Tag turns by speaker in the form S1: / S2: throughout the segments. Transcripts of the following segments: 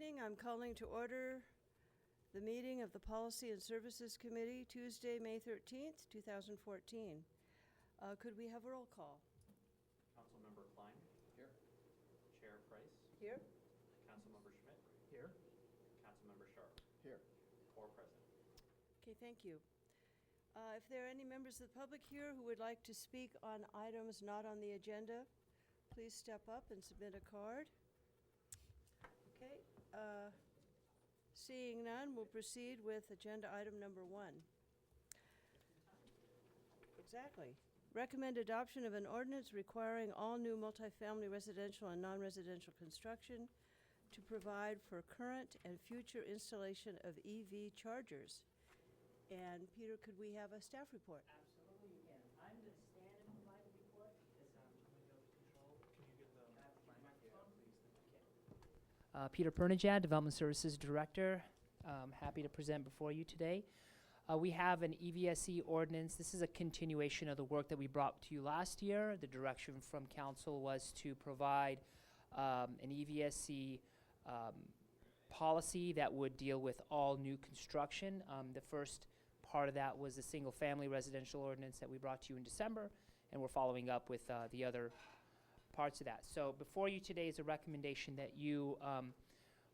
S1: evening. I'm calling to order the meeting of the Policy and Services Committee, Tuesday, May 13th, 2014. Could we have a roll call?
S2: Councilmember Klein.
S3: Here.
S2: Chair Price.
S1: Here.
S2: Councilmember Schmidt.
S3: Here.
S2: Councilmember Sharp.
S3: Here.
S2: 4 present.
S1: Okay, thank you. If there are any members of the public here who would like to speak on items not on the agenda, please step up and submit a card. Okay, seeing none, we'll proceed with agenda item number 1. Exactly. Recommend adoption of an ordinance requiring all new multifamily residential and non-residential construction to provide for current and future installation of EV chargers. And Peter, could we have a staff report?
S4: Absolutely, you can. I'm going to stand and provide the report because I'm going to go control. Can you get the microphone, please? Peter Pernijad, Development Services Director. Happy to present before you today. We have an EVSE ordinance. This is a continuation of the work that we brought to you last year. The direction from Council was to provide an EVSE policy that would deal with all new construction. The first part of that was the single-family residential ordinance that we brought to you in December, and we're following up with the other parts of that. So before you today is a recommendation that you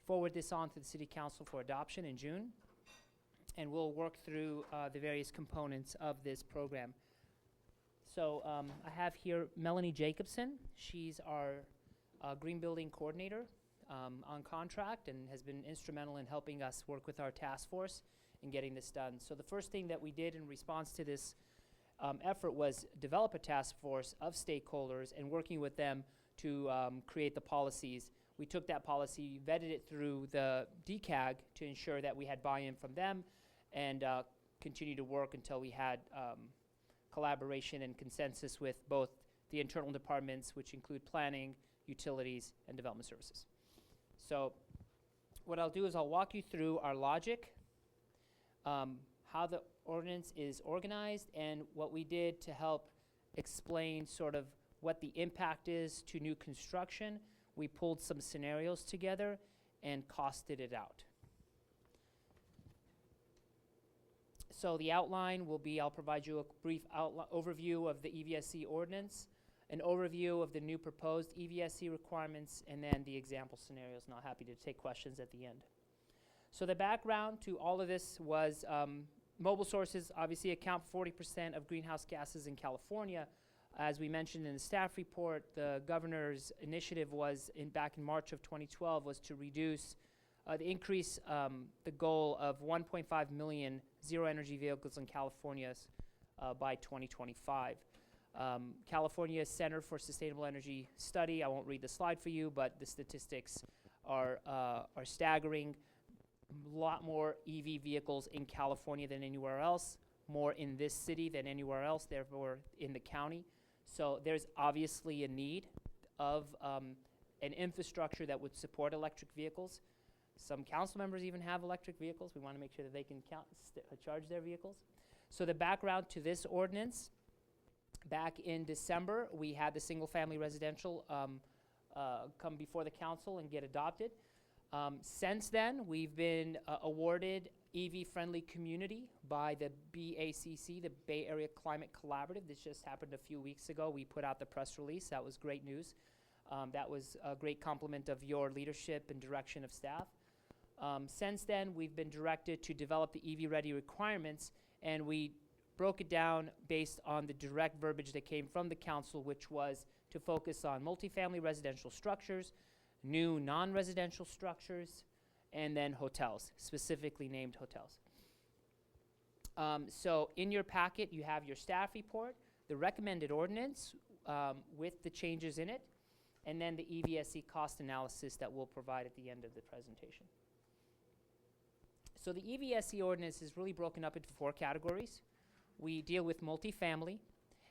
S4: forward this on to the City Council for adoption in June, and we'll work through the various components of this program. So I have here Melanie Jacobson. She's our Green Building Coordinator on contract and has been instrumental in helping us work with our task force in getting this done. So the first thing that we did in response to this effort was develop a task force of stakeholders and working with them to create the policies. We took that policy, vetted it through the DCAG to ensure that we had buy-in from them, and continue to work until we had collaboration and consensus with both the internal departments, which include planning, utilities, and development services. So what I'll do is I'll walk you through our logic, how the ordinance is organized, and what we did to help explain sort of what the impact is to new construction. We pulled some scenarios together and costed it out. So the outline will be, I'll provide you a brief overview of the EVSE ordinance, an overview of the new proposed EVSE requirements, and then the example scenarios, and I'm happy to take questions at the end. So the background to all of this was mobile sources obviously account for 40% of greenhouse gases in California. As we mentioned in the staff report, the governor's initiative was back in March of 2012 was to reduce the increase the goal of 1.5 million zero-energy vehicles in California by 2025. California Center for Sustainable Energy Study, I won't read the slide for you, but the statistics are staggering. A lot more EV vehicles in California than anywhere else, more in this city than anywhere else, therefore in the county. So there's obviously a need of an infrastructure that would support electric vehicles. Some council members even have electric vehicles. We want to make sure that they can charge their vehicles. So the background to this ordinance, back in December, we had the single-family residential come before the council and get adopted. Since then, we've been awarded EV-friendly community by the BACC, the Bay Area Climate Collaborative. This just happened a few weeks ago. We put out the press release. That was great news. That was a great compliment of your leadership and direction of staff. Since then, we've been directed to develop the EV-ready requirements, and we broke it down based on the direct verbiage that came from the council, which was to focus on multifamily residential structures, new non-residential structures, and then hotels, specifically named hotels. So in your packet, you have your staff report, the recommended ordinance with the changes in it, and then the EVSE cost analysis that we'll provide at the end of the presentation. So the EVSE ordinance is really broken up into 4 categories. We deal with multifamily,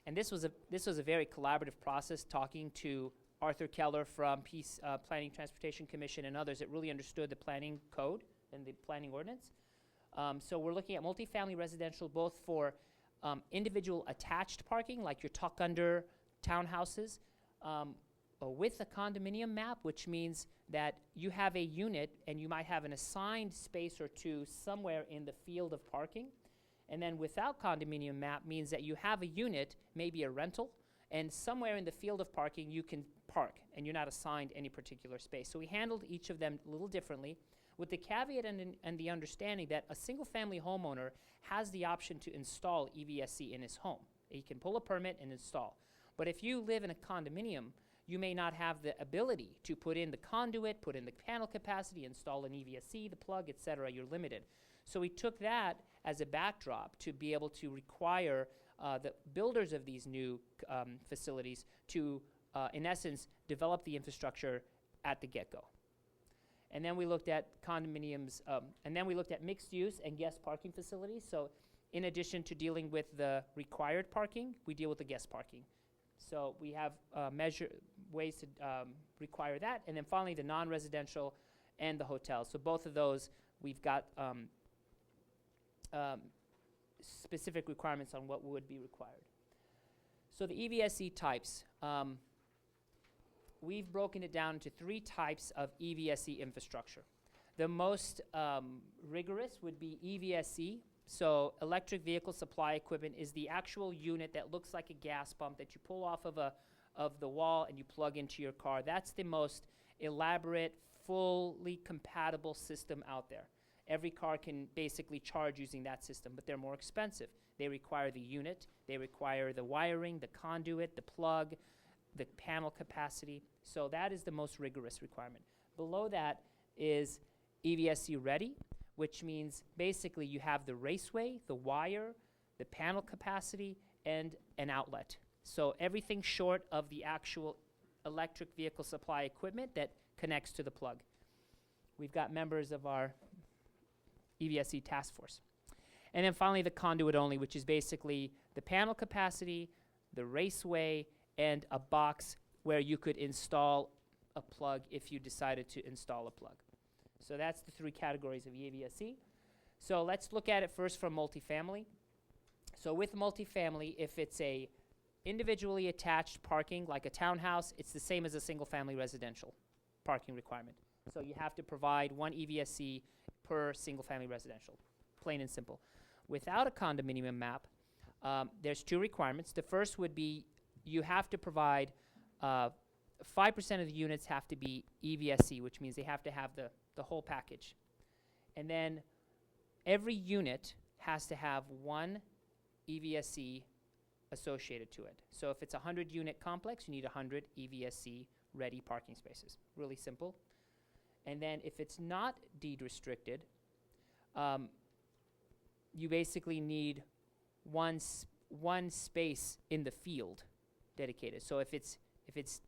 S4: and this was a very collaborative process, talking to Arthur Keller from Planning Transportation Commission and others that really understood the planning code and the planning ordinance. So we're looking at multifamily residential both for individual attached parking, like your tuck-under townhouses, with a condominium map, which means that you have a unit and you might have an assigned space or two somewhere in the field of parking. And then without condominium map means that you have a unit, maybe a rental, and somewhere in the field of parking you can park and you're not assigned any particular space. So we handled each of them a little differently, with the caveat and the understanding that a single-family homeowner has the option to install EVSC in his home. He can pull a permit and install. But if you live in a condominium, you may not have the ability to put in the conduit, put in the panel capacity, install an EVSC, the plug, et cetera. You're limited. So we took that as a backdrop to be able to require the builders of these new facilities to, in essence, develop the infrastructure at the get-go. And then we looked at condominiums, and then we looked at mixed use and guest parking facilities. So in addition to dealing with the required parking, we deal with the guest parking. So we have ways to require that. And then finally, the non-residential and the hotels. So both of those, we've got specific requirements on what would be required. So the EVSC types. We've broken it down into 3 types of EVSC infrastructure. The most rigorous would be EVSC. So electric vehicle supply equipment is the actual unit that looks like a gas pump that you pull off of the wall and you plug into your car. That's the most elaborate, fully compatible system out there. Every car can basically charge using that system, but they're more expensive. They require the unit, they require the wiring, the conduit, the plug, the panel capacity. So that is the most rigorous requirement. Below that is EVSC ready, which means basically you have the raceway, the wire, the panel capacity, and an outlet. So everything short of the actual electric vehicle supply equipment that connects to the plug. We've got members of our EVSC task force. And then finally the conduit only, which is basically the panel capacity, the raceway, and a box where you could install a plug if you decided to install a plug. So that's the 3 categories of EVSC. So let's look at it first from multifamily. So with multifamily, if it's a individually attached parking, like a townhouse, it's the same as a single-family residential parking requirement. So you have to provide 1 EVSC per single-family residential, plain and simple. Without a condominium map, there's 2 requirements. The first would be you have to provide 5% of the units have to be EVSC, which means they have to have the whole package. And then every unit has to have 1 EVSC associated to it. So if it's a 100-unit complex, you need 100 EVSC-ready parking spaces. Really simple. And then if it's not deed restricted, you basically need one space in the field dedicated. So if it's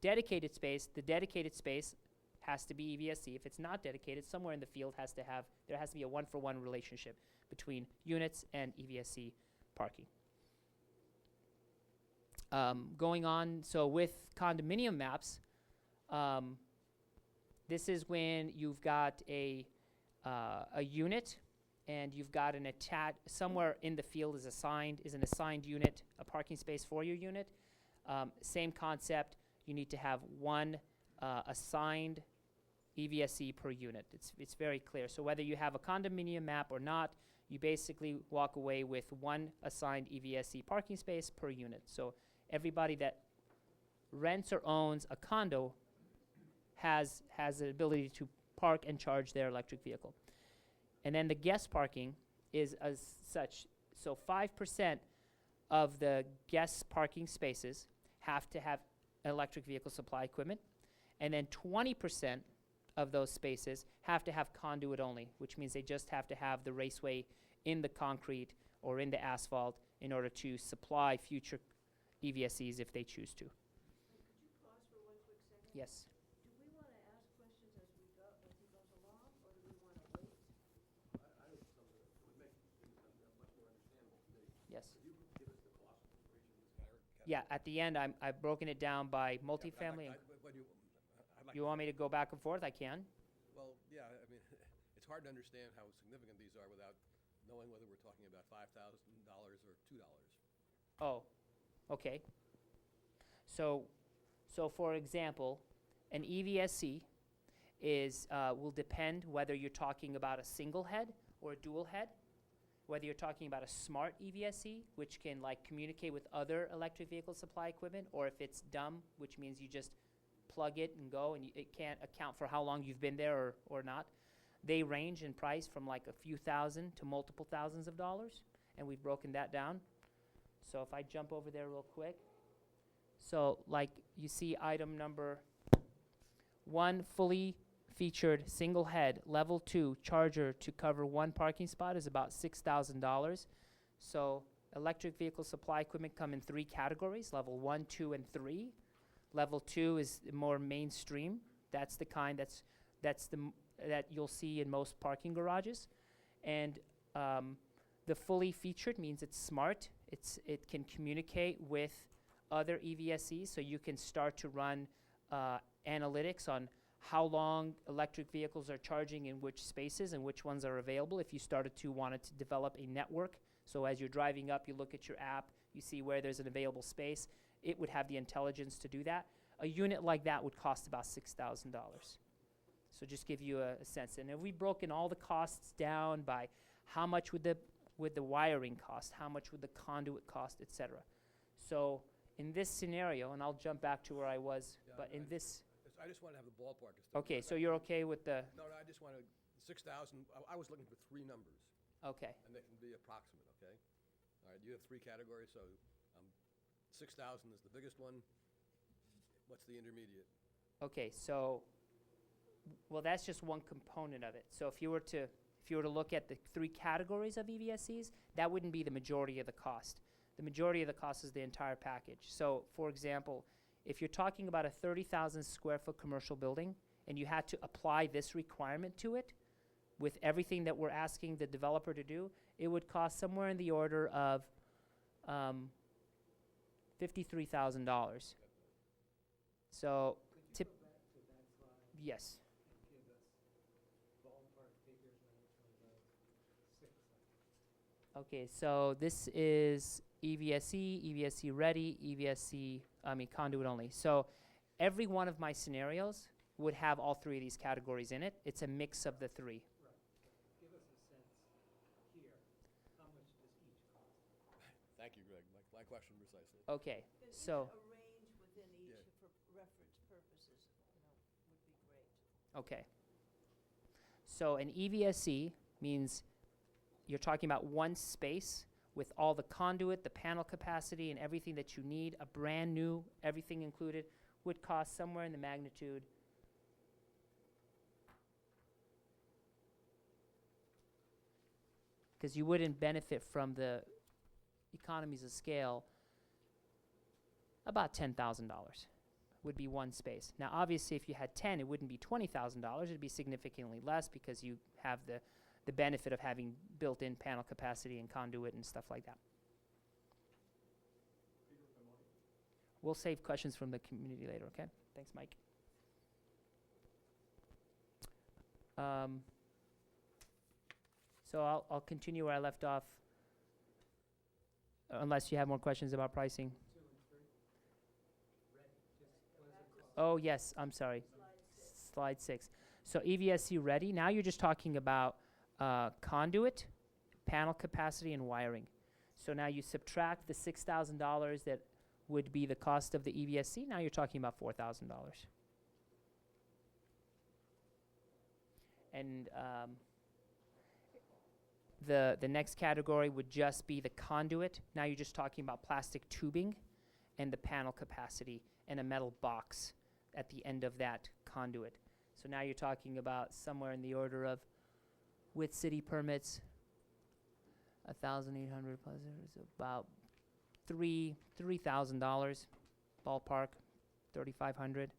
S4: dedicated space, the dedicated space has to be EVSC. If it's not dedicated, somewhere in the field there has to be a 1-for-1 relationship between units and EVSC parking. Going on, so with condominium maps, this is when you've got a unit and you've got an attached, somewhere in the field is an assigned unit, a parking space for your unit. Same concept, you need to have 1 assigned EVSC per unit. It's very clear. So whether you have a condominium map or not, you basically walk away with 1 assigned EVSC parking space per unit. So everybody that rents or owns a condo has the ability to park and charge their electric vehicle. And then the guest parking is as such. So 5% of the guest parking spaces have to have electric vehicle supply equipment. And then 20% of those spaces have to have conduit only, which means they just have to have the raceway in the concrete or in the asphalt in order to supply future EVSCs if they choose to.
S1: Could you pause for one quick second?
S4: Yes.
S1: Do we want to ask questions as he goes along, or do we want to wait?
S3: I think something that would make things much more understandable to me.
S4: Yes.
S3: Could you give us the cost for each of these categories?
S4: Yeah, at the end, I've broken it down by multifamily. You want me to go back and forth? I can.
S3: Well, yeah, I mean, it's hard to understand how significant these are without knowing whether we're talking about $5,000 or $2.
S4: Oh, okay. So So for example, an EVSC will depend whether you're talking about a single head or a dual head, whether you're talking about a smart EVSC, which can like communicate with other electric vehicle supply equipment, or if it's dumb, which means you just plug it and go, and it can't account for how long you've been there or not. They range in price from like a few thousand to multiple thousands of dollars, and we've broken that down. So if I jump over there real quick. So like you see item number 1, fully featured single head, level 2 charger to cover 1 parking spot is about $6,000. So electric vehicle supply equipment come in 3 categories, level 1, 2, and 3. Level 2 is more mainstream. That's the kind that you'll see in most parking garages. And the fully featured means it's smart. It can communicate with other EVSEs, so you can start to run analytics on how long electric vehicles are charging in which spaces and which ones are available if you started to want to develop a network. So as you're driving up, you look at your app, you see where there's an available space. It would have the intelligence to do that. A unit like that would cost about $6,000. So just give you a sense. And if we've broken all the costs down by how much would the wiring cost, how much would the conduit cost, et cetera. So in this scenario, and I'll jump back to where I was,
S3: Yeah,
S4: but in this,
S3: I just want to have the ballpark.
S4: okay, so you're okay with the,
S3: No, I just want to, 6,000, I was looking for 3 numbers,
S4: okay.
S3: and they can be approximate, okay? All right, you have 3 categories, so 6,000 is the biggest one. What's the intermediate?
S4: Okay, so, well, that's just one component of it. So if you were to look at the 3 categories of EVSCs, that wouldn't be the majority of the cost. The majority of the cost is the entire package. So, for example, if you're talking about a 30,000 square foot commercial building and you had to apply this requirement to it with everything that we're asking the developer to do, it would cost somewhere in the order of $53,000. So, yes. Okay, so this is EVSE, EVSE ready, conduit only. So every one of my scenarios would have all 3 of these categories in it. It's a mix of the 3.
S5: Right. Give us a sense here, how much does each cost?
S3: Thank you, Greg. My question precisely.
S4: Okay, so,
S1: A range within each
S3: Yeah.
S1: for reference purposes, would be great.
S4: okay. So an EVSE means you're talking about 1 space with all the conduit, the panel capacity, and everything that you need, a brand new, everything included, would cost somewhere in the magnitude because you wouldn't benefit from the economies of scale, about $10,000 would be 1 space. Now, obviously, if you had 10, it wouldn't be $20,000. It'd be significantly less because you have the benefit of having built-in panel capacity and conduit and stuff like that. We'll save questions from the community later, okay? Thanks, Mike. So I'll continue where I left off, unless you have more questions about pricing.
S5: 2 and 3? Ready, just what does it cost?
S4: Oh, yes, I'm sorry. Slide 6. So EVSC ready, now you're just talking about conduit, panel capacity, and wiring. So now you subtract the $6,000 that would be the cost of the EVSC, now you're talking about $4,000. And the next category would just be the conduit. Now you're just talking about plastic tubing and the panel capacity and a metal box at the end of that conduit. So now you're talking about somewhere in the order of, with city permits, 1,800 plus, is about $3,000 ballpark, 3,500.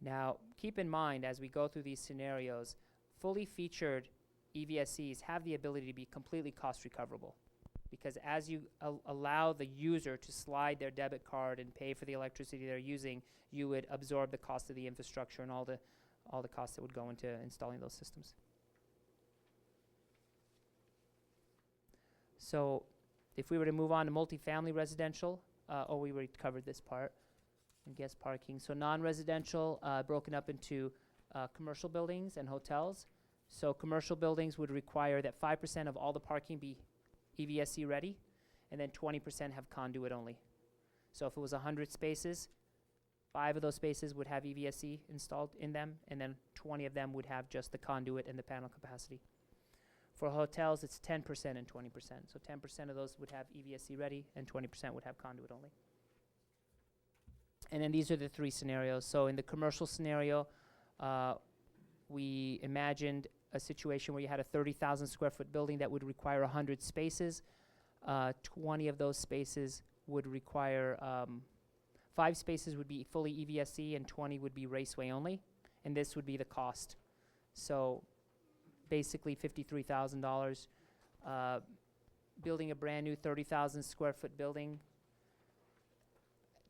S4: Now, keep in mind as we go through these scenarios, fully featured EVSCs have the ability to be completely cost recoverable, because as you allow the user to slide their debit card and pay for the electricity they're using, you would absorb the cost of the infrastructure and all the costs that would go into installing those systems. So if we were to move on to multifamily residential, we already covered this part, and guest parking. So non-residential, broken up into commercial buildings and hotels. So commercial buildings would require that 5% of all the parking be EVSE ready, and then 20% have conduit only. So if it was 100 spaces, 5 of those spaces would have EVSE installed in them, and then 20 of them would have just the conduit and the panel capacity. For hotels, it's 10% and 20%. So 10% of those would have EVSE ready, and 20% would have conduit only. And then these are the 3 scenarios. So in the commercial scenario, we imagined a situation where you had a 30,000 square foot building that would require 100 spaces. 20 of those spaces would require, 5 spaces would be fully EVSE and 20 would be raceway only, and this would be the cost. So basically $53,000. Building a brand new 30,000 square foot building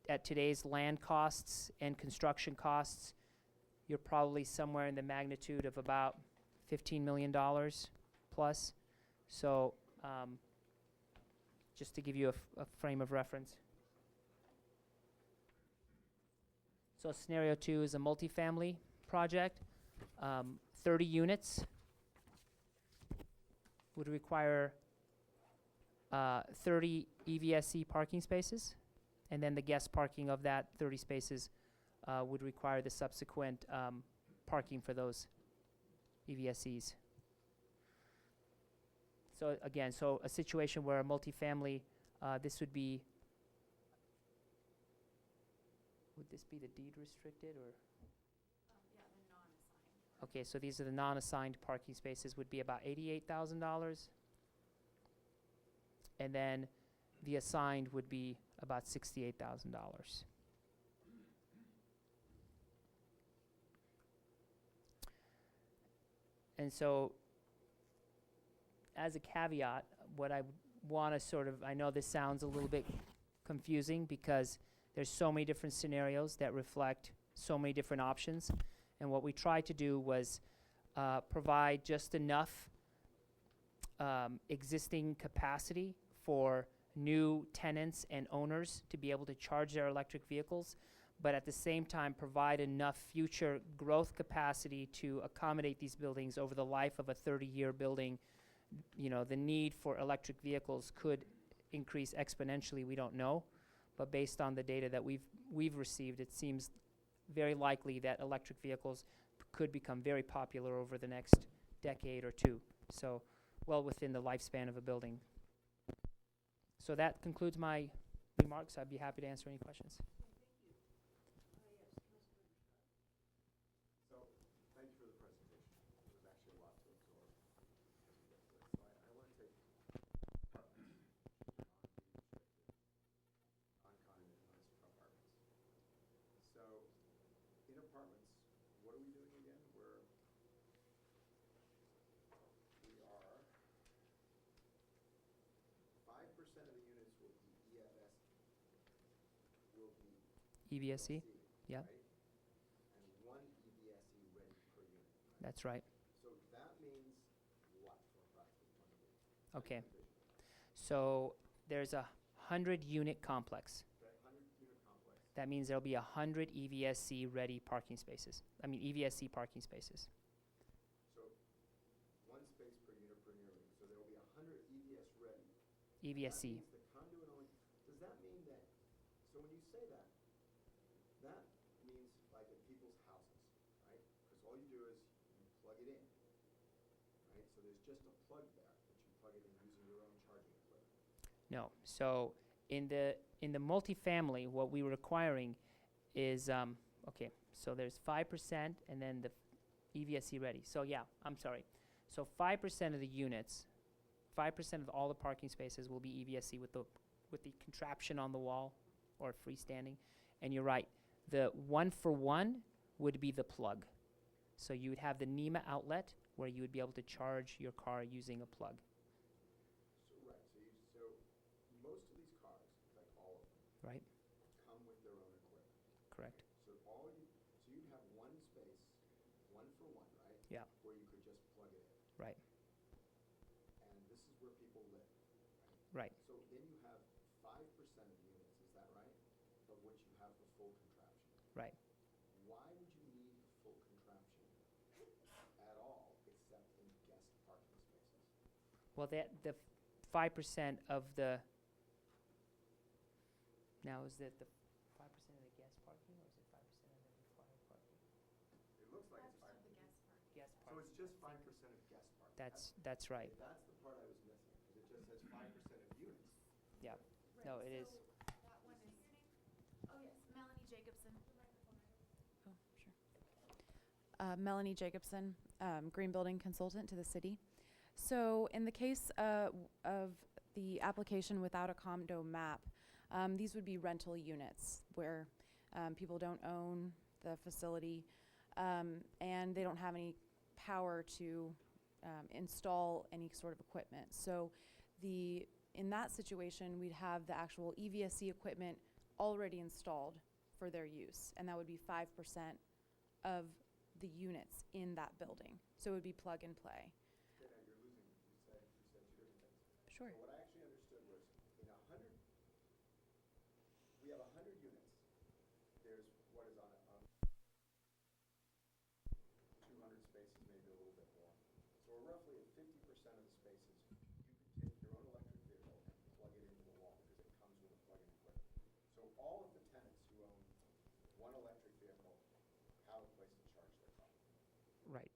S4: at today's land costs and construction costs, you're probably somewhere in the magnitude of about $15 million plus. So just to give you a frame of reference. So scenario 2 is a multifamily project. 30 units would require 30 EVSE parking spaces, and then the guest parking of that 30 spaces would require the subsequent parking for those EVSEs. So again, so a situation where a multifamily, this would be, would this be the deed restricted or?
S6: Yeah, the non-assigned.
S4: Okay, so these are the non-assigned parking spaces, would be about $88,000. And then the assigned would be about $68,000. And so, as a caveat, what I want to sort of, I know this sounds a little bit confusing because there's so many different scenarios that reflect so many different options. And what we tried to do was provide just enough existing capacity for new tenants and owners to be able to charge their electric vehicles, but at the same time provide enough future growth capacity to accommodate these buildings over the life of a 30-year building. You know, the need for electric vehicles could increase exponentially, we don't know, but based on the data that we've received, it seems very likely that electric vehicles could become very popular over the next decade or 2, so well within the lifespan of a building. So that concludes my remarks. I'd be happy to answer any questions.
S7: So, thank you for the presentation. It was actually a lot to absorb as we get to this. So I want to take apartments, non-deed restricted, on-condominium apartments. So, in apartments, what are we doing again? We are 5% of the units will be
S4: EVSE? Yeah.
S7: Right? And 1 EVSE ready per unit. Right?
S4: That's right.
S7: So that means what for a practical point of view?
S4: Okay. So there's a 100-unit complex.
S7: Okay, 100-unit complex.
S4: That means there'll be 100 EVSE ready parking spaces. I mean EVSE parking spaces.
S7: So 1 space per unit. So there will be 100 EVS ready.
S4: EVSE.
S7: That means the conduit only. Does that mean that? So when you say that, that means like at people's houses, right? Because all you do is you plug it in, right? So there's just a plug there that you plug it in using your own charging equipment.
S4: No. So in the multifamily, what we were requiring is okay. So there's 5%, and then the EVSE ready. So yeah, I'm sorry. So 5% of the units, 5% of all the parking spaces will be EVSE with the contraption on the wall or freestanding. And you're right. The 1-for-1 would be the plug. So you would have the NEMA outlet where you would be able to charge your car using a plug.
S7: So right. So most of these cars, in fact all of them,
S4: Right?
S7: come with their own equipment.
S4: Correct.
S7: So you'd have 1 space, 1-for-1, right?
S4: Yeah.
S7: Where you could just plug it in.
S4: Right.
S7: And this is where people live,
S4: Right.
S7: right? So then you have 5% of units. Is right? Of which you have the full contraption.
S4: Right.
S7: Why would you need the full contraption at all, except in guest parking spaces?
S4: Well, the 5% of the, now is it the 5% of the guest parking, or is it 5% of the required parking?
S7: It looks like it's 5%.
S6: 5% of the guest park.
S4: Guest
S7: So
S4: parking.
S7: it's just
S4: I
S7: 5%
S4: think.
S7: of guest parking?
S4: That's right.
S7: Okay, that's the part I was missing, because it just says 5% of units.
S4: Yeah.
S6: Right,
S4: No, it is.
S6: so that one is, oh yes, Melanie Jacobson. Oh, sure. Melanie Jacobson, Green Building Consultant to the city. So in the case of the application without a condo map, these would be rental units where people don't own the facility and they don't have any power to install any sort of equipment. So in that situation, we'd have the actual EVSE equipment already installed for their use, and that would be 5% of the units in that building. So it would be plug and play.
S7: Okay, now you're losing, you said two different things.
S6: Sure.
S7: So what I actually understood was, in 100, we have 100 units. There's what is on 200 spaces, maybe a little bit more. So we're roughly at 50% of the spaces. You could take your own electric vehicle and plug it into the wall because it comes with a plug-in equipment. So all of the tenants who own one electric vehicle have a place to charge their car.
S4: Right.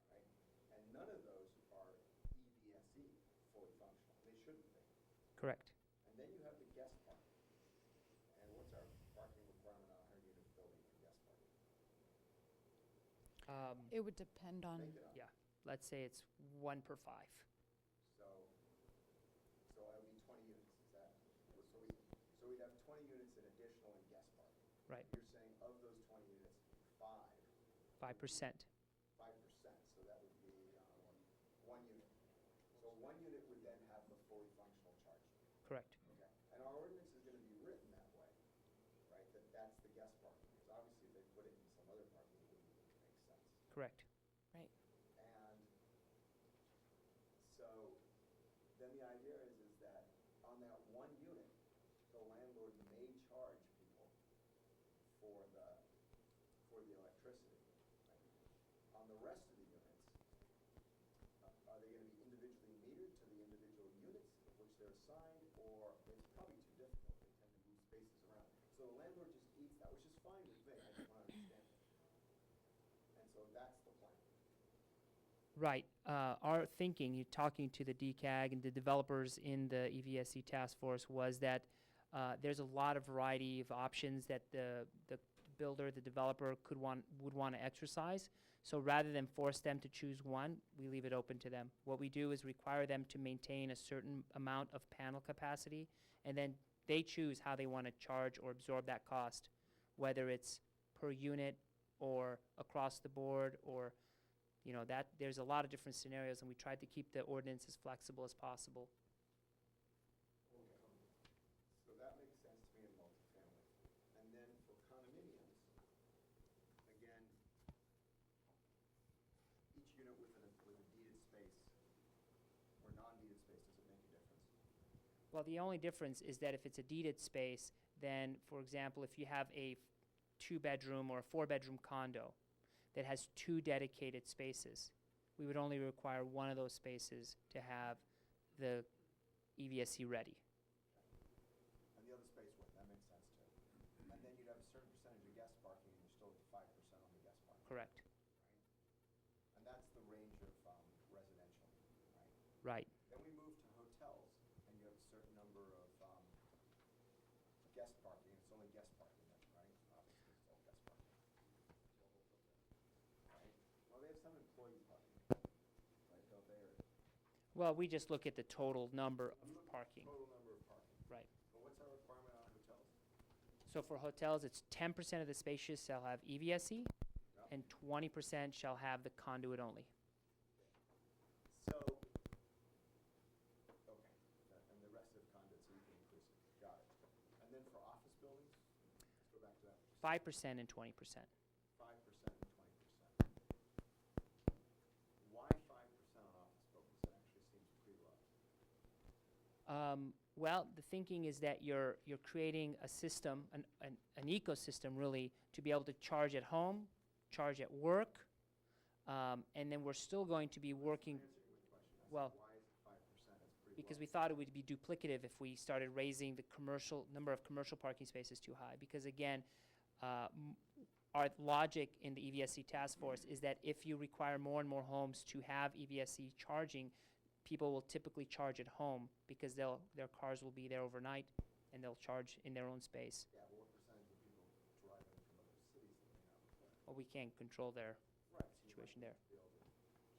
S7: Right? And none of those are EVSE fully functional. They shouldn't be.
S4: Correct.
S7: And then you have the guest parking. And what's our parking requirement on a 100-unit building for guest parking?
S6: It would depend on,
S7: Make it up.
S4: Yeah. Let's say it's 1 per 5.
S7: So that would be 20 units. Is that, so we'd have 20 units in additional in guest parking.
S4: Right.
S7: You're saying of those 20 units, 5%.
S4: 5%.
S7: 5%, so that would be one unit. So one unit would then have the fully functional charge.
S4: Correct.
S7: Okay, and our ordinance is gonna be written that way, right? That's the guest parking, because obviously if they put it in some other parking, it wouldn't make sense.
S4: Correct.
S6: right.
S7: And so then the idea is that on that one unit, the landlord may charge people for the electricity. Right? On the rest of the units, are they gonna be individually metered to the individual units of which they're assigned, or it's probably too difficult, they tend to move spaces around. So the landlord just eats that, which is fine with me, I just wanna understand it. And so that's the plan.
S4: Right. Our thinking, you talking to the DCAG and the developers in the EVSC task force, was that there's a lot of variety of options that the builder, the developer would want to exercise. So rather than force them to choose one, we leave it open to them. What we do is require them to maintain a certain amount of panel capacity, and then they choose how they want to charge or absorb that cost, whether it's per unit or across the board, or that there's a lot of different scenarios, and we tried to keep the ordinance as flexible as possible.
S7: So that makes sense to me in multifamily. And then for condominiums, again, each unit with a deeded space or non-deeded space, does it make a difference?
S4: Well, the only difference is that if it's a deeded space, then, for example, if you have a 2-bedroom or a 4-bedroom condo that has 2 dedicated spaces, we would only require one of those spaces to have the EVSC ready.
S7: And the other space would, that makes sense too. And then you'd have a certain percentage of guest parking, and you're still at 5% on the guest parking.
S4: Correct.
S7: Right? And that's the range of residential, right?
S4: Right.
S7: Then we move to hotels, and you have a certain number of guest parking. It's only guest parking then, right? Obviously, it's all guest parking. Right? Well, they have some employee parking, right, don't they? Or
S4: Well, we just look at the total number of
S7: you look at
S4: parking.
S7: the total number of parking.
S4: Right.
S7: But what's our requirement on hotels?
S4: So for hotels, it's 10% of the spaces shall have EVSE,
S7: Yep.
S4: and 20% shall have the conduit only.
S7: So, okay, and the rest of the conduits, so you can increase it. Got it. And then for office buildings, let's go back to that.
S4: 5% and 20%.
S7: 5% and 20%. Why 5% on office buildings? That actually seems pretty low.
S4: Well, the thinking is that you're creating a system, an ecosystem really, to be able to charge at home, charge at work, and then we're still going to be working, well,
S7: Why is it 5%? That's pretty
S4: because
S7: low.
S4: we thought it would be duplicative if we started raising the number of commercial parking spaces too high. Because again, our logic in the EVSC task force is that if you require more and more homes to have EVSC charging, people will typically charge at home because their cars will be there overnight and they'll charge in their own space.
S7: Yeah, but what percentage of people drive in from other cities that may have a car?
S4: Well, we can't control their
S7: Right, so you
S4: situation
S7: might
S4: there.
S7: be able to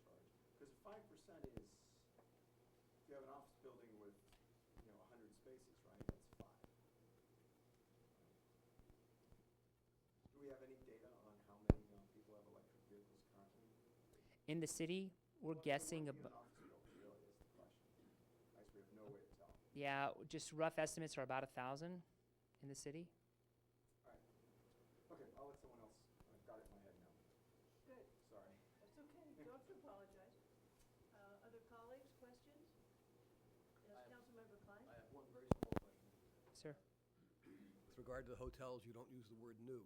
S7: charge. Because 5% is, if you have an office building with, 100 spaces, right, that's 5. Do we have any data on how many people have electric vehicles currently?
S4: In the city, we're
S7: Well,
S4: guessing
S7: it would be
S4: about,
S7: an office building, really, is the question. I guess we have no way to tell.
S4: yeah, just rough estimates are about 1,000 in the city.
S7: All right. Okay, I'll let someone else, I've got it in my head now.
S1: Good.
S7: Sorry.
S1: That's okay, don't have to apologize. Other colleagues, questions? Yes, Councilmember Klein?
S3: I have one very small question.
S4: Sir?
S3: With regard to the hotels, you don't use the word new.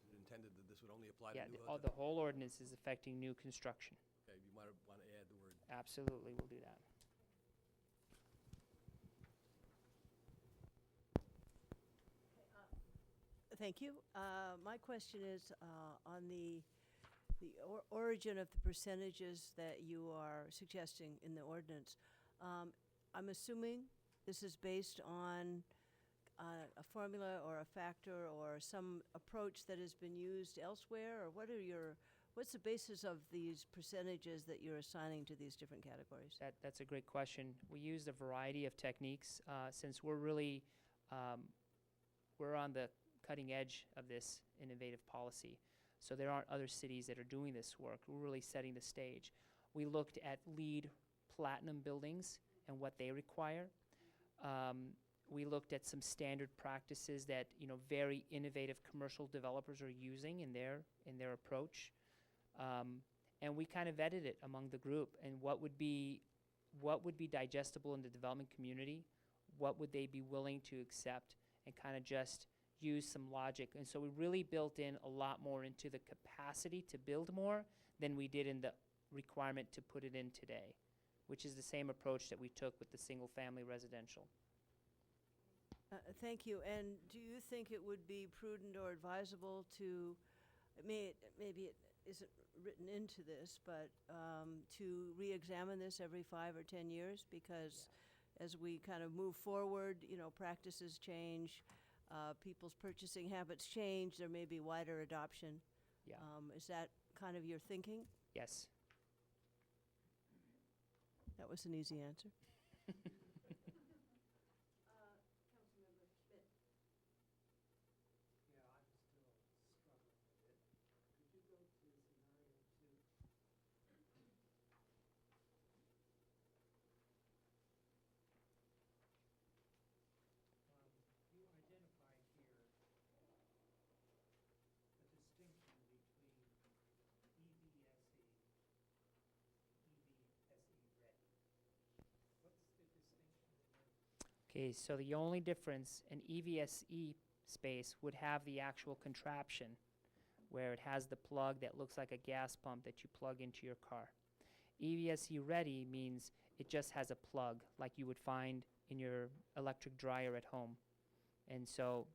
S3: Is it intended that this would only apply to
S4: Yeah,
S3: new
S4: the
S3: hotels?
S4: whole ordinance is affecting new construction.
S3: Okay, you might want to add the word.
S4: Absolutely, we'll do that.
S1: Thank you. My question is on the origin of the percentages that you are suggesting in the ordinance. I'm assuming this is based on a formula or a factor or some approach that has been used elsewhere, or what's the basis of these percentages that you're assigning to these different categories?
S4: That's a great question. We used a variety of techniques since we're really we're on the cutting edge of this innovative policy. So there aren't other cities that are doing this work. We're really setting the stage. We looked at LEED Platinum buildings and what they require. We looked at some standard practices that very innovative commercial developers are using in their approach, and we kind of vetted it among the group and what would be digestible in the development community, what would they be willing to accept, and kind of just use some logic. And so we really built in a lot more into the capacity to build more than we did in the requirement to put it in today, which is the same approach that we took with the single-family residential.
S1: Thank you. And do you think it would be prudent or advisable to, maybe it isn't written into this, but to re-examine this every 5 or 10 years? Because as we kind of move forward, practices change, people's purchasing habits change, there may be wider adoption.
S4: Yeah.
S1: Is that kind of your thinking?
S4: Yes.
S1: That was an easy answer.
S5: Yeah, I'm still struggling with it. Could you go to scenario 2? You identify here a distinction between EVSE and EVSE ready. What's the distinction again?
S4: Okay, so the only difference, an EVSE space would have the actual contraption where it has the plug that looks like a gas pump that you plug into your car. EVSE ready means it just has a plug like you would find in your electric dryer at home. And so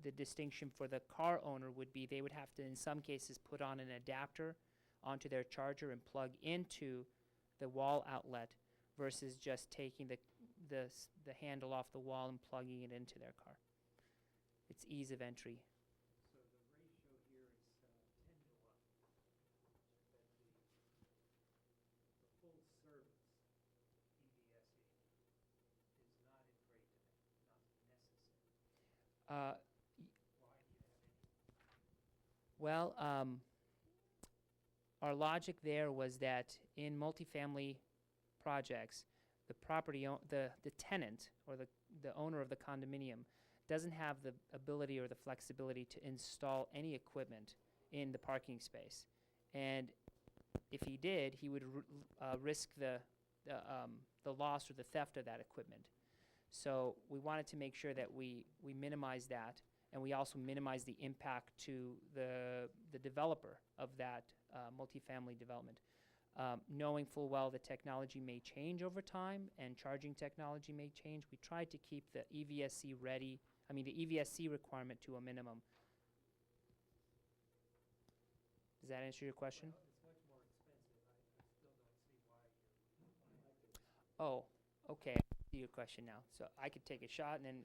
S4: the distinction for the car owner would be they would have to, in some cases, put on an adapter onto their charger and plug into the wall outlet versus just taking the handle off the wall and plugging it into their car. It's ease of entry.
S5: So the ratio here is 10 to 1. That the full service EVSE is not in great demand, not necessary. Why do you have any?
S4: Well, our logic there was that in multifamily projects, the tenant or the owner of the condominium doesn't have the ability or the flexibility to install any equipment in the parking space. And if he did, he would risk the loss or the theft of that equipment. So we wanted to make sure that we minimize that, and we also minimize the impact to the developer of that multifamily development. Knowing full well the technology may change over time and charging technology may change, we tried to keep the the EVSC requirement to a minimum. Does that answer your question?
S5: Well, it's much more expensive. I still don't see why you're.
S4: Oh, okay, I see your question now. So I could take a shot, and then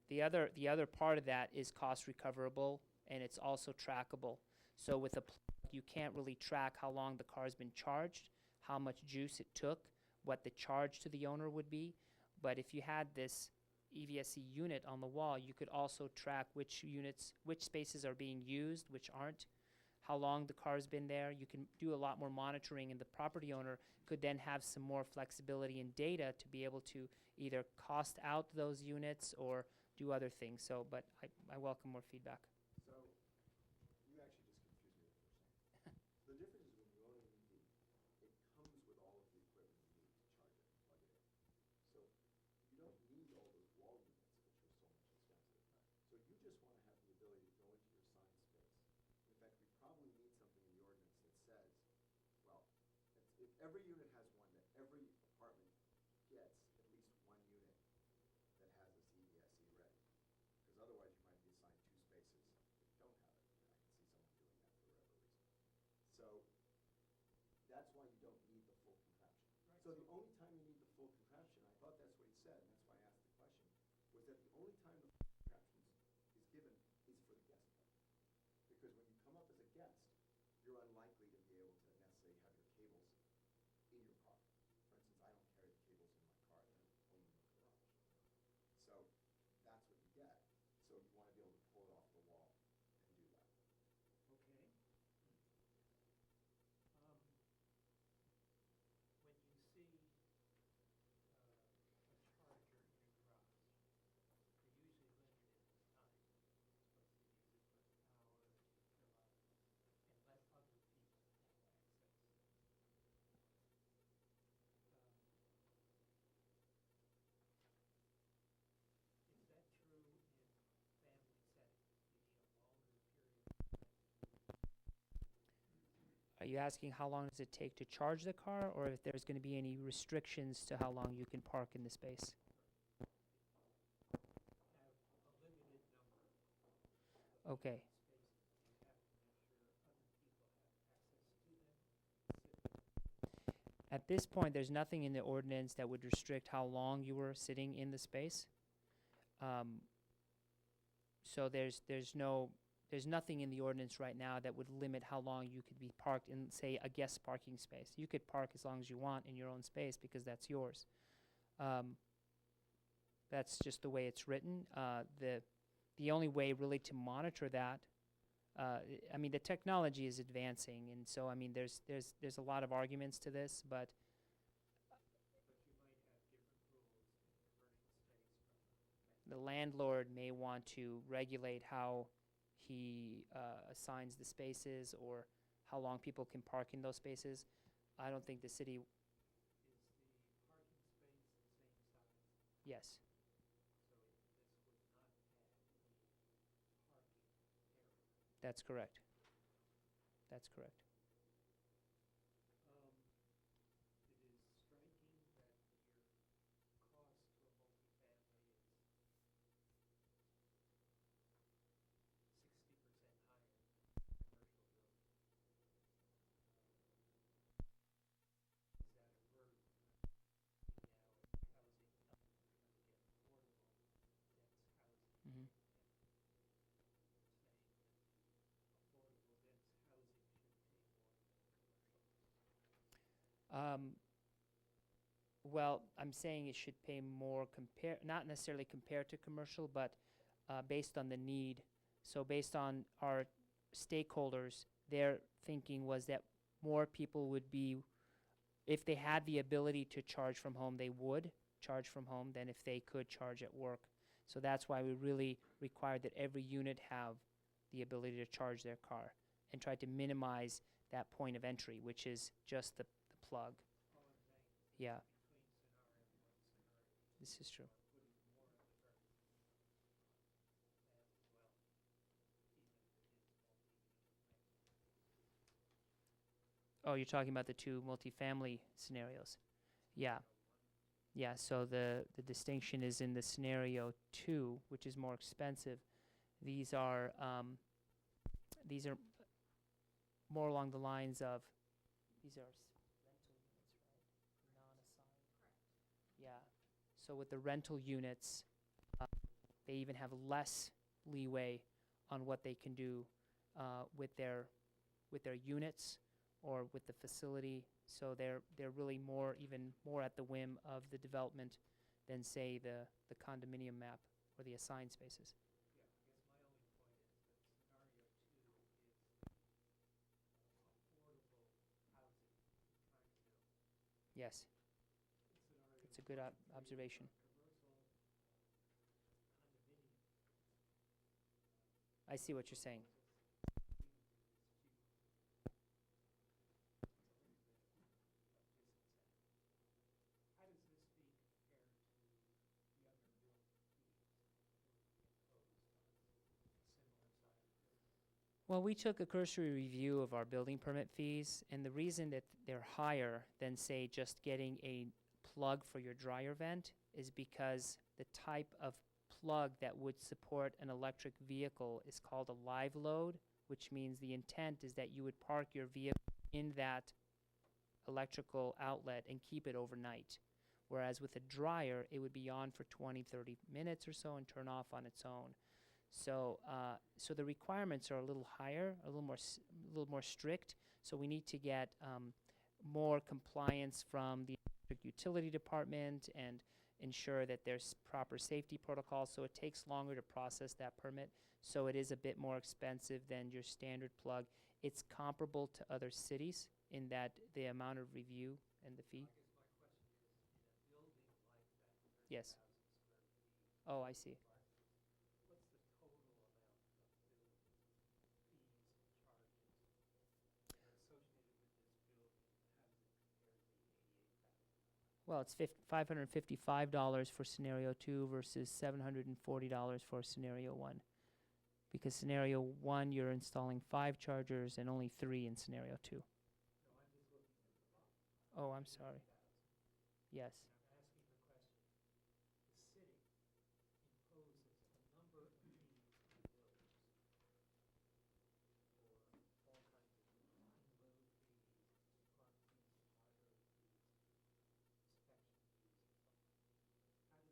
S4: the other part of that is cost recoverable, and it's also trackable. So with a plug, you can't really track how long the car's been charged, how much juice it took, what the charge to the owner would be. But if you had this EVSC unit on the wall, you could also track which spaces are being used, which aren't, how long the car's been there. You can do a lot more monitoring, and the property owner could then have some more flexibility in data to be able to either cost out those units or do other things. So, but I welcome more feedback.
S7: So, you actually just confused me with what you're saying. The difference is when you own an EV, it comes with all of the equipment you need to charge it and plug it in. So, you don't need all those wall units, which are so much expensive. So you just want to have the ability to go into your assigned space. In fact, we probably need something in the ordinance that says, well, if every unit has one, that every apartment gets at least one unit that has this EVSE ready. Because otherwise you might be assigned two spaces that don't have it. And I can see someone doing that for whatever reason. So that's why you don't need the full contraption.
S5: Right,
S7: So the only time you need the full contraption, I thought that's what he said, and that's why I asked the question, was that the only time the full contraption is given is for the guest parking. Because when you come up as a guest, you're unlikely to be able to necessarily have your cables in your car. For instance, I don't carry the cables in my car, they're only in the garage. So that's what you get. So you want to be able to pull it off the wall and do that.
S5: Okay. When you see a charger in a garage, they're usually limited in time. You're supposed to use it for an hour to fill up and let other people have access. Is that true in family settings? You need a longer period of time to.
S4: Are you asking how long does it take to charge the car, or if there's going to be any restrictions to how long you can park in the space?
S5: Have a limited number
S4: Okay.
S5: spaces. You have to make sure other people have access to them.
S4: At this point, there's nothing in the ordinance that would restrict how long you were sitting in the space. So there's nothing in the ordinance right now that would limit how long you could be parked in, say, a guest parking space. You could park as long as you want in your own space because that's yours. That's just the way it's written. The only way really to monitor that, I mean, the technology is advancing, and so I mean, there's a lot of arguments to this, but
S5: But you might have different rules in commercial space from
S4: the landlord may want to regulate how he assigns the spaces or how long people can park in those spaces. I don't think the city,
S5: Is the parking space the same size?
S4: yes,
S5: So this would not add any parking area.
S4: that's correct. That's correct.
S5: It is striking that your cost for multifamily is 60% higher than commercial buildings. Is that a burden now in housing, trying to get affordable, dense housing?
S4: Mhm.
S5: Saying that affordable, dense housing should pay more than commercial.
S4: Well, I'm saying it should pay more not necessarily compared to commercial, but based on the need. So based on our stakeholders, their thinking was that more people would be, if they had the ability to charge from home, they would charge from home than if they could charge at work. So that's why we really required that every unit have the ability to charge their car and tried to minimize that point of entry, which is just the plug.
S5: All I'm saying is
S4: Yeah.
S5: between scenario 1 and scenario
S4: This is true.
S5: putting more of the burden on plans as well, even if it is multi-unit.
S4: Oh, you're talking about the two multifamily scenarios. Yeah. Yeah, so the distinction is in the scenario 2, which is more expensive. These are more along the lines of, these are rental units, right? Non-assigned. Yeah. So with the rental units, they even have less leeway on what they can do with their units or with the facility. So they're really even more at the whim of the development than, say, the condominium map or the assigned spaces.
S5: Yeah, I guess my only point is that scenario 2 is affordable housing you're trying to build.
S4: Yes,
S5: Scenario
S4: it's a good
S5: 1 where
S4: observation.
S5: you've got commercial condominium.
S4: I see what you're saying.
S5: How does this fee compare to the other building fees that would be imposed on similar sized buildings?
S4: Well, we took a cursory review of our building permit fees, and the reason that they're higher than, say, just getting a plug for your dryer vent is because the type of plug that would support an electric vehicle is called a live load, which means the intent is that you would park your vehicle in that electrical outlet and keep it overnight. Whereas with a dryer, it would be on for 20, 30 minutes or so and turn off on its own. So, so the requirements are a little higher, a little more strict. So we need to get more compliance from the electric utility department and ensure that there's proper safety protocols. So it takes longer to process that permit. So it is a bit more expensive than your standard plug. It's comparable to other cities in that the amount of review and the fee.
S5: I guess my question is, in a building like that, 30,000
S4: Yes.
S5: square feet.
S4: Oh, I see.
S5: What's the total amount of building fees and charges that are associated with this building? How does it compare to the $88,000?
S4: Well, it's $555 for scenario 2 versus $740 for scenario 1. Because scenario 1, you're installing 5 chargers and only 3 in scenario 2.
S5: No, I'm just looking at the bottom.
S4: Oh, I'm sorry.
S5: 88,000.
S4: Yes.
S5: And I'm asking the question, the city imposes a number of fees on buildings for all kinds of in-lieu fees, park fees, library fees, inspection fees, and so on.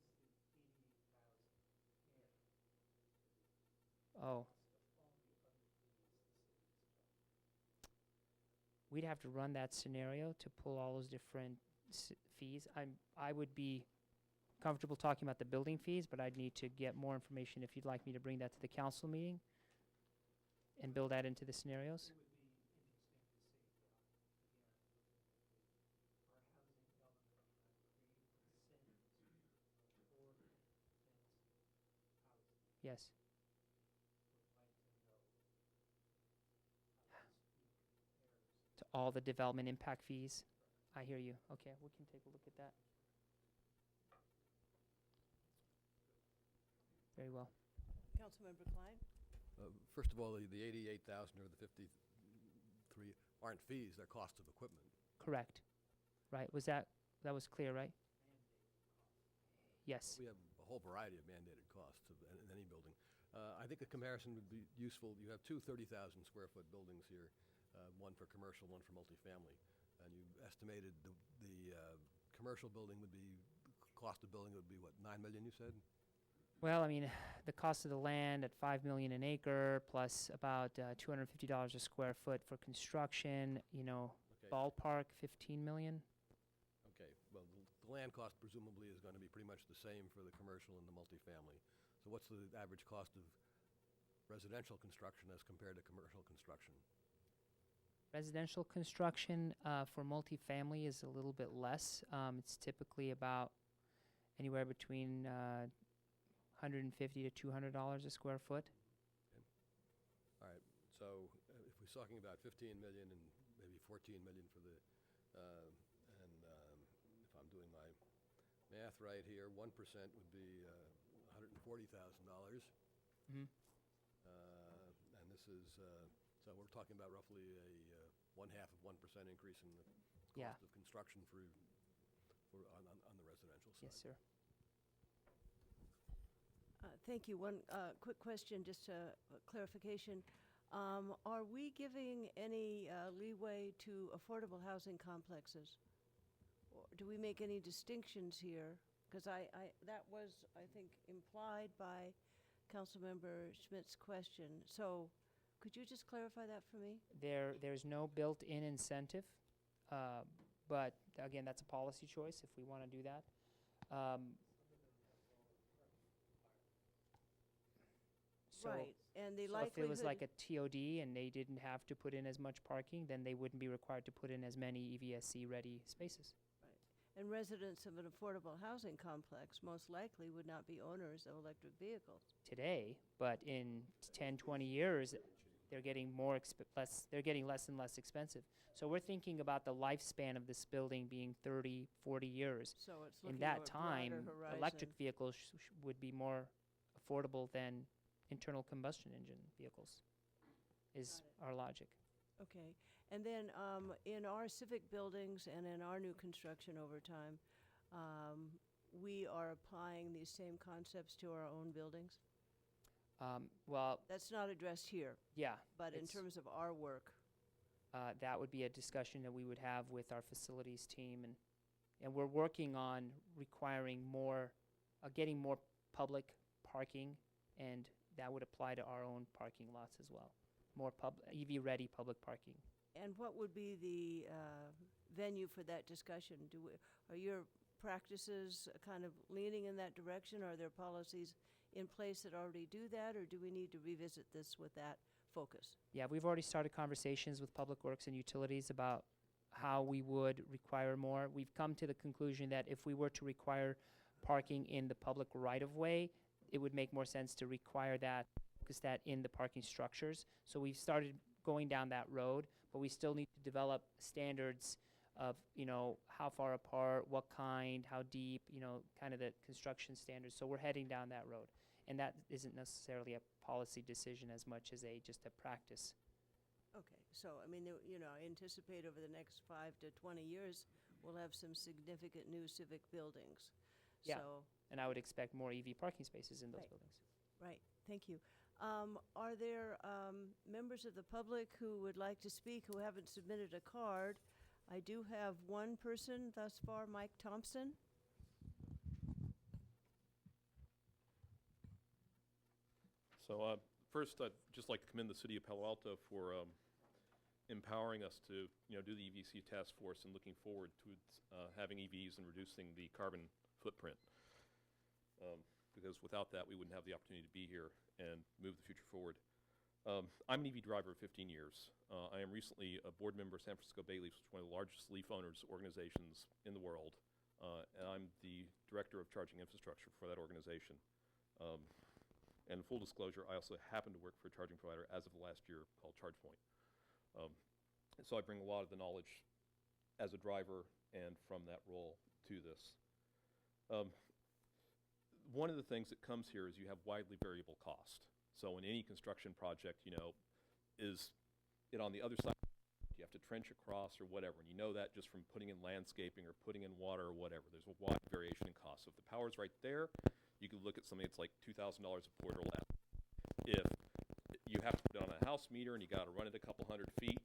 S5: How does the 88,000 compare to the
S4: Oh.
S5: cost of all the other fees the city is charging?
S4: We'd have to run that scenario to pull all those different fees. I would be comfortable talking about the building fees, but I'd need to get more information if you'd like me to bring that to the council meeting and build that into the scenarios.
S5: It would be interesting to see, again, looking at our housing element, trying to create incentives for affordable, dense housing.
S4: Yes.
S5: Would like to know how this fee compares.
S4: To all the development impact fees. I hear you. Okay, we can take a look at that. Very well.
S1: Councilmember Klein?
S3: First of all, the 88,000 or the 53 aren't fees, they're costs of equipment.
S4: Correct. Right. That was clear, right? Yes.
S3: We have a whole variety of mandated costs in any building. I think a comparison would be useful. You have two 30,000 square foot buildings here, one for commercial, one for multifamily. And you estimated the commercial building would be, cost of building would be what, 9 million you said?
S4: Well, I mean, the cost of the land at $5 million an acre, plus about $250 a square foot for construction.
S3: Okay.
S4: Ballpark $15 million.
S3: Okay, well, the land cost presumably is going to be pretty much the same for the commercial and the multifamily. So what's the average cost of residential construction as compared to commercial construction?
S4: Residential construction for multifamily is a little bit less. It's typically about anywhere between $150 to $200 a square foot.
S3: Okay. All right, so if we're talking about 15 million and maybe 14 million for the, and if I'm doing my math right here, 1% would be $140,000.
S4: Mhm.
S3: And this is, so we're talking about roughly a 1/2 of 1% increase in the
S4: Yeah.
S3: cost of construction on the residential side.
S4: Yes, sir.
S1: Thank you. One quick question, just clarification. Are we giving any leeway to affordable housing complexes? Or do we make any distinctions here? Because that was, I think, implied by Councilmember Schmidt's question. So could you just clarify that for me?
S4: There's no built-in incentive, but again, that's a policy choice if we want to do that. So,
S1: Right, and the
S4: so
S1: likelihood...
S4: if it was like a TOD and they didn't have to put in as much parking, then they wouldn't be required to put in as many EVSC-ready spaces.
S1: And residents of an affordable housing complex most likely would not be owners of electric vehicles.
S4: Today, but in 10, 20 years, they're getting they're getting less and less expensive. So we're thinking about the lifespan of this building being 30, 40 years.
S1: So it's
S4: In
S1: looking
S4: that
S1: at a
S4: time,
S1: broader horizon.
S4: electric vehicles would be more affordable than internal combustion engine vehicles, is our logic.
S1: Okay, and then in our civic buildings and in our new construction over time, we are applying these same concepts to our own buildings?
S4: Well,
S1: That's not addressed here,
S4: yeah.
S1: but in
S4: it's-
S1: terms of our work.
S4: that would be a discussion that we would have with our facilities team, and we're working on requiring more, getting more public parking, and that would apply to our own parking lots as well. More EV-ready public parking.
S1: And what would be the venue for that discussion? Are your practices kind of leaning in that direction? Are there policies in place that already do that, or do we need to revisit this with that focus?
S4: Yeah, we've already started conversations with Public Works and Utilities about how we would require more. We've come to the conclusion that if we were to require parking in the public right-of-way, it would make more sense to require that, focus that in the parking structures. So we've started going down that road, but we still need to develop standards of, how far apart, what kind, how deep, kind of the construction standards. So we're heading down that road. And that isn't necessarily a policy decision as much as just a practice.
S1: Okay, so, I anticipate over the next 5 to 20 years, we'll have some significant new civic buildings.
S4: Yeah.
S1: So,
S4: And I would expect more EV parking spaces in those
S1: Right.
S4: buildings.
S1: right, thank you. Are there members of the public who would like to speak who haven't submitted a card? I do have one person thus far, Mike Thompson.
S8: So first, I'd just like to commend the city of Palo Alto for empowering us to, do the EVC task force and looking forward to having EVs and reducing the carbon footprint. Because without that, we wouldn't have the opportunity to be here and move the future forward. I'm an EV driver of 15 years. I am recently a board member of San Francisco Bay Leafs, which is one of the largest leaf owners organizations in the world. And I'm the director of charging infrastructure for that organization. And full disclosure, I also happen to work for a charging provider as of the last year called ChargePoint. And so I bring a lot of the knowledge as a driver and from that role to this. One of the things that comes here is you have widely variable cost. So in any construction project, is it on the other side? Do you have to trench across or whatever? And you know that just from putting in landscaping or putting in water or whatever. There's a wide variation in cost. So if the power's right there, you could look at something that's like $2,000 a port or less. If you have to put it on a house meter and you got to run it a couple hundred feet,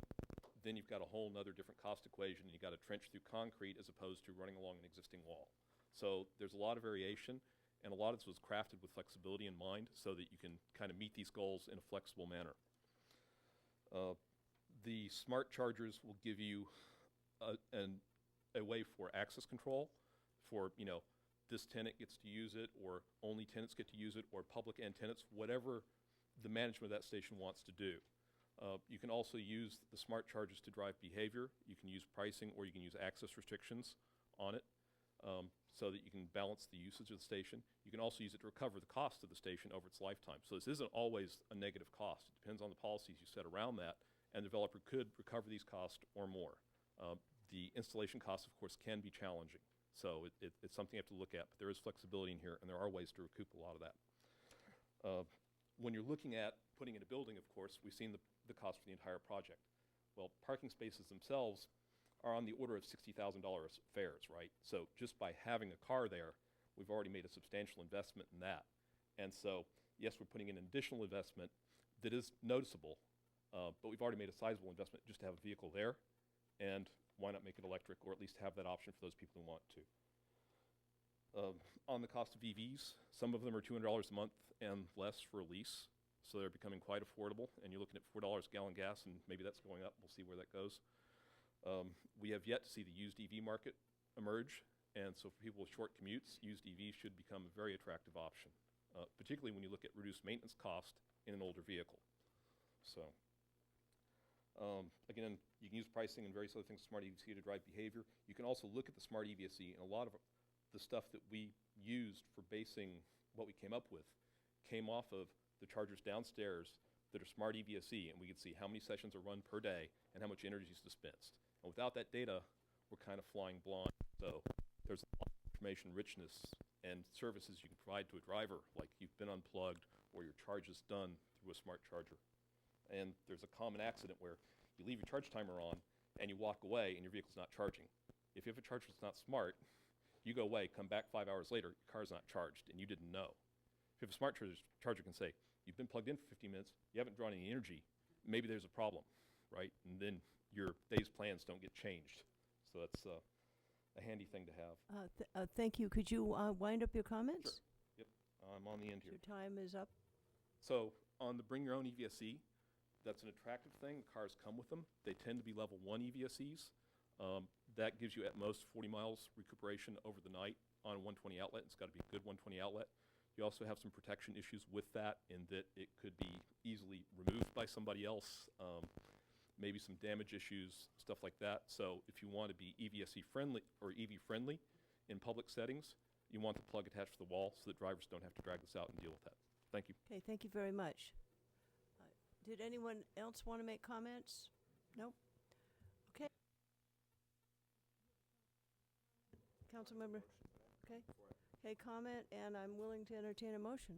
S8: then you've got a whole nother different cost equation. You got to trench through concrete as opposed to running along an existing wall. So there's a lot of variation, and a lot of this was crafted with flexibility in mind so that you can kind of meet these goals in a flexible manner. The smart chargers will give you a way for access control for, this tenant gets to use it, or only tenants get to use it, or public and tenants, whatever the management of that station wants to do. You can also use the smart chargers to drive behavior. You can use pricing, or you can use access restrictions on it so that you can balance the usage of the station. You can also use it to recover the cost of the station over its lifetime. So this isn't always a negative cost. It depends on the policies you set around that, and the developer could recover these costs or more. The installation costs, of course, can be challenging. So it's something you have to look at, but there is flexibility in here, and there are ways to recoup a lot of that. When you're looking at putting in a building, of course, we've seen the cost for the entire project. Well, parking spaces themselves are on the order of $60,000 fares, right? So just by having a car there, we've already made a substantial investment in that. And so, yes, we're putting in an additional investment that is noticeable, but we've already made a sizable investment just to have a vehicle there, and why not make it electric, or at least have that option for those people who want to. On the cost of EVs, some of them are $200 a month and less for a lease, so they're becoming quite affordable, and you're looking at $4 a gallon gas, and maybe that's going up. We'll see where that goes. We have yet to see the used EV market emerge, and so for people with short commutes, used EVs should become a very attractive option, particularly when you look at reduced maintenance cost in an older vehicle. So, again, you can use pricing and various other things, smart EVSE, to drive behavior. You can also look at the smart EVSE, and a lot of the stuff that we used for basing what we came up with came off of the chargers downstairs that are smart EVSE, and we could see how many sessions are run per day and how much energy is dispensed. And without that data, we're kind of flying blind. So there's a lot of information richness and services you can provide to a driver, like you've been unplugged or your charge is done through a smart charger. And there's a common accident where you leave your charge timer on and you walk away and your vehicle's not charging. If you have a charger that's not smart, you go away, come back 5 hours later, your car's not charged and you didn't know. If you have a smart charger can say, you've been plugged in for 15 minutes, you haven't drawn any energy, maybe there's a problem, right? And then your day's plans don't get changed. So that's a handy thing to have.
S1: Thank you. Could you wind up your comments?
S8: Sure. Yep, I'm on the end here.
S1: Your time is up.
S8: So on the bring your own EVSE, that's an attractive thing. Cars come with them. They tend to be level 1 EVSEs. That gives you at most 40 miles recuperation over the night on a 120 outlet. It's got to be a good 120 outlet. You also have some protection issues with that in that it could be easily removed by somebody else, maybe some damage issues, stuff like that. So if you want to be EVSE friendly or EV friendly in public settings, you want the plug attached to the wall so that drivers don't have to drag this out and deal with that. Thank you.
S1: Okay, thank you very much. Did anyone else want to make comments? No? Okay. Councilmember? Okay. Okay, comment, and I'm willing to entertain a motion.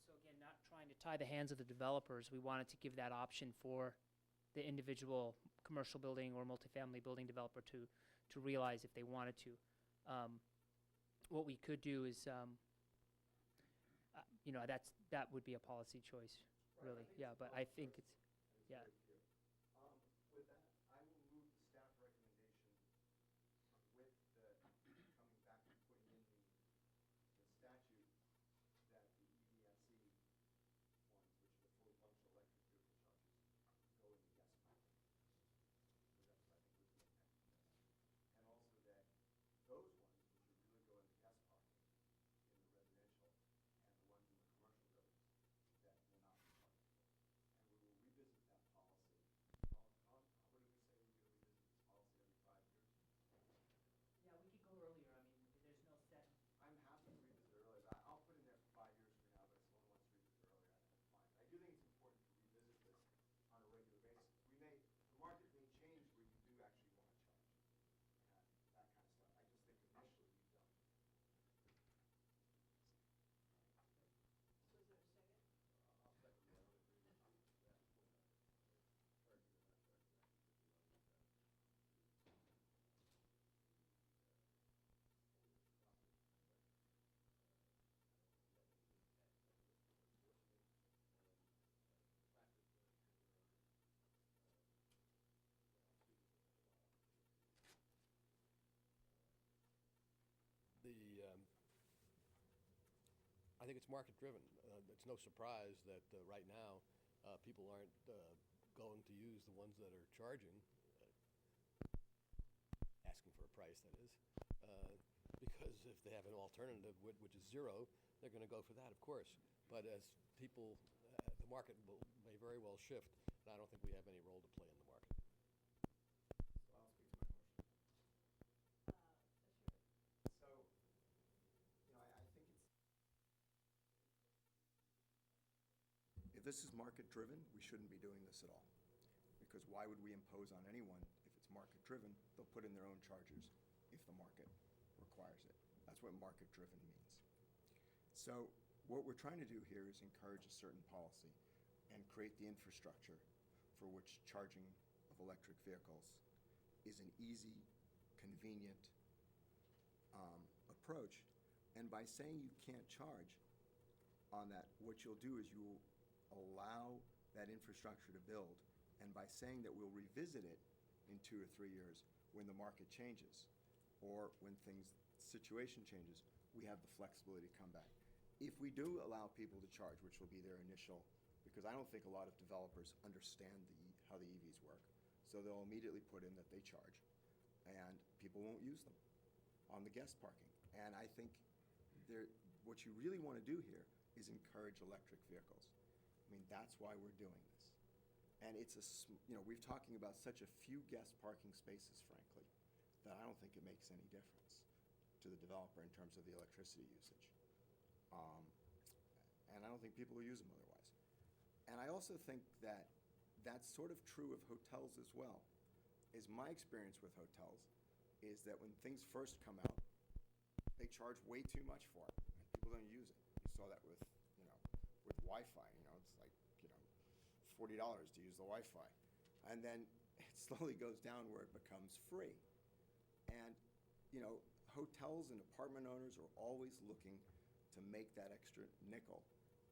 S4: So again, not trying to tie the hands of the developers, we wanted to give that option for the individual commercial building or multifamily building developer to realize if they wanted to. What we could do is, that would be a policy choice, really. Yeah, but I think it's, yeah.
S7: With that, I will move the staff recommendation with the coming back and putting in the statute that the EVSE ones, which are the fully functional electric vehicle chargers, go in the guest market.
S3: I think it's market-driven. It's no surprise that right now, people aren't going to use the ones that are charging, asking for a price, that is, because if they have an alternative, which is zero, they're going to go for that, of course. But as people, the market may very well shift, and I don't think we have any role to play in the market.
S7: So I'll speak to my motion. So, I think if this is market-driven, we shouldn't be doing this at all. Because why would we impose on anyone if it's market-driven? They'll put in their own chargers if the market requires it. That's what market-driven means. So what we're trying to do here is encourage a certain policy and create the infrastructure for which charging of electric vehicles is an easy, convenient approach. And by saying you can't charge on that, what you'll do is you'll allow that infrastructure to build. And by saying that we'll revisit it in 2 or 3 years when the market changes or when situation changes, we have the flexibility to come back. If we do allow people to charge, which will be their initial, because I don't think a lot of developers understand how the EVs work, so they'll immediately put in that they charge, and people won't use them on the guest parking. And I think what you really want to do here is encourage electric vehicles. I mean, that's why we're doing this. And it's we're talking about such a few guest parking spaces, frankly, that I don't think it makes any difference to the developer in terms of the electricity usage. And I don't think people will use them otherwise. And I also think that that's sort of true of hotels as well. Is my experience with hotels is that when things first come out, they charge way too much for it, and people don't use it. You saw that with Wi-Fi. It's like $40 to use the Wi-Fi, and then it slowly goes down where it becomes free. And hotels and apartment owners are always looking to make that extra nickel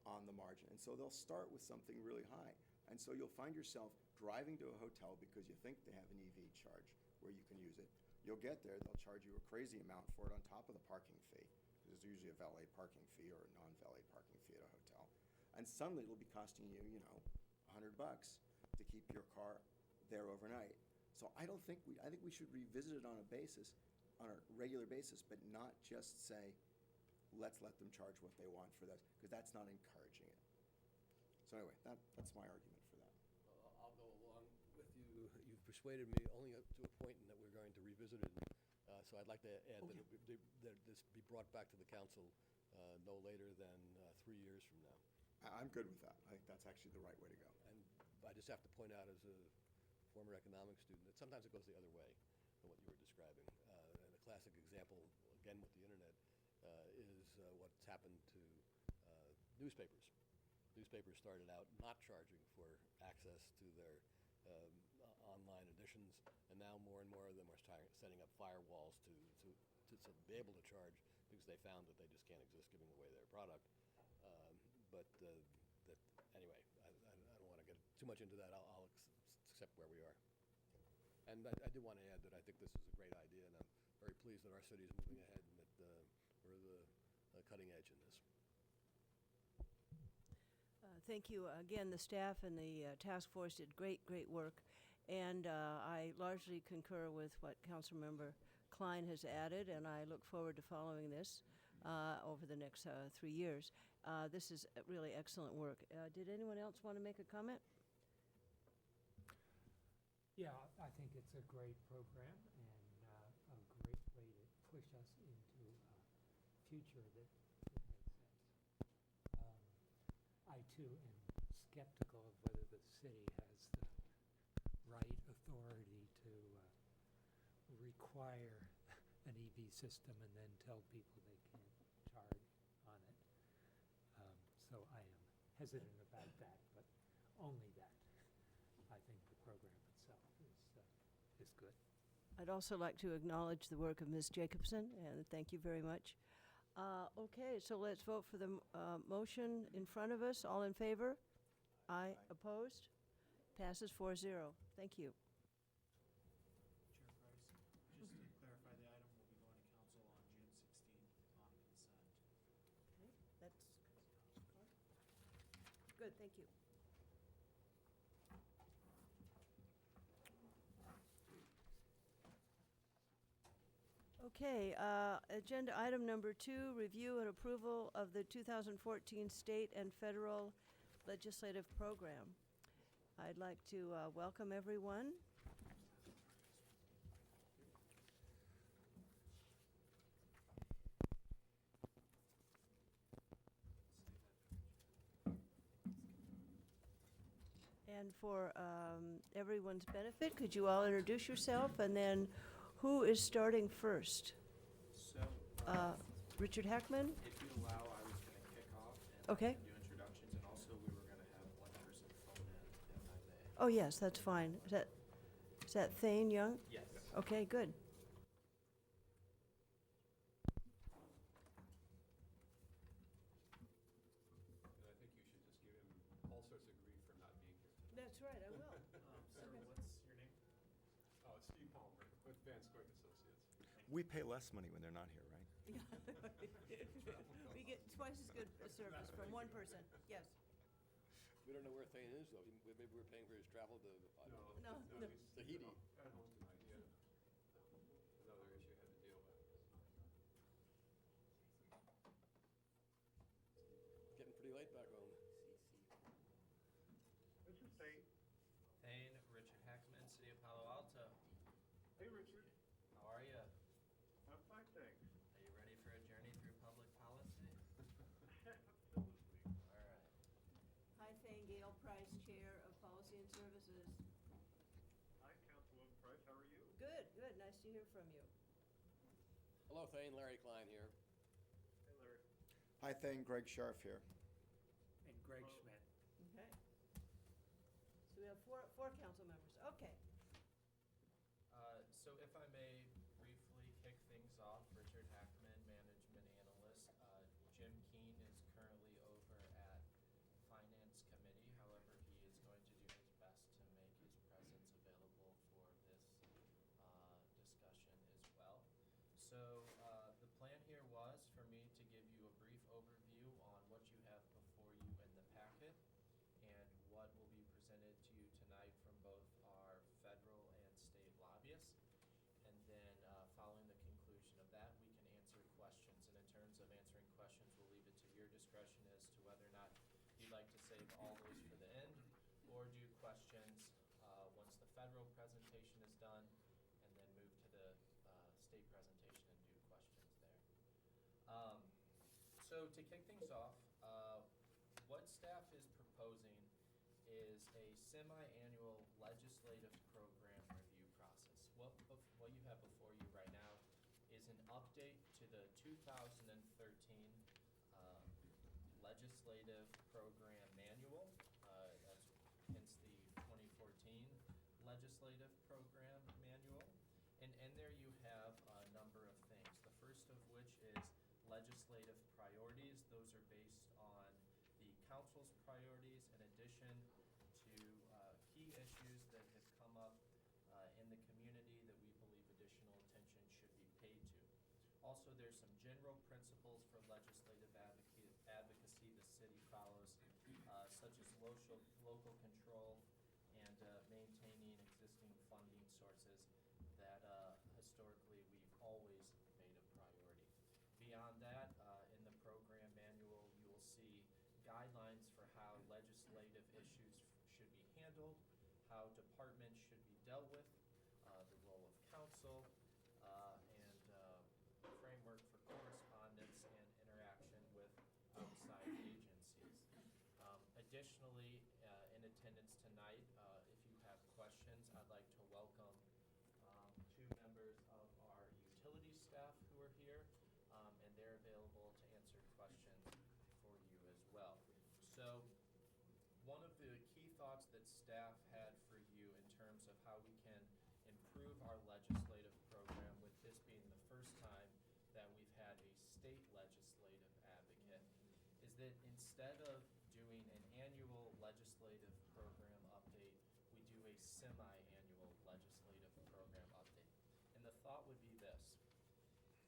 S7: on the margin, and so they'll start with something really high. And so you'll find yourself driving to a hotel because you think they have an EV charge where you can use it. You'll get there, they'll charge you a crazy amount for it on top of the parking fee, because there's usually a valet parking fee or a non-valet parking fee at a hotel. And suddenly it'll be costing you, $100 to keep your car there overnight. So I think we should revisit it on a regular basis, but not just say, let's let them charge what they want for this, because that's not encouraging it. So anyway, that's my argument for that.
S3: I'll go along with you. You've persuaded me only up to a point in that we're going to revisit it. So I'd like to add that this be brought back to the council no later than 3 years from now.
S7: I'm good with that. I think that's actually the right way to go.
S3: And I just have to point out, as a former economics student, that sometimes it goes the other way than what you were describing. And a classic example, again with the internet, is what's happened to newspapers. Newspapers started out not charging for access to their online editions, and now more and more of them are setting up firewalls to be able to charge, because they found that they just can't exist giving away their product. Anyway, I don't want to get too much into that. I'll accept where we are. And I do want to add that I think this is a great idea, and I'm very pleased that our city is moving ahead and that we're the cutting edge in this.
S1: Thank you. Again, the staff and the task force did great work. And I largely concur with what Councilmember Klein has added, and I look forward to following this over the next 3 years. This is really excellent work. Did anyone else want to make a comment?
S5: Yeah, I think it's a great program and a great way to push us into a future that makes sense. I too am skeptical of whether the city has the right authority to require an EV system and then tell people they can't charge on it. So I am hesitant about that, but only that. I think the program itself is good.
S1: I'd also like to acknowledge the work of Ms. Jacobson, and thank you very much. Okay, so let's vote for the motion in front of us. All in favor? Aye. Opposed? Passes 4-0. Thank you.
S9: Chair Price, just to clarify, the item will be going to council on June 16th on consent.
S1: Okay, that's Thank you. Okay, agenda item number 2, review and approval of the 2014 state and federal legislative program. I'd like to welcome everyone. And for everyone's benefit, could you all introduce yourself, and then who is starting first?
S2: So,
S1: Richard Hackman?
S2: if you allow, I was going to kick off and
S1: Okay.
S2: do introductions, and also we were going to have one person phone in, if I may.
S1: Oh, yes, that's fine. Is that Thane Young?
S2: Yes.
S1: Okay, good.
S7: And I think you should just give him all sorts of grief for not being here tonight.
S1: That's right, I will.
S2: Sir, what's your name?
S7: Oh, it's Steve Palmer with Van Scoik Associates. We pay less money when they're not here, right?
S1: We get twice as good a service from one person, yes.
S3: We don't know where Thane is, though. Maybe we're paying for his travel to
S1: No.
S3: Tahiti.
S7: At home tonight, he had another issue he had to deal with.
S3: Getting pretty late back home.
S7: This is Thane.
S2: Thane, Richard Hackman, City of Palo Alto.
S7: Hey, Richard.
S2: How are you?
S7: I'm fine, thanks.
S2: Are you ready for a journey through public policy?
S7: Absolutely.
S2: All right.
S1: Hi, Thane, Gail Price, Chair of Policy and Services.
S7: Hi, Councilwoman Price, how are you?
S1: Good, good, nice to hear from you.
S3: Hello, Thane. Larry Klein here.
S7: Hey, Larry.
S10: Hi, Thane. Greg Scharf here.
S9: And Greg Schmidt.
S1: Okay. So we have four council members, okay.
S2: So if I may briefly kick things off, Richard Hackman, Management Analyst. Jim Keene is currently over at Finance Committee. However, he is going to do his best to make his presence available for this discussion as well. So the plan here was for me to give you a brief overview on what you have before you in the packet and what will be presented to you tonight from both our federal and state lobbyists. And then following the conclusion of that, we can answer questions. And in terms of answering questions, we'll leave it to your discretion as to whether or not you'd like to save all those for the end or do questions once the federal presentation is done and then move to the state presentation and do questions there. So to kick things off, what staff is proposing is a semi-annual legislative program review process. What you have before you right now is an update to the 2013 legislative program manual. That's hence the 2014 legislative program manual. And in there you have a number of things. The first of which is legislative priorities. Those are based on the council's priorities in addition to key issues that have come up in the community that we believe additional attention should be paid to. Also, there's some general principles for legislative advocacy the city follows, such as local control and maintaining existing funding sources that historically we've always made a priority. Beyond that, in the program manual, you will see guidelines for how legislative issues should be handled, how departments should be dealt with, the role of council, and framework for correspondence and interaction with outside agencies. Additionally, in attendance tonight, if you have questions, I'd like to welcome two members of our utility staff who are here, and they're available to answer questions for you as well. So one of the key thoughts that staff had for you in terms of how we can improve our legislative program, with this being the first time that we've had a state legislative advocate, is that instead of doing an annual legislative program update, we do a semi-annual legislative program update. And the thought would be this.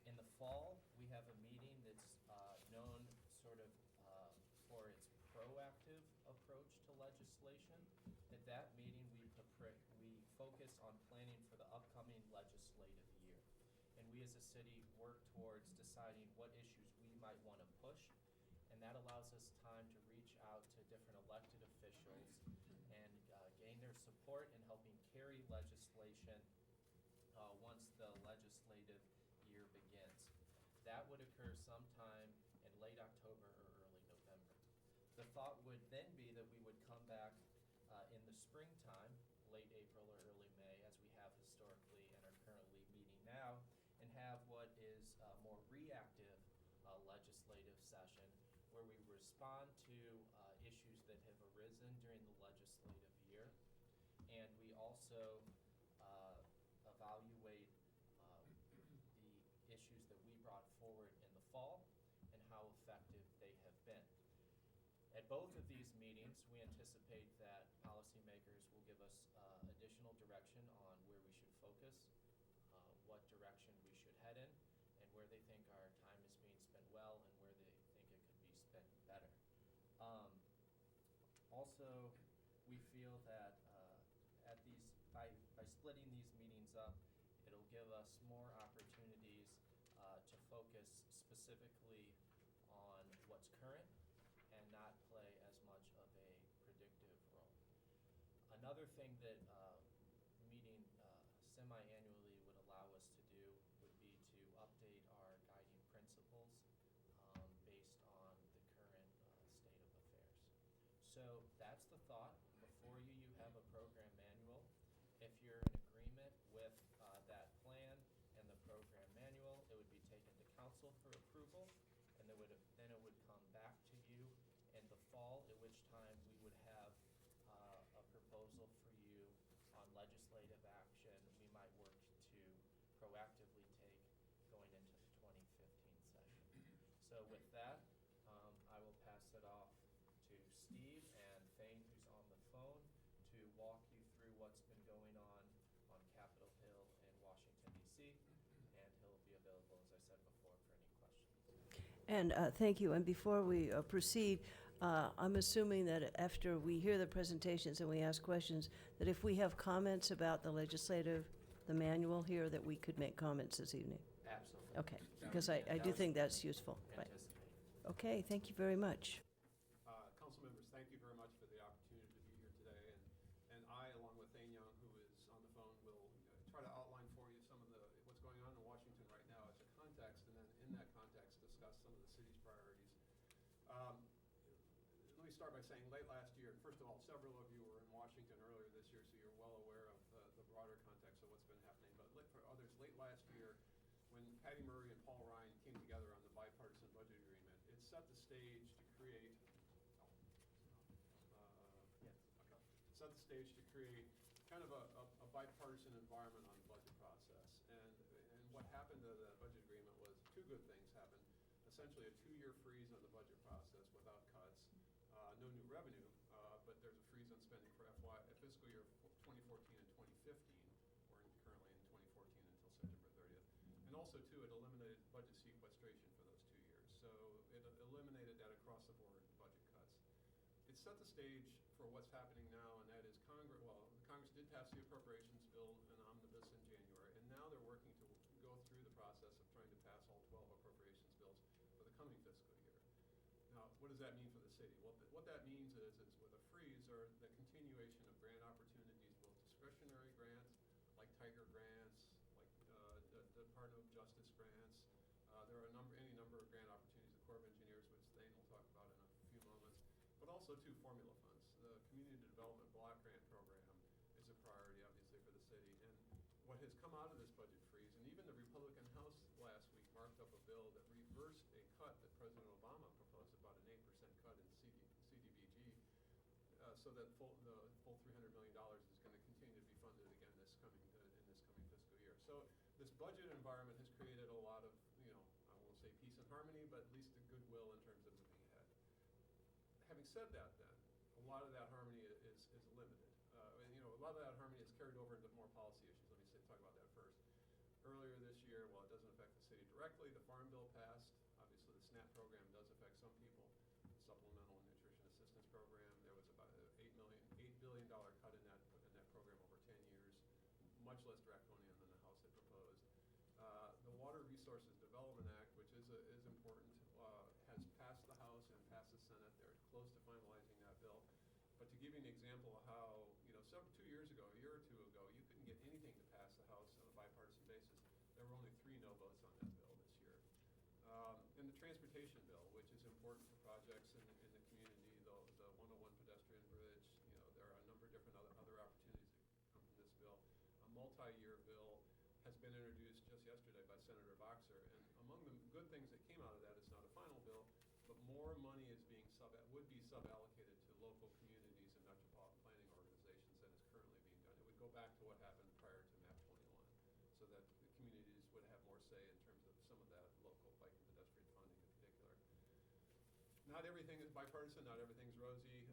S2: In the fall, we have a meeting that's known sort of for its proactive approach we as a city work towards deciding what issues we might want to push, and that allows us time to reach out to different elected officials and gain their support in helping carry legislation once the legislative year begins. That would occur sometime in late October or early November. The thought would then be that we would come back in the springtime, late April or early May, as we have historically and are currently meeting now, and have what is a more reactive legislative session where we respond to issues that have arisen during the legislative year, and we also evaluate the issues that we brought forward in the fall and how effective they have been. At both of these meetings, we anticipate that policymakers will give us additional direction on where we should focus, what direction we should head in, and where they think our time is being spent well and where they think it could be spent better. Also, we feel that by splitting these meetings up, it'll give us more opportunities to focus specifically on what's current and not play as much of a predictive role. Another thing that meeting semi-annually would allow us to do would be to update our guiding principles based on the current state of affairs. So that's the thought. Before you have a program manual. If you're in agreement with that plan and the program manual, it would be taken to council for approval, and then it would come back to you in the fall, at which time we would have a proposal for you on legislative action we might work to proactively take going into the 2015 session. So with that, I will pass it off to Steve and Thane, who's on the phone, to walk you through what's been going on Capitol Hill in Washington, D.C., and he'll be available, as I said before, for any questions.
S1: And thank you. And before we proceed, I'm assuming that after we hear the presentations and we ask questions, that if we have comments about the manual here, that we could make comments this evening.
S2: Absolutely.
S1: Okay, because I do think that's useful. Right. Okay, thank you very much.
S7: Council members, thank you very much for the opportunity to be here today. And I, along with Thane Young, who is on the phone, will try to outline for you some of what's going on in Washington right now as a context, and then in that context discuss some of the city's priorities. Let me start by saying late last year, and first of all, several of you were in Washington earlier this year, so you're well aware of the broader context of what's been happening. But for others, late last year, when Patty Murray and Paul Ryan came together on the bipartisan budget agreement, it set the stage to create kind of a bipartisan environment on the budget process. And what happened to the budget agreement was two good things happened. Essentially a 2-year freeze on the budget process without cuts, no new revenue, but there's a freeze on spending for fiscal year 2014 and 2015. We're currently in 2014 until September 30th. And also, too, it eliminated budget sequestration for those 2 years. So it eliminated that across the board budget cuts. It set the stage for what's happening now, and that is Congress did pass the appropriations bill in omnibus in January, and now they're working to go through the process of trying to pass all 12 appropriations bills for the coming fiscal year. Now, what does that mean for the city? Well, what that means is with a freeze are the continuation of grant opportunities, both discretionary grants, like Tiger grants, like the Department of Justice grants. There are any number of grant opportunities, the Corps of Engineers, which Thane will talk about in a few moments, but also, too, formula funds. The Community Development Block Grant Program is a priority, obviously, for the city. And what has come out of this budget freeze, and even the Republican House last week marked up a bill that reversed a cut that President Obama proposed, about an 8% cut in CDBG, so that the full $300 million is going to continue to be funded again in this coming fiscal year. So this budget environment has created a lot of, I won't say peace and harmony, but at least a goodwill in terms of moving ahead. Having said that, then, a lot of that harmony is limited. A lot of that harmony is carried over into more policy issues. Let me talk about that first. Earlier this year, while it doesn't affect the city directly, the Farm Bill passed. Obviously, the SNAP program does affect some people. The Supplemental Nutrition Assistance Program, there was about an $8 billion cut in that program over 10 years, much less draconian than the House had proposed. The water
S11: give you an example of how, 2 years ago, a year or two ago, you couldn't get anything to pass the House on a bipartisan basis. There were only 3 no votes on that bill this year. And the transportation bill, which is important for projects in the community, the 101 pedestrian bridge, there are a number of different other opportunities that come from this bill. A multi-year bill has been introduced just yesterday by Senator Boxer, and among the good things that came out of that, it's not a final bill, but more money would be sub-allocated to local communities and metropolitan planning organizations than is currently being done. It would go back to what happened prior to MAP 21, so that the communities would have more say in terms of some of that local bike and pedestrian funding in particular. Not everything is bipartisan, not everything's rosy.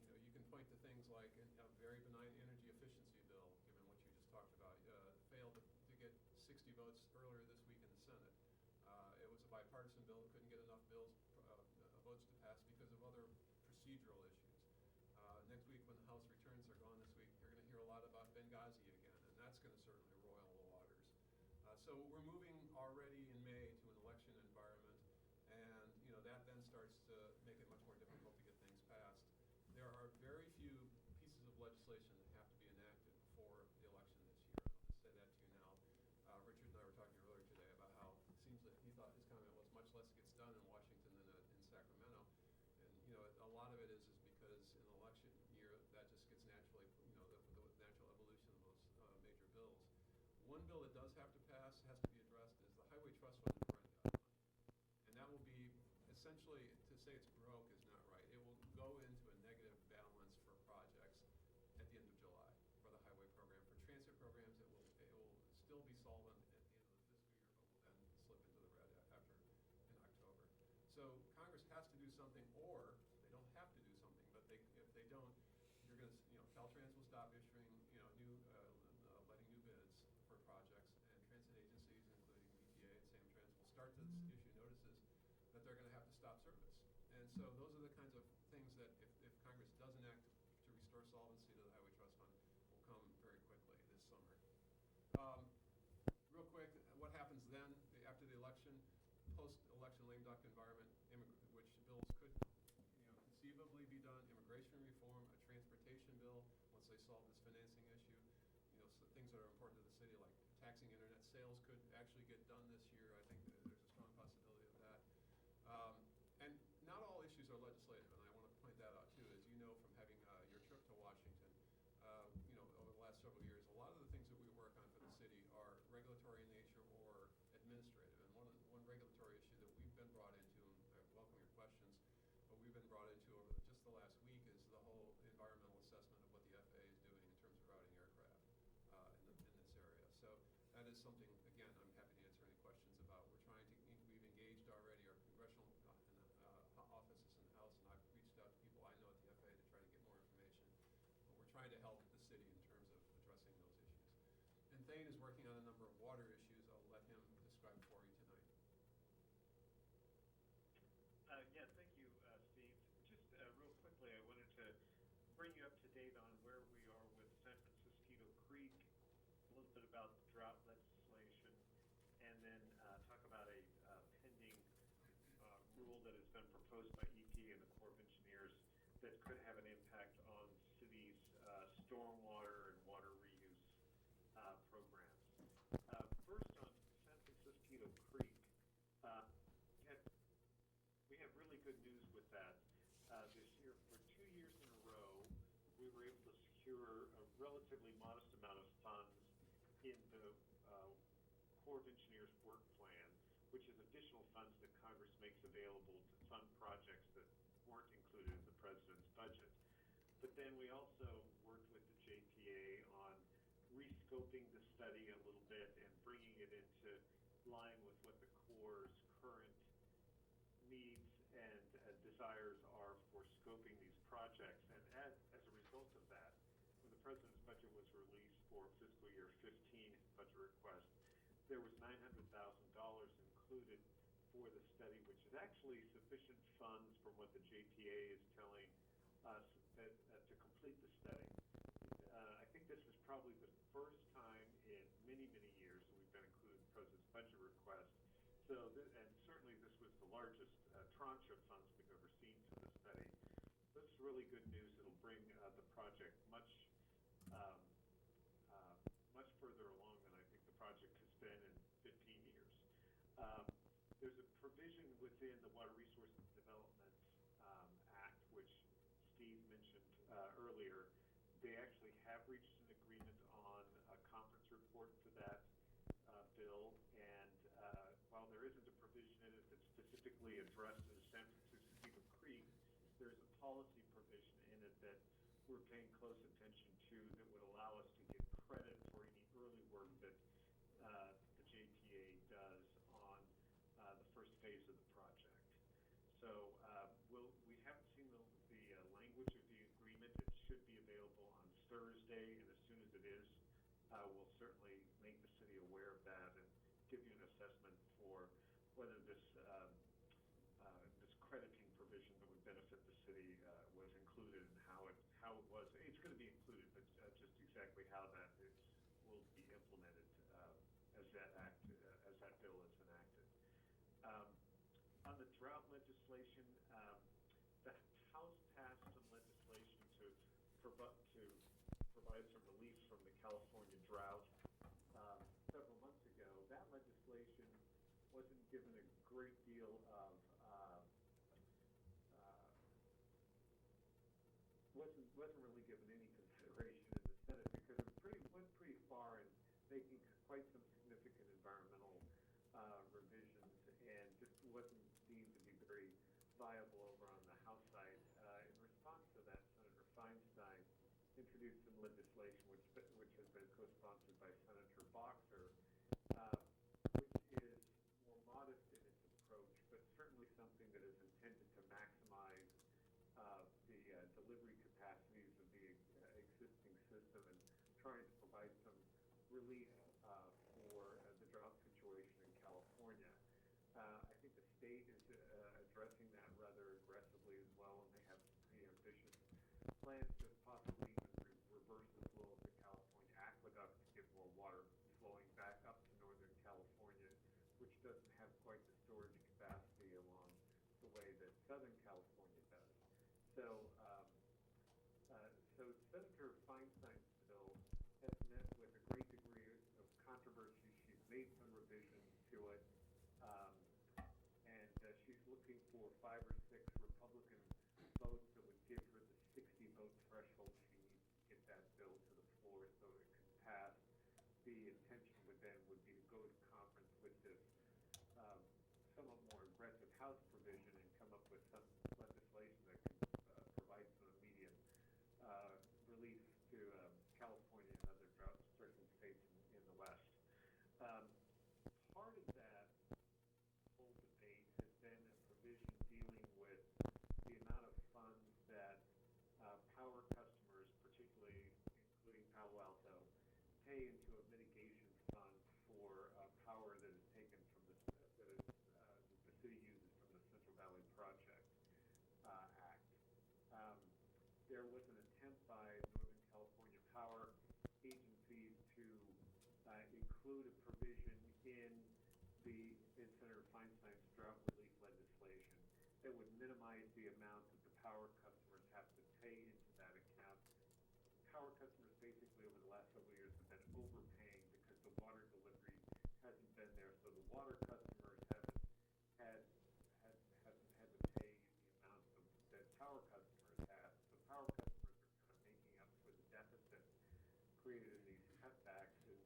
S11: You can point to things like a very benign energy efficiency bill, given what you just talked about, failed to get 60 votes earlier this week in the Senate. It was a bipartisan bill, couldn't get enough votes to pass because of other procedural issues. Next week, when the House returns, they're gone this week, you're going to hear a lot about Benghazi again, and that's going to certainly roil the waters. So we're moving already in May to an election environment, and that then starts to make it much more difficult to get things passed. There are very few pieces of legislation that have to be enacted before the election this year. I'll just say that to you now. Richard and I were talking earlier today about how it seems that he thought his comment was much less gets done in Washington than in Sacramento. And a lot of it is because in an election year that just gets naturally, the natural evolution of those major bills. One bill that does have to pass, has to be addressed, is the Highway Trust Fund is running out of money. And that will be essentially, to say it's broke is not right. It will go into a negative balance for projects at the end of July for the highway program. For transit programs, it will still be solvent at the end of the fiscal year, but will then slip into the red after in October. So Congress has to do something, or they don't have to do something. But if they don't, you're going to, Caltrans will stop issuing, letting new bids for projects, and transit agencies, including BTA and Samtrans, will start to issue notices that they're going to have to stop service. And so those are the kinds of things that if Congress doesn't act to restore solvency to the Highway Trust Fund, will come very quickly this summer. Real quick, what happens then after the election? Post-election lame duck environment, which bills could conceivably be done, immigration reform, a transportation bill, once they solve this financing issue. So things that are important to the city, like taxing internet sales, could actually get done this year. I think there's a strong possibility of that. And not all issues are legislative, and I want to point that out too. As you know from having your trip to Washington, over the last several years, a lot of the things that we work on for the city are regulatory in nature or administrative. And one regulatory issue that we've been brought into, and I welcome your questions, but we've been brought into over just the last week, is the whole environmental assessment of what the FAA is doing in terms of routing aircraft in this area. So that is something, again, I'm happy to answer any questions about. We've engaged already our congressional offices in the House, and I've reached out to people I know at the FAA to try to get more information. But we're trying to help the city in terms of addressing those issues. And Thane is working on a number of water issues. I'll let him describe for you tonight.
S12: Yeah, thank you, Steve. Just real quickly, I wanted to bring you up to date on where we are with San Francisco Creek, a little bit about the drought legislation, and then talk about a pending rule that has been proposed by EP and the Corps of Engineers that could have an impact on cities' stormwater and water reuse programs. First, on San Francisco Creek, we have really good news with that. This year, for 2 years in a row, we were able to secure a relatively modest amount of funds in the Corps of Engineers work plan, which is additional funds that Congress makes available to fund projects that weren't included in the president's budget. But then we also worked with the JPA on rescoping the study a little bit and bringing it into line with what the Corps' current needs and desires are for scoping these projects. And as a result of that, when the president's budget was released for fiscal year 15 budget request, there was $900,000 included for the study, which is actually sufficient funds from what the JPA is telling us to complete the study. I think this is probably the first time in many, many years that we've been included in the president's budget request. So, and certainly this was the largest tranche of funds we've ever seen for the study. This is really good news. It'll bring within the Water Resources Development Act, which Steve mentioned earlier, they actually have reached an agreement on a conference report for that bill. And while there isn't a provision in it that specifically addresses San Francisco Beaver Creek, there's a policy provision in it that we're paying close attention to that would allow us to get credit for any early work that the JTA does on the first phase of the project. So we haven't seen the language of the agreement. It should be available on Thursday, and as soon as it is, we'll certainly make the city aware of that and give you an assessment for whether this crediting provision that would benefit the city was included and how it was. It's going to be included, but just exactly how that will be implemented as that bill is enacted. On the drought legislation, the House passed some legislation to provide some relief from the California drought several months ago. That legislation wasn't given a great deal of wasn't really given any consideration in the Senate because it went pretty far in making quite some significant environmental revisions and just wasn't deemed to be very viable over on the House side. In response to that, Senator Feinstein introduced some legislation which has been co-sponsored by Senator Boxer, which is more modest in its approach, but certainly something that is intended to maximize the delivery capacities of the existing system and trying to provide some relief for the drought situation in California. I think the state is addressing that rather aggressively as well, and they have pretty ambitious plans to possibly even reverse the flow of the California aqueduct to get more water flowing back up to Northern California, which doesn't have quite the storage capacity along the way that Southern California does. So Senator Feinstein's bill has met with a great degree of controversy. She's made some revisions to it, and she's looking for 5 or 6 Republican votes that would give her the 60-vote threshold she needs to get that bill to the floor so it can pass. The intention would be to go to conference with this somewhat more aggressive House provision and come up with some legislation that can provide some immediate relief to California and other drought-stricken states in the West. Part of that whole debate has been a provision dealing with the amount of funds that power customers, particularly including Palo Alto, pay into a mitigation fund for power that is taken from the city uses from the Central Valley Project Act. There was an attempt by Northern California Power agencies to include a provision in Senator Feinstein's drought relief legislation that would minimize the amount that the power customers have to pay into that account. Power customers basically over the last several years have been overpaying because the water delivery hasn't been there, so the water customers haven't had to pay the amount that power customers have. So power customers are kind of making up for the deficit created in these cutbacks in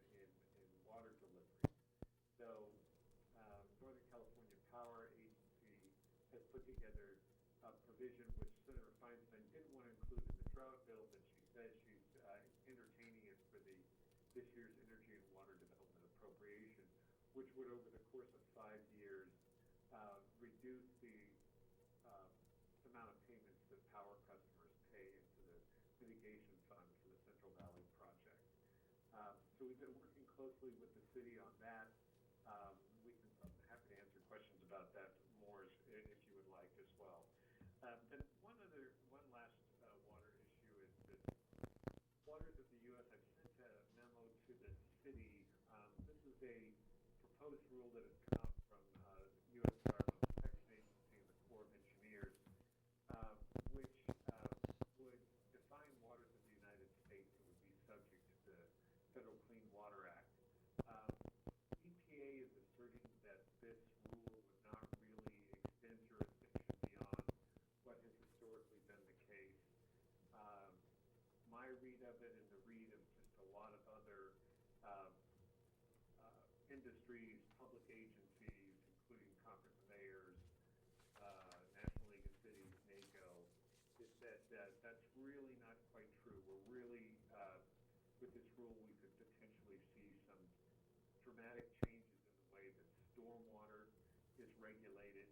S12: water delivery. So Northern California Power Agency has put together a provision which Senator Feinstein didn't want to include in the drought bill, but she says she's entertaining it for this year's Energy and Water Development Appropriation, which would over the course of 5 years reduce the amount of payments that power customers pay into the mitigation fund for the Central Valley Project. So we've been working closely with the city on that. I'm happy to answer questions about that more if you would like as well. And one last water issue is that Waters of the U.S., I've sent a memo to the city. This is a proposed rule that has come out from U.S. Environmental Protection Agency and the Corps of Engineers, which would define waters of the United States that would be subject to the Federal Clean Water Act. EPA is asserting that this rule would not really extend my read of it and the read of just a lot of other um, industries, public agencies, including Conference of Mayors, National League of Cities, NACO, is that that's really not quite true. We're really, with this rule, we could potentially see some dramatic changes in the way that stormwater is regulated.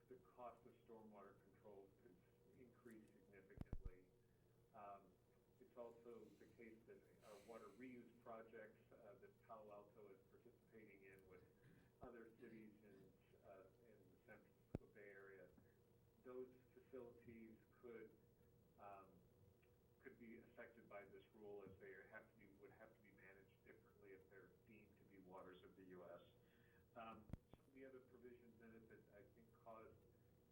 S12: The cost of stormwater control could increase significantly. It's also the case that water reuse projects that Palo Alto is participating in with other cities in the San Francisco Bay Area, those facilities could be affected by this rule, as they would have to be managed differently if they're deemed to be waters of the U.S. Some of the other provisions in it that I think cause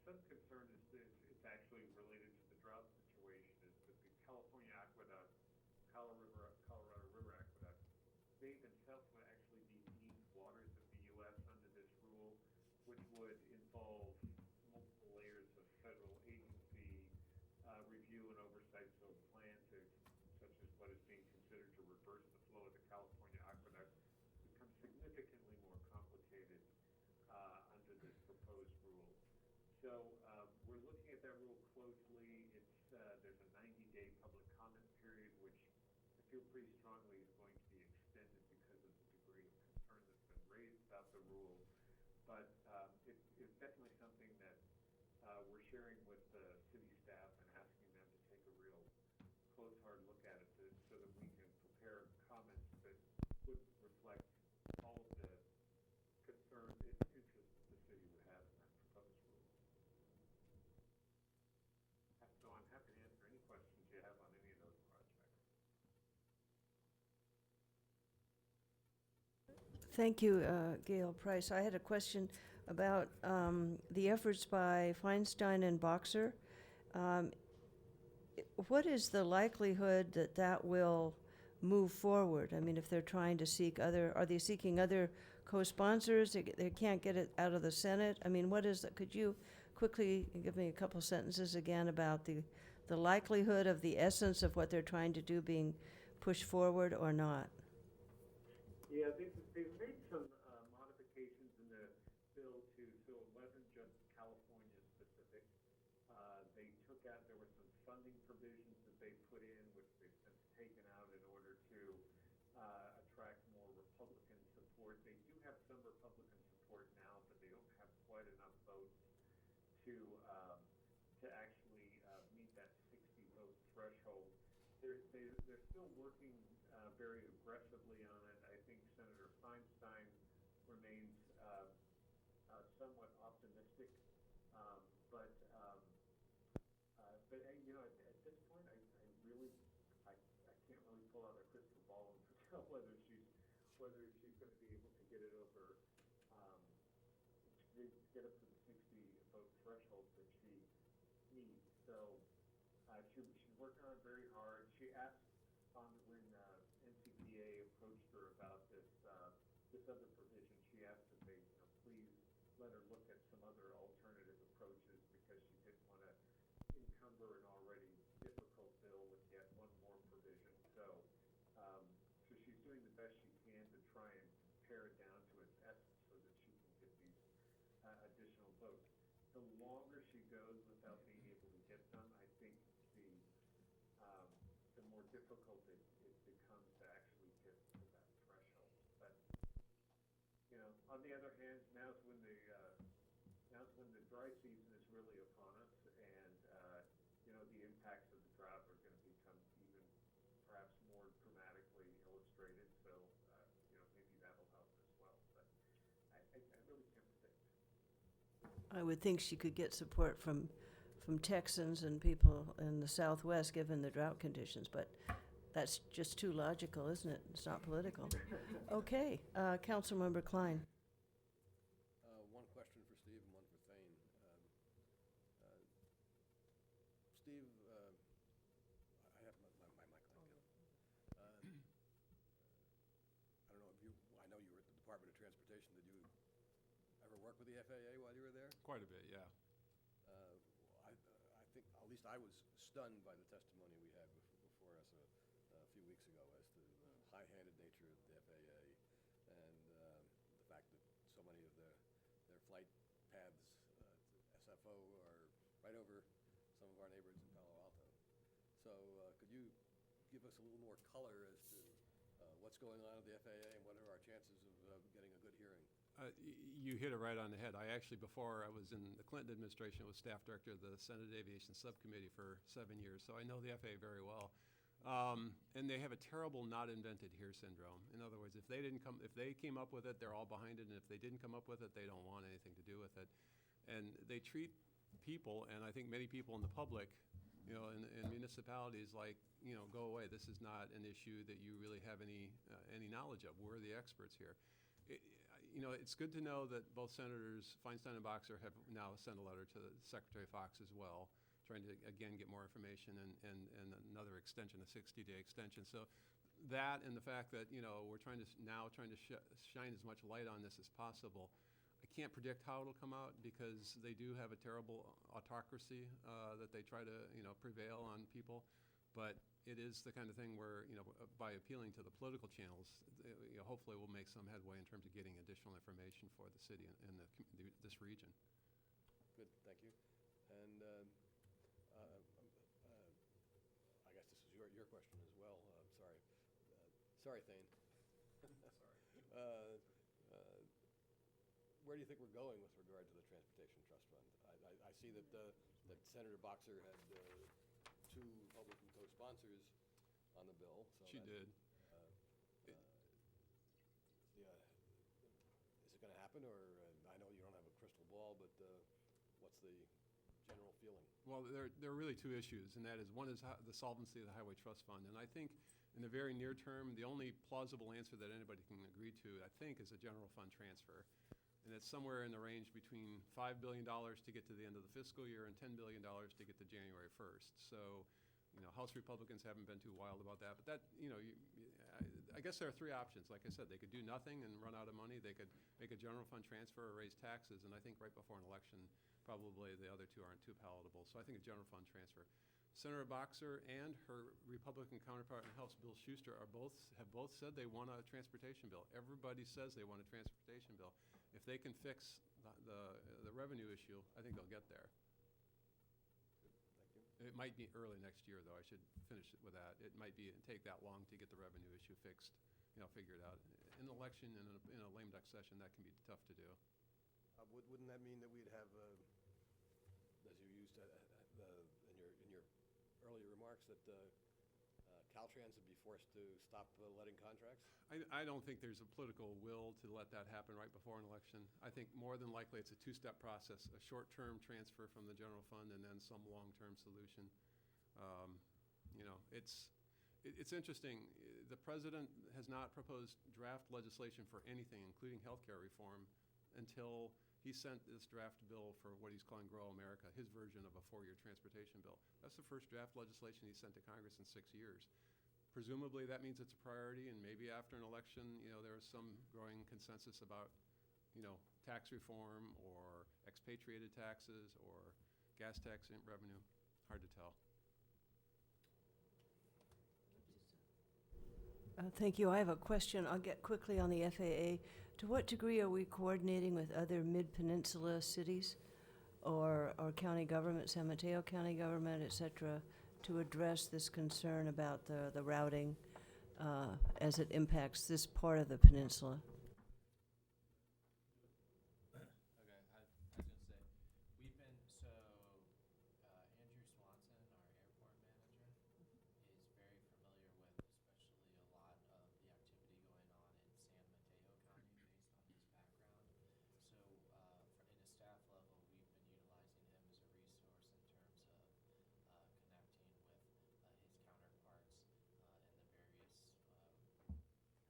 S12: some concern is that it's actually related to the drought situation, is that the California Aqueduct, Colorado River Aqueduct, they themselves would actually be deemed waters of the U.S. under this rule, which would involve multiple layers of federal agency review and oversight. So plans such as what is being considered to reverse the flow of the California Aqueduct become significantly more complicated under this proposed rule. So we're looking at that rule closely. There's a 90-day public comment period, which I feel pretty strongly is going to be extended because of the degree of concern that's been raised about the rule. But it's definitely something that we're sharing with the city staff and asking them to take a real close, hard look at it so that we can prepare comments that would reflect all of the concerns and interests that the city would have in that proposed rule. So I'm happy to answer any questions you have on any of those projects.
S1: Thank you, Gail Price. I had a question about the efforts by Feinstein and Boxer. What is the likelihood that that will move forward? I mean, if they're trying to seek are they seeking other co-sponsors? They can't get it out of the Senate? I mean, what is that? Could you quickly give me a couple sentences again about the likelihood of the essence of what they're trying to do being pushed forward or not?
S12: Yeah, they've made some modifications in the bill so it wasn't just California specific. They took out, there were some funding provisions that they put in, which they've since taken out in order to attract more Republican support. They do have some Republican support now, but they don't have quite enough votes to actually meet that 60-vote threshold. They're still working very aggressively on it. I think Senator Feinstein remains somewhat optimistic, but you know, at this point, I can't really pull out a crystal ball and tell whether she's going to be able to get it over, get up to the 60-vote threshold that she needs. So she's working on it very hard. She asked when NCPA approached her about this other provision, she asked that they please let her look at some other alternative approaches because she didn't want to encumber an already difficult bill with yet one more provision. So she's doing the best she can to try and pare it down to its essence so that she can get these additional votes. The longer she goes without being able to get them, I think the more difficult it becomes to actually get to that threshold. But on the other hand, now's when the dry season is really upon us, and the impacts of the drought are going to become even perhaps more dramatically illustrated. So maybe that'll help as well. But I really can't predict.
S1: I would think she could get support from Texans and people in the Southwest, given the drought conditions, but that's just too logical, isn't it? It's not political. Okay, Councilmember Klein.
S3: One question for Steve and one for Thane. Steve, I have my mic on. I don't know if I know you were at the Department of Transportation. Did you ever work with the FAA while you were there?
S11: Quite a bit, yeah.
S3: I think, at least I was stunned by the testimony we had before high-handed nature of the FAA and the fact that so many of their flight paths to SFO are right over some of our neighbors in Palo Alto. So could you give us a little more color as to what's going on at the FAA and what are our chances of getting a good hearing?
S11: You hit it right on the head. I actually, before I was in the Clinton administration, was staff director of the Senate Aviation Subcommittee for 7 years, so I know the FAA very well. And they have a terrible not invented here syndrome. In other words, if they came up with it, they're all behind it, and if they didn't come up with it, they don't want anything to do with it. And they treat people, and I think many people in the public, in municipalities, like, go away. This is not an issue that you really have any knowledge of. We're the experts here. It's good to know that both Senators Feinstein and Boxer have now sent a letter to Secretary Fox as well, trying to, again, get more information and another extension, a 60-day extension. So that and the fact that, we're trying to shine as much light on this as possible. I can't predict how it'll come out because they do have a terrible autocracy that they try to, prevail on people. But it is the kind of thing where, by appealing to the political channels, hopefully we'll make some headway in terms of getting additional information for the city and this region.
S3: Good, thank you. And I guess this is your question as well. I'm sorry. Sorry, Thane.
S2: Sorry.
S3: Where do you think we're going with regard to the Transportation Trust Fund? I see that Senator Boxer had two Republican co-sponsors on the bill. So
S11: She did.
S3: Is it going to happen, or I know you don't have a crystal ball, but what's the general feeling?
S11: Well, there are really two issues, and that is, one is the solvency of the Highway Trust Fund. And I think in the very near term, the only plausible answer that anybody can agree to, I think, is a general fund transfer. And it's somewhere in the range between $5 billion to get to the end of the fiscal year and $10 billion to get to January 1st. So, House Republicans haven't been too wild about that. But that, I guess there are three options. Like I said, they could do nothing and run out of money. They could make a general fund transfer or raise taxes. And I think right before an election, probably the other two aren't too palatable. So I think a general fund transfer. Senator Boxer and her Republican counterpart in the House, Bill Schuster, have both said they want a transportation bill. Everybody says they want a transportation bill. If they can fix the revenue issue, I think they'll get there.
S3: Thank you.
S11: It might be early next year, though. I should finish it with that. It might take that long to get the revenue issue fixed, figured out. In an election, in a lame duck session, that can be tough to do.
S3: Wouldn't that mean that we'd have, as you used in your earlier remarks, that Caltrans would be forced to stop letting contracts?
S11: I don't think there's a political will to let that happen right before an election. I think more than likely it's a two-step process, a short-term transfer from the general fund and then some long-term solution. It's interesting. The president has not proposed draft legislation for anything, including health care reform, until he sent this draft bill for what he's calling Grow America, his version of a 4-year transportation bill. That's the first draft legislation he sent to Congress in 6 years. Presumably that means it's a priority, and maybe after an election, there is some growing consensus about, tax reform or expatriated taxes or gas tax revenue. Hard to tell.
S1: Thank you. I have a question. I'll get quickly on the FAA. To what degree are we coordinating with other mid-peninsula cities or county government, San Mateo County government, et cetera, to address this concern about the routing as it impacts this part of the peninsula?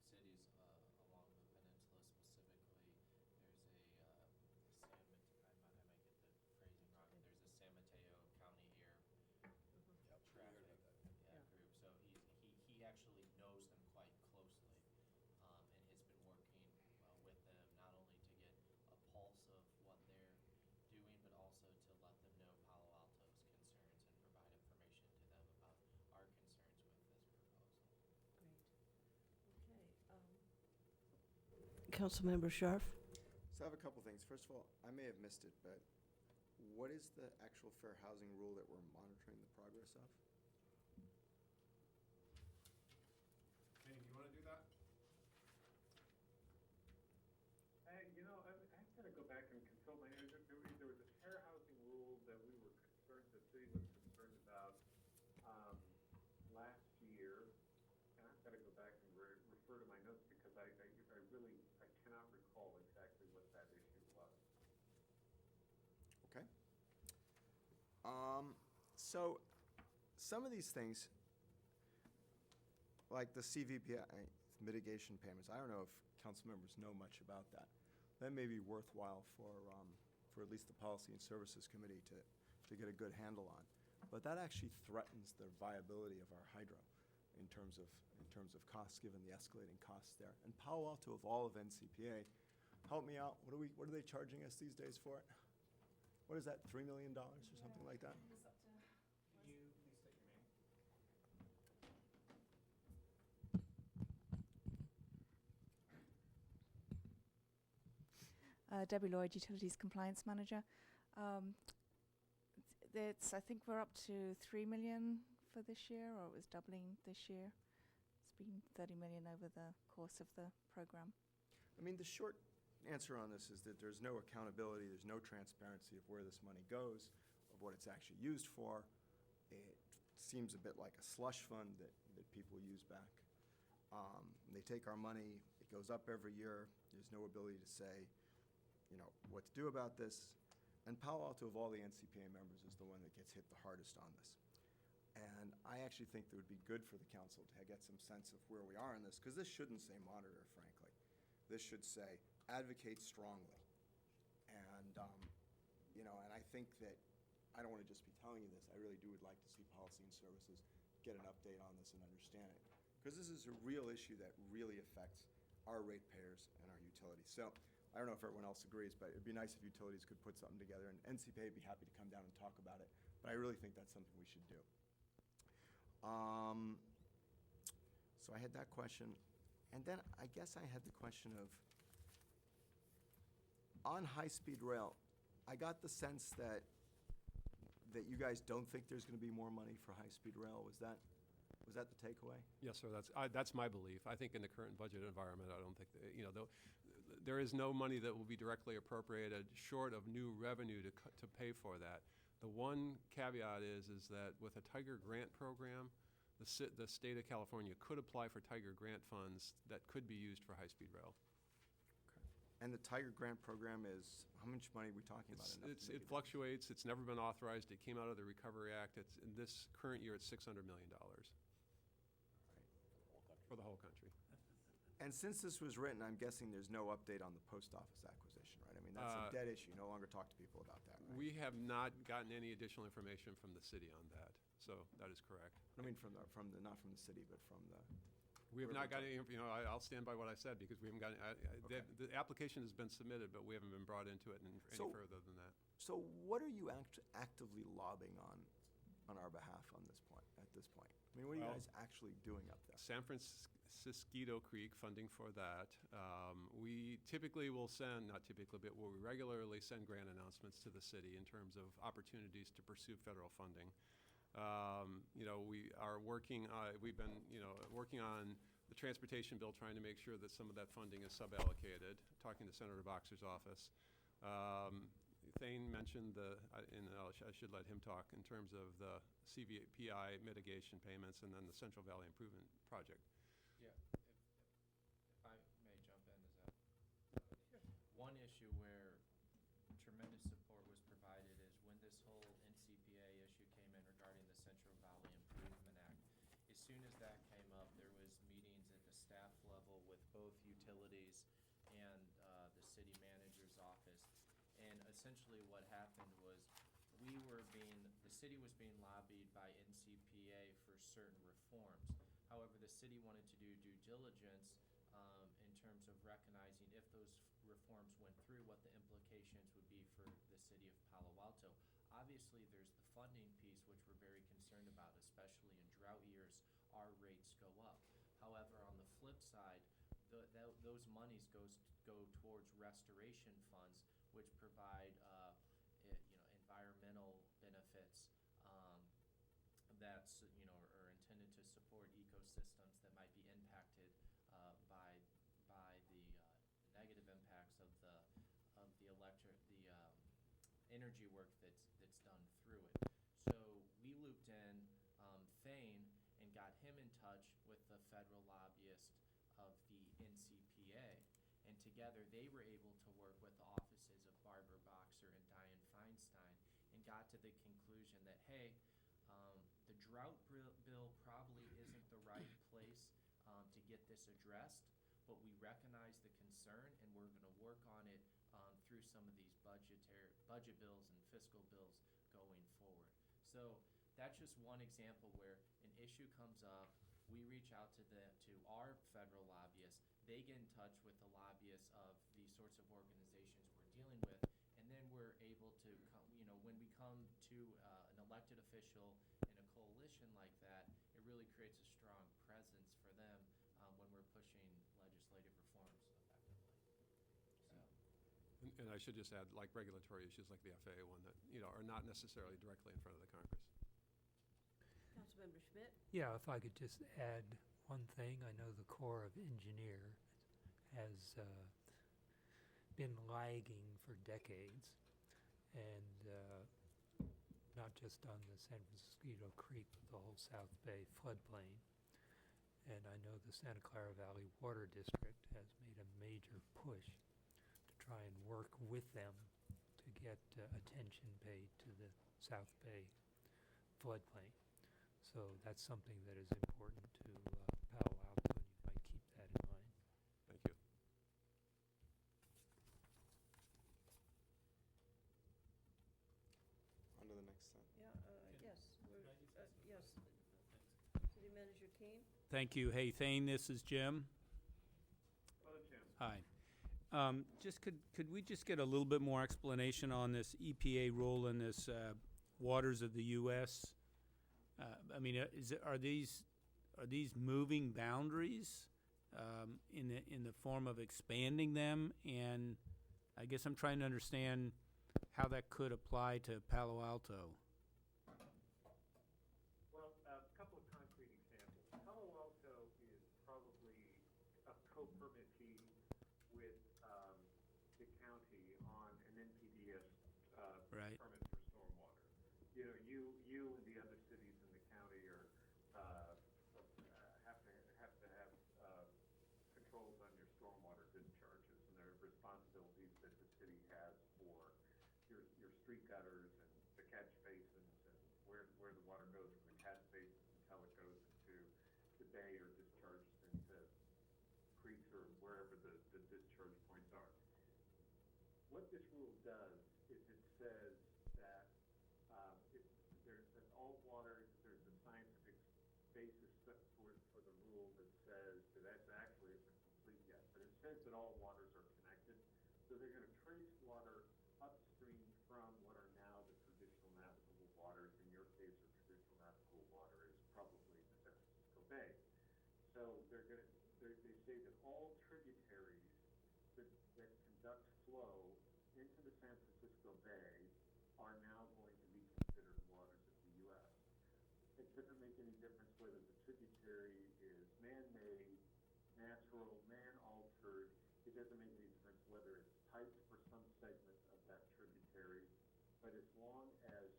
S2: Cities along the
S1: Councilmember Scharf.
S10: So I have a couple things. First of all, I may have missed it, but what is the actual fair housing rule that we're monitoring the progress of?
S11: Kenny, do you want to do that?
S12: I've got to go back and consult my, there was a fair housing rule that we were concerned, the city was concerned about, last year. And I've got to go back and refer to my notes because I cannot recall exactly what that issue was.
S10: Okay. So some of these things, like the CVPI mitigation payments, I don't know if council members know much about that. That may be worthwhile for at least the Policy and Services Committee to get a good handle on. But that actually threatens the viability of our hydro in terms of costs, given the escalating costs there. And Palo Alto, of all of NCPA, help me out. What are they charging us these days for it? What is that, $3 million or something like that?
S2: Can you please state your name?
S13: Debbie Lloyd, Utilities Compliance Manager. I think we're up to 3 million for this year, or it was doubling this year. It's been 30 million over the course of the program.
S10: I mean, the short answer on this is that there's no accountability, there's no transparency of where this money goes, of what it's actually used for. It seems a bit like a slush fund that people use back. They take our money, it goes up every year, there's no ability to say, what to do about this. And Palo Alto, of all the NCPA members, is the one that gets hit the hardest on this. And I actually think that it would be good for the council to get some sense of where we are in this, because this shouldn't say monitor, frankly. This should say advocate strongly. And, and I think that, I don't want to just be telling you this, I really would like to see Policy and Services get an update on this and understand it. Because this is a real issue that really affects our ratepayers and our utilities. So I don't know if everyone else agrees, but it'd be nice if utilities could put something together, and NCPA would be happy to come down and talk about it. But I really think that's something we should do. So I had that question. And then I guess I had the question of, on high-speed rail, I got the sense that you guys don't think there's going to be more money for high-speed rail. Was that the takeaway?
S14: Yes, sir. That's my belief. I think in the current budget environment, I don't think that, there is no money that will be directly appropriated short of new revenue to pay for that. The one caveat is that with a Tiger grant program, the state of California could apply for Tiger grant funds that could be used for high-speed rail.
S10: Okay. And the Tiger grant program is, how much money are we talking about?
S14: It fluctuates. It's never been authorized. It came out of the Recovery Act. In this current year, it's $600 million. For the whole country.
S10: And since this was written, I'm guessing there's no update on the post office acquisition, right? I mean, that's a dead issue. No longer talk to people about that, right?
S14: We have not gotten any additional information from the city on that, so that is correct.
S10: I mean, not from the city, but from the...
S14: We have not got any, I'll stand by what I said, because we haven't gotten,
S10: Okay.
S14: the application has been submitted, but we haven't been brought into it any further than that.
S10: So what are you actively lobbying on our behalf at this point? I mean, what are you guys actually doing up there?
S14: San Francisco Creek funding for that. We typically will send, not typically, but we regularly send grant announcements to the city in terms of opportunities to pursue federal funding. We are working, we've been, working on the transportation bill, trying to make sure that some of that funding is sub-allocated, talking to Senator Boxer's office. Thane mentioned I should let him talk in terms of the CVPI mitigation payments and then the Central Valley Improvement Project.
S2: Yeah, if I may jump in, is that? One issue where tremendous support was provided is when this whole NCPA issue came in regarding the Central Valley Improvement Act. As soon as that came up, there was meetings at the staff level with both utilities and the city manager's office. And essentially what happened was the city was being lobbied by NCPA for certain reforms. However, the city wanted to do due diligence in terms of recognizing if those reforms went through, what the implications would be for the city of Palo Alto. Obviously, there's the funding piece, which we're very concerned about, especially in drought years, our rates go up. However, on the flip side, those monies go towards restoration funds, which provide environmental benefits that's are intended to support ecosystems that might be impacted by the negative impacts of the energy work that's done through it. So we looped in Thane and got him in touch with the federal lobbyist of the NCPA, and together they were able to work with the offices of Barbara Boxer and Dianne Feinstein and got to the conclusion that, hey, the drought bill probably isn't the right place to get this addressed, but we recognize the concern and we're going to work on it through some of these budget bills and fiscal bills going forward. So that's just one example where an issue comes up, we reach out to our federal lobbyists, they get in touch with the lobbyists of these sorts of organizations we're dealing with, and then we're able to when we come to an elected official in a coalition like that, it really creates a strong presence for them when we're pushing legislative reforms effectively. So.
S14: And I should just add, like regulatory issues like the FAA one that, are not necessarily directly in front of the Congress.
S1: Councilmember Schmidt?
S9: Yeah, if I could just add one thing. I know the Corps of Engineer has been lagging for decades, and not just on the San Francisco Creek, but the whole South Bay floodplain. And I know the Santa Clara Valley Water District has made a major push to try and work with them to get attention paid to the South Bay floodplain. So that's something that is important to Palo Alto, and you might keep that in mind.
S14: Thank you.
S10: On to the next set.
S1: Yeah, yes. Yes. City Manager Keene?
S15: Thank you. Hey, Thane, this is Jim.
S12: Hello, Jim.
S15: Hi. Could we just get a little bit more explanation on this EPA role in this waters of the U.S.? Are these moving boundaries in the form of expanding them? And I guess I'm trying to understand how that could apply to Palo Alto.
S12: Well, a couple of concrete examples. Palo Alto is probably a co-permittee with the county on an NPDES
S15: Right.
S12: permit for stormwater. You and the other cities in the county have to have controls on your stormwater discharges, and there are responsibilities that the city has for your street gutters and the catch basins and where the water goes from the catch basins until it goes into the bay or discharges into creeks or wherever the discharge points are. What this rule does is it says that there's a scientific basis for the rule that says that actually isn't complete yet, but it says that all waters are connected. So they're going to trace water upstream from what are now the traditional navigable waters. In your case, the traditional navigable water is probably the San Francisco Bay. So they say that all tributaries that conduct flow into the San Francisco Bay are now going to be considered waters of the U.S. It doesn't make any difference whether the tributary is man-made, natural, man-altered. It doesn't make any difference whether it's piped for some segment of that tributary. But as long as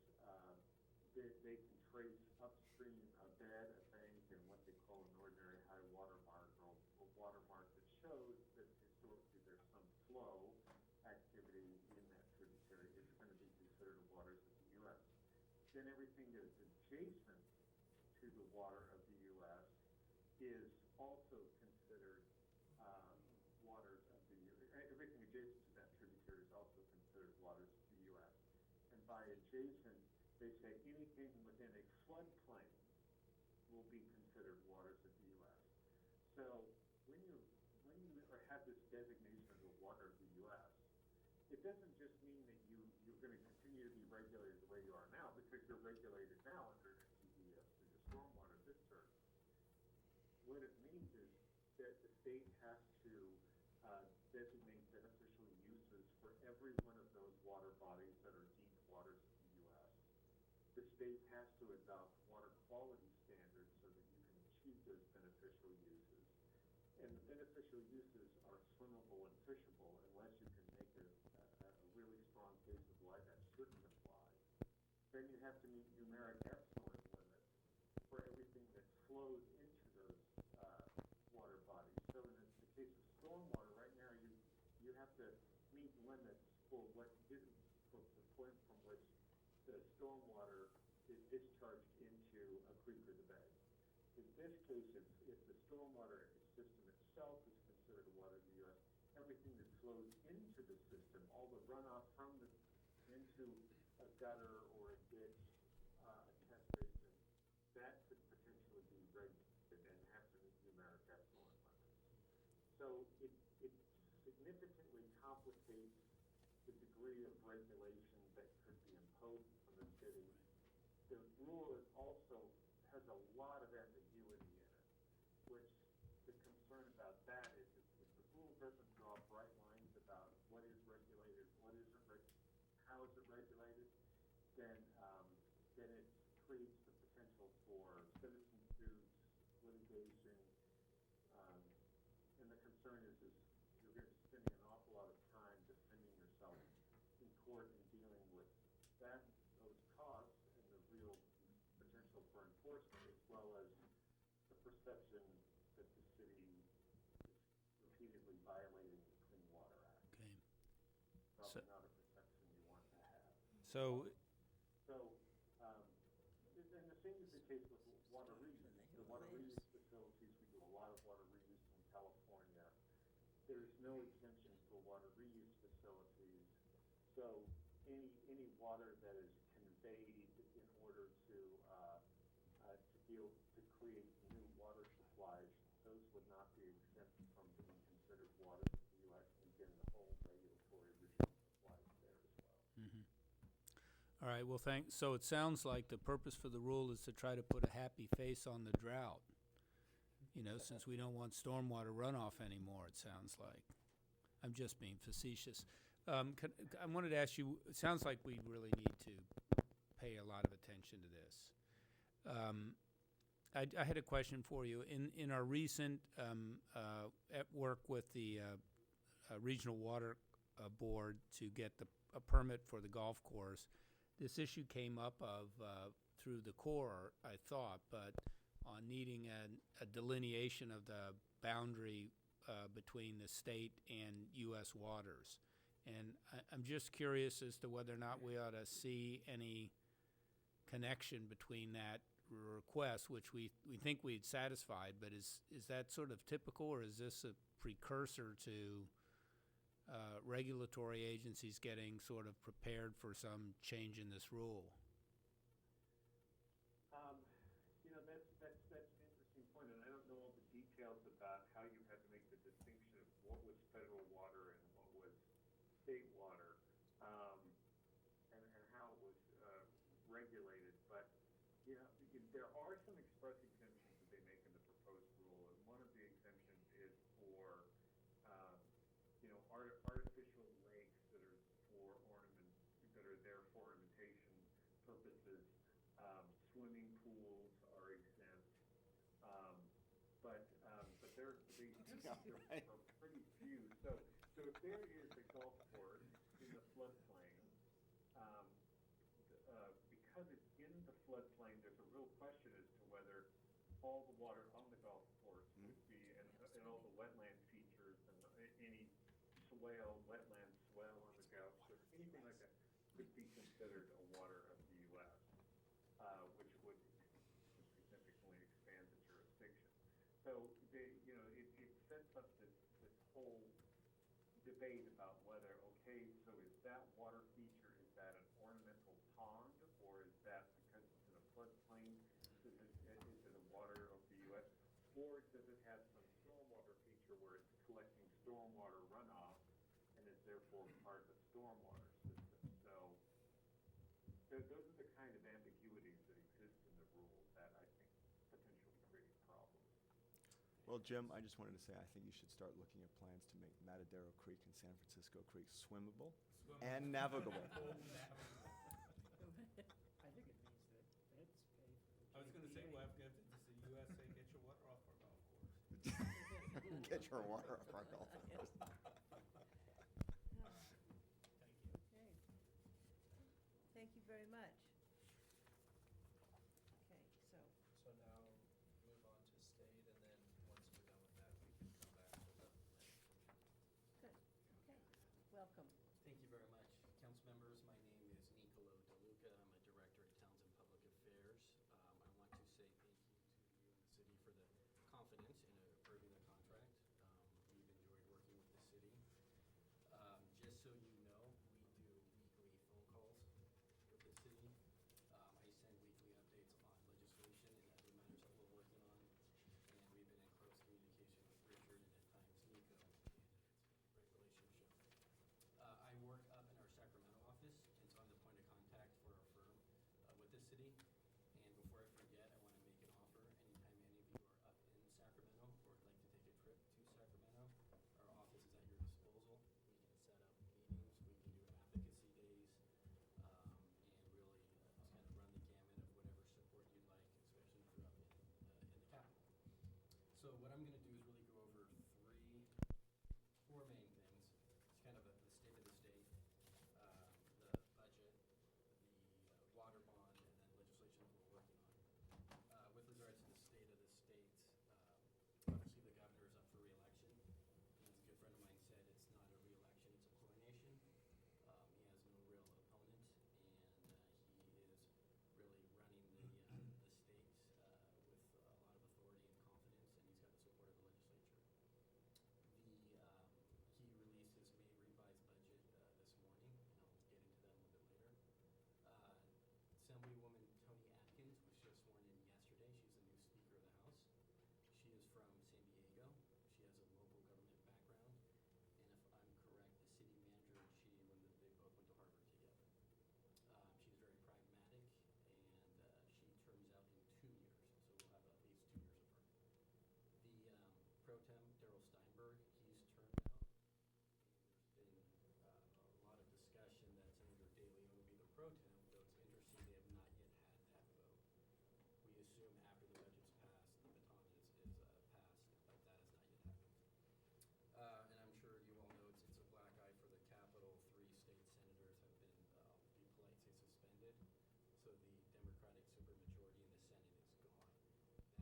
S12: they can trace upstream a bed, a bank, and what they call an ordinary high water mark or a water mark that shows that historically there's some flow activity in that tributary, it's going to be considered waters of the U.S. Then everything that is adjacent to the water of the U.S. is also considered waters of the U.S. Everything adjacent to that tributary is also considered waters of the U.S. And by adjacent, they say anything within a floodplain will be considered waters of the U.S. So when you have this designation of the water of the U.S., it doesn't just mean that you're going to continue to be regulated the way you are now, because you're regulated now under NPDES through the stormwater discharge. What it means is that the state has to designate beneficial uses for every one of those water bodies that are deep waters of the U.S. The state has to adopt water quality standards so that you can achieve those beneficial uses. And the beneficial uses are swimmable and fishable unless you can make a really strong case of why that shouldn't apply. Then you have to meet numeric effluent limits for everything that flows into those water bodies. So in the case of stormwater, right now you have to meet limits for what isn't, for the point from which the stormwater is discharged into a creek or the bay. In this case, if the stormwater system itself is considered a water of the U.S., everything that flows into the system, all the runoff from into a gutter or a ditch, a catch basin, that could potentially be regulated and have to meet numeric effluent limits. So it significantly complicates the degree of regulation that could be imposed on the city. The rule also has a lot of ambiguity in it, which the concern about that is if the rule doesn't draw bright lines about what is regulated, what isn't how is it regulated, then it creates the potential for citizen suits, litigation, and the concern is you're going to be spending an awful lot of time defending yourself in court and dealing with those costs and the real potential for enforcement, as well as the perception that the city is repeatedly violating the Clean Water Act.
S15: Okay.
S12: Probably not a perception you want to have.
S15: So,
S12: And the same is the case with water reuse. The water reuse facilities, we do a lot of water reuse in California. There's no exemption for water reuse facilities. So any water that is conveyed in order to create new water supplies, those would not be exempt from being considered water of the U.S. and getting the whole regulatory regime applies there as well.
S15: mhm. All right, well, thanks. So it sounds like the purpose for the rule is to try to put a happy face on the drought, since we don't want stormwater runoff anymore, it sounds like. I'm just being facetious. I wanted to ask you, it sounds like we really need to pay a lot of attention to this. I had a question for you. In our recent at work with the Regional Water Board to get a permit for the golf course, this issue came up through the Corps, I thought, but on needing a delineation of the boundary between the state and U.S. waters. And I'm just curious as to whether or not we ought to see any connection between that request, which we think we'd satisfied, but is that sort of typical, or is this a precursor to regulatory agencies getting sort of prepared for some change in this rule?
S12: That's an interesting point, and I don't know all the details about how you had to make the distinction of what was federal water and what was state water, and how it was regulated. But there are some express exemptions that they make in the proposed rule, and one of the exemptions is for artificial lakes that are there for ornamentation purposes. Swimming pools are exempt, but they are pretty few. So if there is a golf course in the floodplain, because it's in the floodplain, there's a real question as to whether all the water on the golf course would be, and all the wetland features and any wetland swell on the golf course, anything like that could be considered a water of the U.S., which would significantly expand the jurisdiction. So it sets up this whole debate about whether, so is that water feature, is that an ornamental pond, or is that because it's in a floodplain, is it a water of the U.S., or does it have some stormwater feature where it's collecting stormwater runoff and is therefore part of the stormwater system? So those are the kind of ambiguities that exist in the rule that I think potentially create problems.
S10: Well, Jim, I just wanted to say, I think you should start looking at plans to make Matadero Creek and San Francisco Creek swimmable and navigable.
S15: I think it means that feds pay for
S5: I was gonna say, well, after this is the USA Get Your Water Off Our Golf Course.
S10: Get your water off our golf course.
S1: Okay. Thank you very much. Okay, so,
S2: So now move on to state, and then once we're done with that, we can come back to the planning commission.
S1: good, okay, welcome.
S16: Thank you very much. Council members, my name is Nicolo DeLuca. I'm a director at Townsend Public Affairs. I want to say thank you to you and the city for the confidence in approving the contract. We've enjoyed working with the city. Just so you know, we do weekly phone calls with the city. I send weekly updates on legislation and other matters that we're working on. And we've been in close communication with Richard and at times Nico, and it's a great relationship. I work up in our Sacramento office, and so I'm the point of contact for our firm with the city. And before I forget, I want to make an offer. Anytime any of you are up in Sacramento or would like to take a trip to Sacramento, our office is at your disposal. We can set up meetings, we can do advocacy days, and really just kind of run the gamut of whatever support you'd like, especially if you're up in the capital. So what I'm going to do is really go over four main things. It's kind of the state of the state, the budget, the water bond, and then legislation that we're working on. With regards to the state of the state, obviously the governor is up for re-election. And as a good friend of mine said, it's not a re-election, it's a coronation. He has no real opponent, and he is really running the state with a lot of authority and confidence, and he's got the support of the legislature. He released his May revised budget this morning, and I'll get into that a little bit later. Assemblywoman Toni Atkins was just sworn in yesterday. She's the new Speaker of the House. She is from San Diego. She has a local government background, and if I'm correct, the city manager and she, they both went to Harvard together. She's very pragmatic, and she terms out in 2 years, so we'll have at least 2 years of her. The pro tem, Darrell Steinberg, he's termed out, and there's been a lot of discussion that Senator DeLeon will be the pro tem, though it's interesting they have not yet had that vote. We assume after the budget's passed, the baton is passed, but that has not yet happened. And I'm sure you all know it's a black eye for the Capitol. 3 state senators have been, be polite, say suspended. So the Democratic supermajority in the Senate is gone.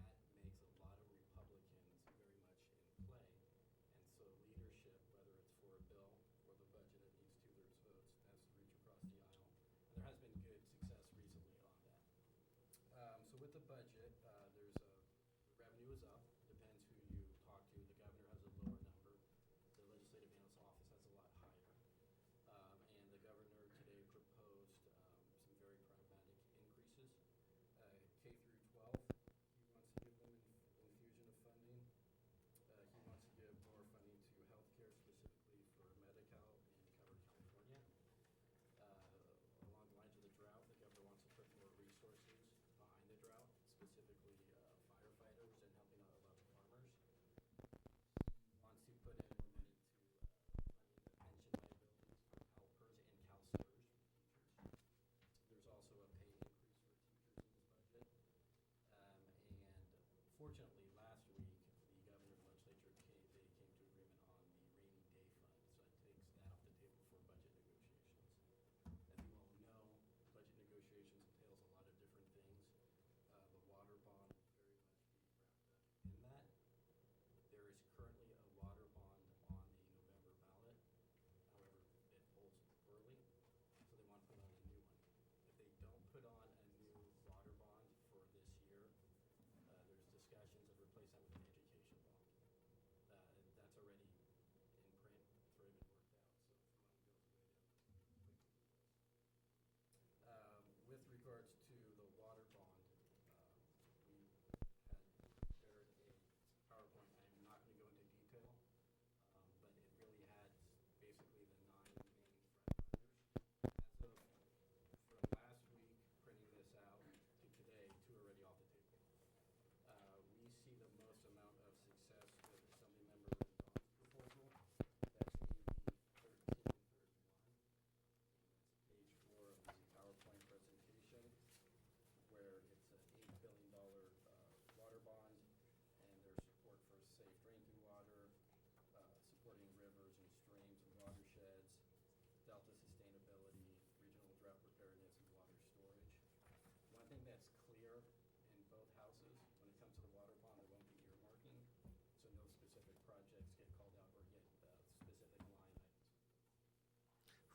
S16: That makes a lot of Republicans very much in play. And so leadership, whether it's for a bill or the budget that needs 2/3 votes, has to reach across the aisle. And there has been good success recently on that. So with the budget, the revenue is up. Depends who you talk to. The governor has a lower number. The legislative analyst's office has a lot higher. And the governor today proposed some very pragmatic increases. K through 12, he wants to give them infusion of funding. He wants to give more funding to healthcare, specifically for Medi-Cal and Cover California. Along the lines of the drought, the governor wants to put more resources behind the drought, specifically firefighters and helping out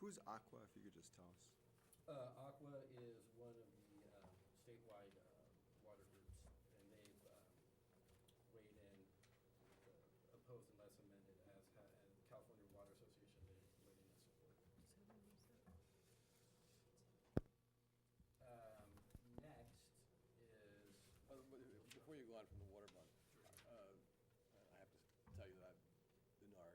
S10: Who's Aqua, if you could just tell us?
S16: Aqua is one of the statewide water groups, and they've weighed in, opposed unless amended, as California Water Association, they weighed in as support. Next is,
S3: Before you go on from the water bond, I have to tell you that I've been our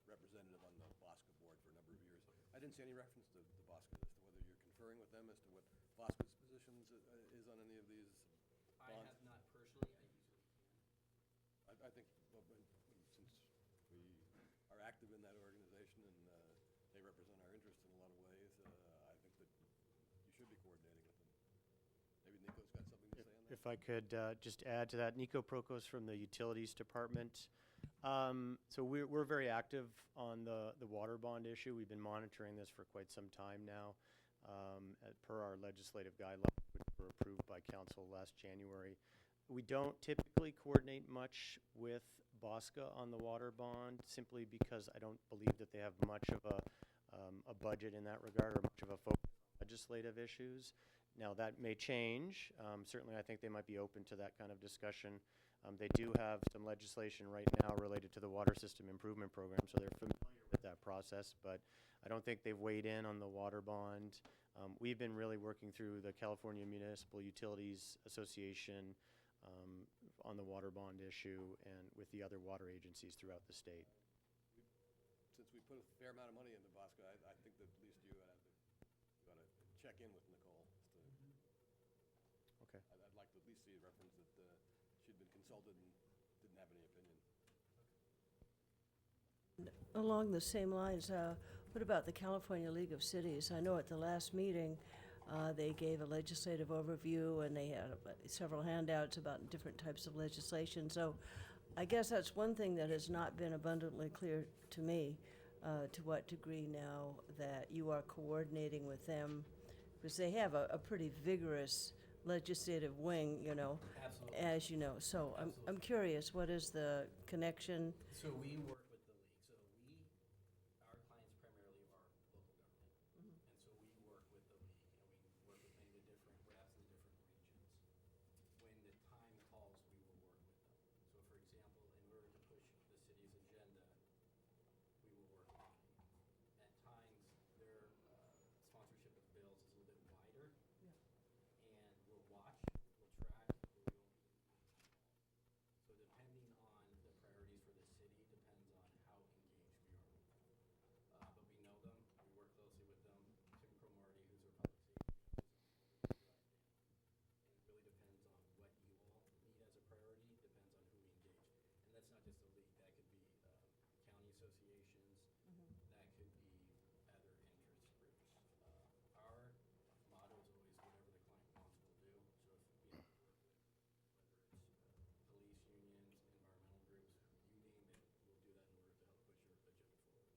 S3: representative on the BOSCA board for a number of years. I didn't see any reference to BOSCA as to whether you're conferring with them as to what BOSCA's positions is on any of these
S16: I
S3: bonds.
S16: have not personally, I usually can.
S3: I think, well, since we are active in that organization and they represent our interests in a lot of ways, I think that you should be coordinating with them. Maybe Nico's got something to say on that?
S17: If I could just add to that, Nico Prokos from the Utilities Department. So we're very active on the water bond issue. We've been monitoring this for quite some time now, per our legislative guidelines, which were approved by council last January. We don't typically coordinate much with BOSCA on the water bond, simply because I don't believe that they have much of a budget in that regard, or much of a focus on legislative issues. Now, that may change. Certainly, I think they might be open to that kind of discussion. They do have some legislation right now related to the Water System Improvement Program, so they're familiar with that process, but I don't think they've weighed in on the water bond. We've been really working through the California Municipal Utilities Association on the water bond issue and with the other water agencies throughout the state.
S3: Since we put a fair amount of money into BOSCA, I think that at least you ought to check in with Nicole.
S17: Okay.
S3: I'd like to at least see a reference that she'd been consulted and didn't have any opinion.
S1: Along the same lines, what about the California League of Cities? I know at the last meeting, they gave a legislative overview and they had several handouts about different types of legislation. So I guess that's one thing that has not been abundantly clear to me, to what degree now that you are coordinating with them, because they have a pretty vigorous legislative wing,
S16: Absolutely.
S1: as you know. So I'm curious, what is the connection?
S16: So we work with the league. So our clients primarily are local government. And so we work with the league, and we work with many of the different reps in the different regions. When the time calls, we will work with them. So for example, in order to push the city's agenda, we will work with the league. At times, their sponsorship of bills is a little bit wider. And we'll watch, we'll track, but we won't be involved. So depending on the priorities for the city, depends on how engaged we are with them. But we know them, we work closely with them. Tim Cromarty, who's our public safety judge, is on the league directly. And it really depends on what you all need as a priority, depends on who we engage. And that's not just the league, that could be county associations, that could be other interest groups. Our motto is always whatever the client wants, we'll do. So if we have to work with, whether it's police unions, environmental groups, you name it, we'll do that in order to help push your agenda forward.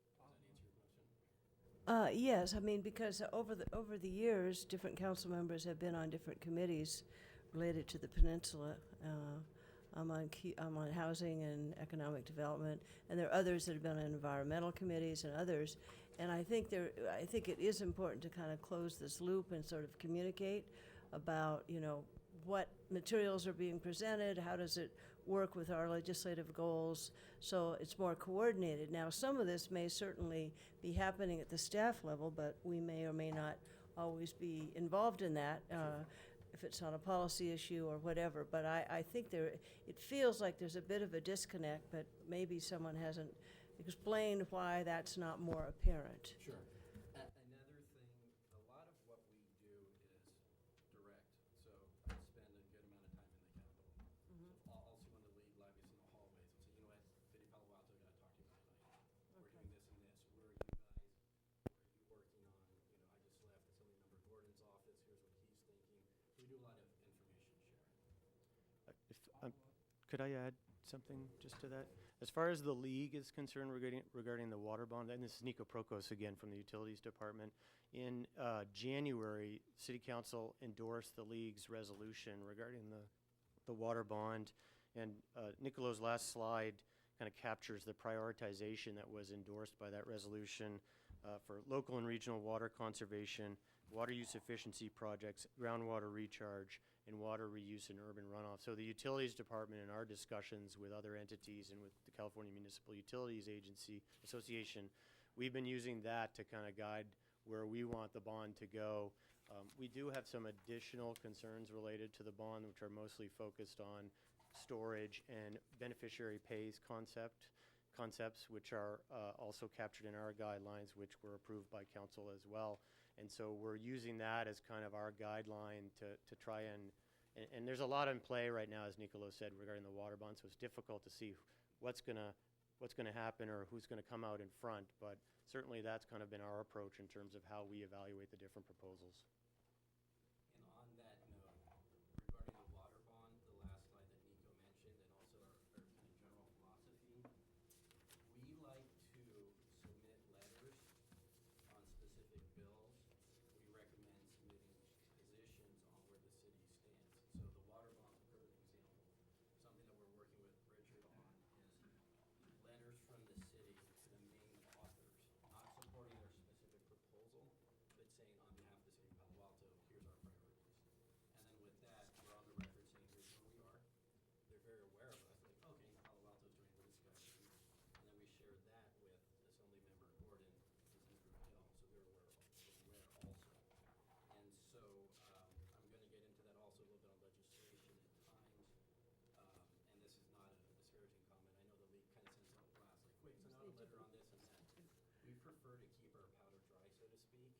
S16: Does that answer your question?
S1: Yes, I mean, because over the years, different council members have been on different committees related to the peninsula. I'm on housing and economic development, and there are others that have been on environmental committees and others. And I think it is important to kind of close this loop and sort of communicate about, what materials are being presented, how does it work with our legislative goals, so it's more coordinated. Now, some of this may certainly be happening at the staff level, but we may or may not always be involved in that, if it's on a policy issue or whatever. But I think it feels like there's a bit of a disconnect, but maybe someone hasn't explained why that's not more apparent.
S16: Sure. Another thing, a lot of what we do is direct. So I spend a good amount of time in the Capitol. So if I'll see one of the league lobbies in the hallways and say, you know what, City of Palo Alto, got to talk to you about tonight. We're doing this and this. Where are you guys? What are you working on? I just left Assembly Member Gordon's office. Here's what he's thinking. So we do a lot of information sharing.
S17: Could I add something just to that? As far as the league is concerned regarding the water bond, and this is Nico Prokos again from the Utilities Department, in January, City Council endorsed the league's resolution regarding the water bond, and Nicolo's last slide kind of captures the prioritization that was endorsed by that resolution. for local and regional water conservation, water use efficiency projects, groundwater recharge, and water reuse and urban runoff. So the Utilities Department, in our discussions with other entities and with the California Municipal Utilities Association, we've been using that to kind of guide where we want the bond to go. We do have some additional concerns related to the bond, which are mostly focused on storage and beneficiary pays concepts, which are also captured in our guidelines, which were approved by council as well. And so we're using that as kind of our guideline to try and there's a lot in play right now, as Nicolo said, regarding the water bond, so it's difficult to see what's gonna happen or who's gonna come out in front, but certainly that's kind of been our approach in terms of how we evaluate the different proposals.
S16: And on that note, regarding the water bond, the last slide that Nico mentioned, and also our kind of general philosophy, we like to submit letters on specific bills. We recommend submitting positions on where the city stands. So the water bond's a perfect example. Something that we're working with Richard on is letters from the city to the main authors, not supporting their specific proposal, but saying on behalf of the city of Palo Alto, here's our priorities. And then with that, we're on the record saying, here's where we are. They're very aware of us, like, okay, Palo Alto's doing this discussion. And then we share that with Assemblymember Gordon, Senator Hill, so they're aware also. And so I'm going to get into that also a little bit on legislation at times. And this is not a disparaging comment. I know the league kind of sends out blasts like, wait, send out a letter on this and that. We prefer to keep our powder dry, so to speak.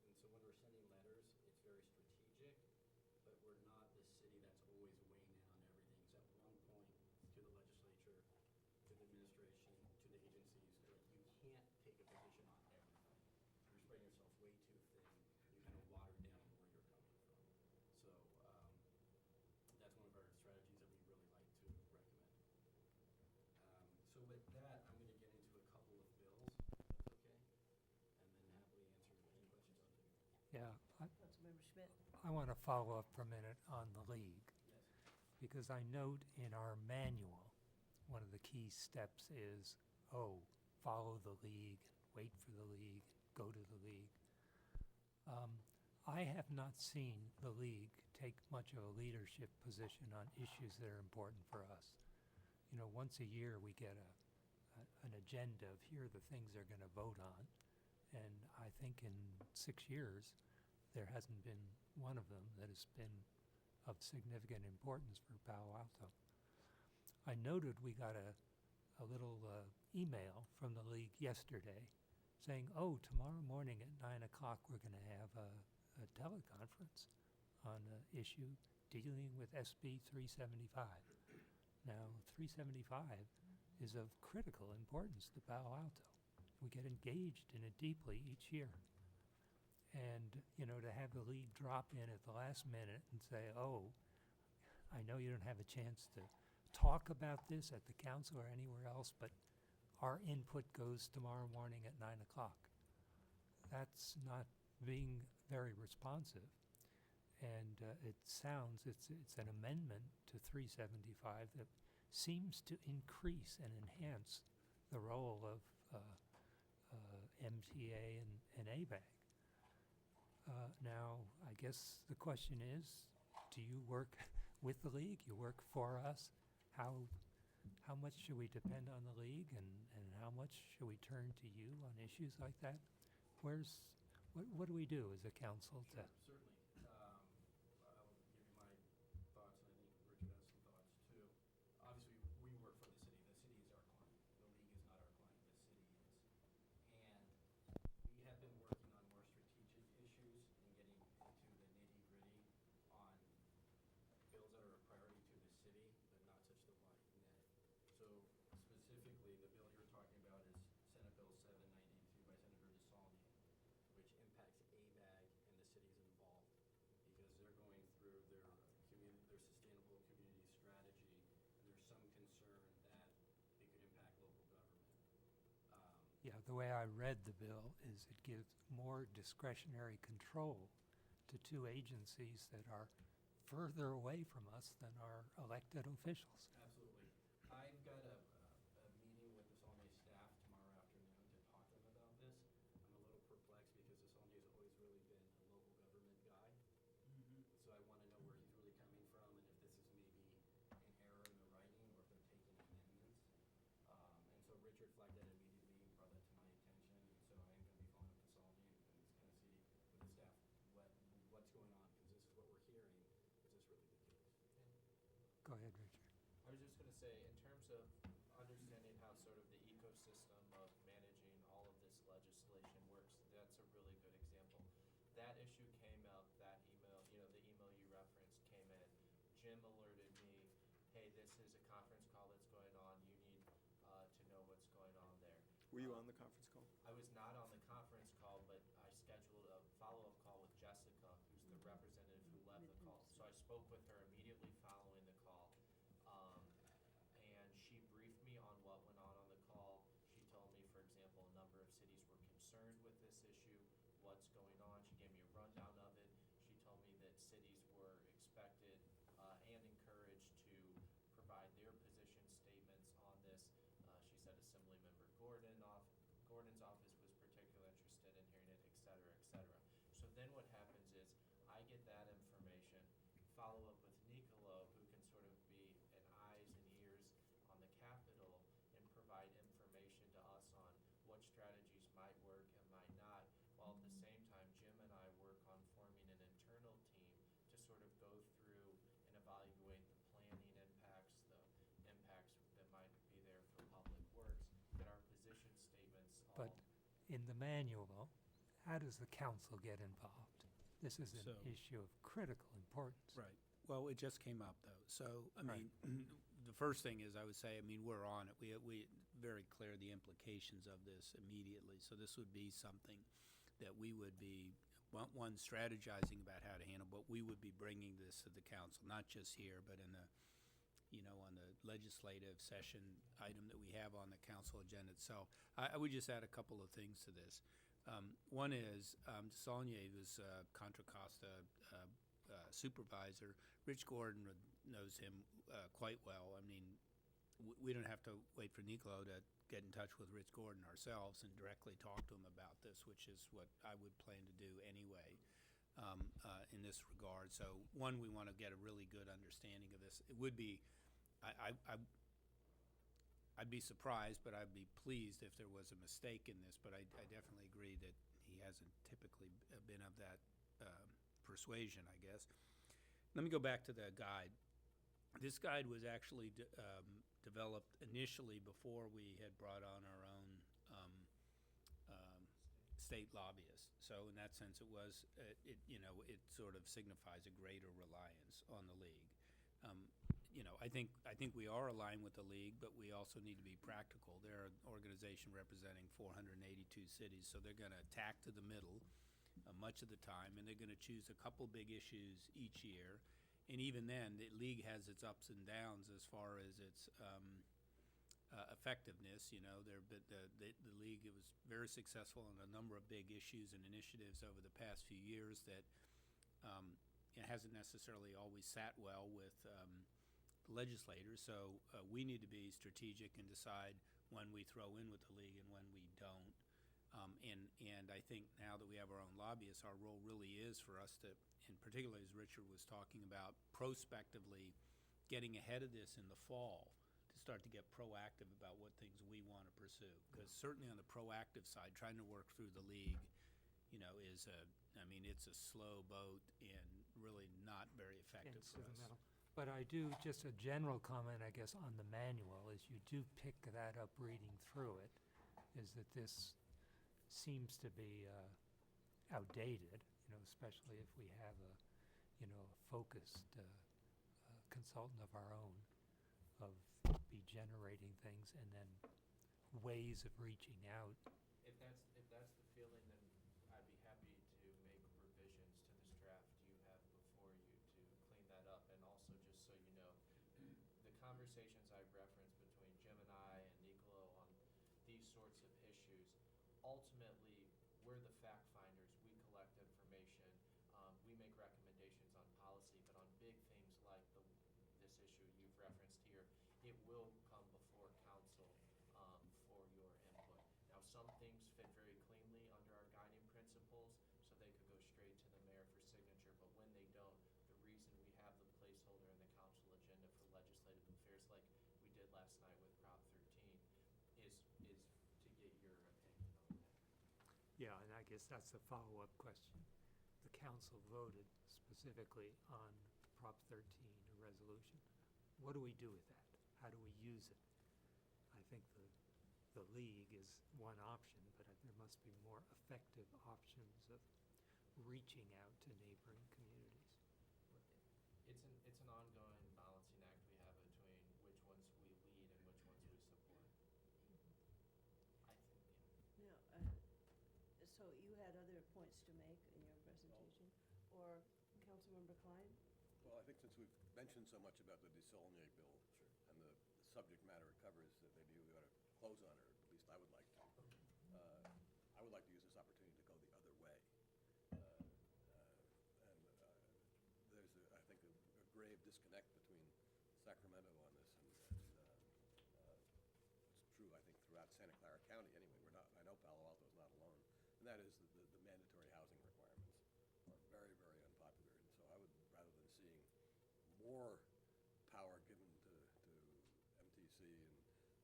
S16: And so when we're sending letters, it's very strategic, but we're not the city that's always weighing in on everything. So at one point, to the legislature, to the administration, to the agencies, they're like, you can't take a position on everything. You're spreading yourself way too thin. You kind of water down where you're coming from. So that's one of our strategies that we really like to recommend. So with that, I'm going to get into a couple of bills, if that's okay, and then happily answer any questions on them.
S9: Yeah,
S1: Councilmember Schmidt.
S9: I want to follow up for a minute on the league,
S16: Yes.
S9: because I note in our manual, one of the key steps is, follow the league, wait for the league, go to the league. I have not seen the league take much of a leadership position on issues that are important for us. You know, once a year we get an agenda of here are the things they're going to vote on, and I think in 6 years there hasn't been one of them that has been of significant importance for Palo Alto. I noted we got a little email from the league yesterday saying, tomorrow morning at 9 o'clock we're going to have a teleconference on an issue dealing with SB 375. Now, 375 is of critical importance to Palo Alto. We get engaged in it deeply each year. And, you know, to have the league drop in at the last minute and say, I know you don't have a chance to talk about this at the council or anywhere else, but our input goes tomorrow morning at 9 o'clock. That's not being very responsive. And it sounds, it's an amendment to 375 that seems to increase and enhance the role of MTA and ABAG. Now, I guess the question is, do you work with the league? You work for us? How much should we depend on the league, and how much should we turn to you on issues like that? What do we do as a council to?
S16: Certainly. I'll give you my thoughts, and I think Richard has some thoughts too. Obviously, we work for the city. The city is our client. The league is not our client. The city is. And we have been working on more strategic issues and getting into the nitty-gritty on bills that are a priority to the city, but not such the wide net. So specifically, the bill you're talking about is Senate Bill 792 by Senator DeSaulnier, which impacts ABAG, and the city's involved because they're going through their sustainable community strategy, and there's some concern that it could impact local government.
S9: Yeah, the way I read the bill is it gives more discretionary control to two agencies that are further away from us than our elected officials.
S16: Absolutely. I've got a meeting with the Solomon staff tomorrow afternoon to talk to them about this. I'm flagged that immediately, brought that to my attention, and so I am going to be following up with Solomon and see with the staff what's going on, because this is what we're hearing. Is this really the case?
S9: Go ahead, Richard.
S2: I was just going to say, in terms of understanding how sort of the ecosystem of managing all of this legislation works, that's a really good example. That issue came out, that email, the email you referenced came in. Jim alerted me, hey, this is a conference call that's going on. You need to know what's going on there.
S10: Were you on the conference call?
S2: I was not on the conference call, but I scheduled a follow-up call with Jessica, who's the representative who led the call. So I spoke with her immediately following the call, and she briefed me on what went on the call. She told me, for example, a number of cities were concerned with this issue, what's going on. She gave me a rundown of it. She told me that cities were expected and encouraged to provide their position statements on this. She said Assemblymember Gordon's office was particularly interested in hearing it, et cetera, et cetera. So then what happens is I get that information, follow up with Nicolo, who can sort of be an eyes and ears on the Capitol and provide information to us on what strategies might work and might not, while at the same time Jim and I work on forming an internal team to sort of go through and evaluate the planning impacts, the impacts that might be there for public works, that our position statements all.
S9: But in the manual, how does the council get involved? This is an
S15: So-
S9: issue of critical importance.
S15: Right. Well, it just came up, though. So, I mean, the first thing is I would say, I mean, we're on it. We very clear the implications of this immediately. So this would be something that we would be, one, strategizing about how to handle, but we would be bringing this to the council, not just here, but in the, on the legislative session item that we have on the council agenda itself. I would just add a couple of things to this. One is, Saulnier was Contra Costa supervisor. Rich Gordon knows him quite well. I mean, we don't have to wait for Nicolo to get in touch with Rich Gordon ourselves and directly talk to him about this, which is what I would plan to do anyway in this regard. So, one, we want to get a really good understanding of this. It would be, I'd be surprised, but I'd be pleased if there was a mistake in this. But I definitely agree that he hasn't typically been of that persuasion, I guess. Let me go back to the guide. This guide was actually developed initially before we had brought on our own state lobbyist. So in that sense, it was, it sort of signifies a greater reliance on the league. I think we are aligned with the league, but we also need to be practical. They're an organization representing 482 cities, so they're going to tack to the middle much of the time, and they're going to choose a couple big issues each year. And even then, the league has its ups and downs as far as its effectiveness. The league, it was very successful in a number of big issues and initiatives over the past few years that it hasn't necessarily always sat well with legislators. So we need to be strategic and decide when we throw in with the league and when we don't. And I think now that we have our own lobbyists, our role really is for us to, and particularly as Richard was talking about, prospectively getting ahead of this in the fall to start to get proactive about what things we want to pursue. Because certainly on the proactive side, trying to work through the league, is it's a slow boat and really not very effective for us.
S9: But I do, just a general comment, I guess, on the manual, is you do pick that up reading through it, is that this seems to be outdated, especially if we have a focused consultant of our own, of be generating things and then ways of reaching out.
S2: If that's the feeling, then I'd be happy to make revisions to this draft you have before you to clean that up. And also, just so you know, the conversations I've referenced between Jim and I and Nicolo on these sorts of issues, ultimately, we're the fact finders. We collect information. We make recommendations on policy, but on big things like this issue you've referenced here, it will come before council for your input. Now, some things fit very cleanly under our guiding principles, so they could go straight to the mayor for signature, but when they don't, the reason we have the placeholder in the council agenda for legislative affairs like we did last night with Prop 13 is
S9: guess that's the follow-up question. The council voted specifically on Prop 13, a resolution. What do we do with that? How do we use it? I think the league is one option, but there must be more effective options of reaching out to neighboring communities.
S2: It's an ongoing balancing act we have between which ones we lead and which ones we support. I think, yeah.
S1: Now, so you had other points to make in your presentation? Or Councilmember Klein?
S3: Well, I think since we've mentioned so much about the desalinate bill and the subject matter it covers, that maybe we ought to close on it, or at least I would like to. I would like to use this opportunity to go the other way. There's, I think, a grave disconnect between Sacramento on this, and it's true, I think, throughout Santa Clara County anyway. I know Palo Alto is not alone, and that is the mandatory housing requirements are very, very unpopular. And so I would, rather than seeing more power given to MTC and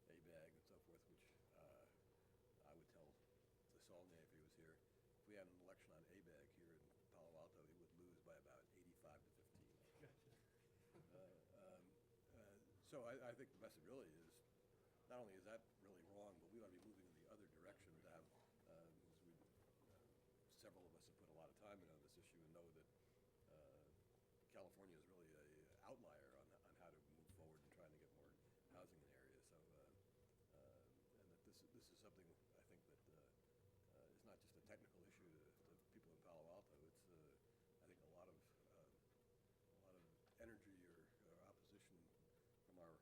S3: ABAG and so forth, which I would tell Desaulnier if he was here, if we had an election on ABAG here in Palo Alto, he would lose by about 85 to 15. So I think the message really is, not only is that really wrong, but we ought to be moving in the other direction to have, several of us have put a lot of time into this issue and know that California is really a outlier on how to move forward and trying to get more housing in areas. So, and that this is something I think that is not just a technical issue to people in Palo Alto. It's I think a lot of energy or opposition from our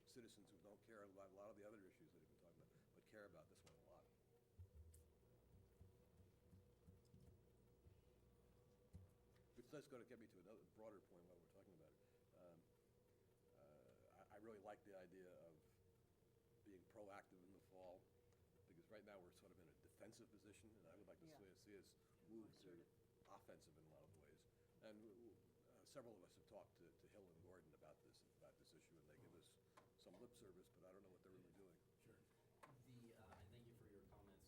S3: citizens who don't care about a lot of the other issues that we've been talking about, but care about this one a lot. Which does get me to another broader point while we're talking about it. I really like the idea of being proactive in the fall, because right now we're sort of in a defensive position, and I would like to see us move to offensive in a lot of ways. And several of us have talked to Hill and Gordon about this issue, and they give us some lip service, but I don't know what they're really doing.
S16: Sure. And thank you for your comments.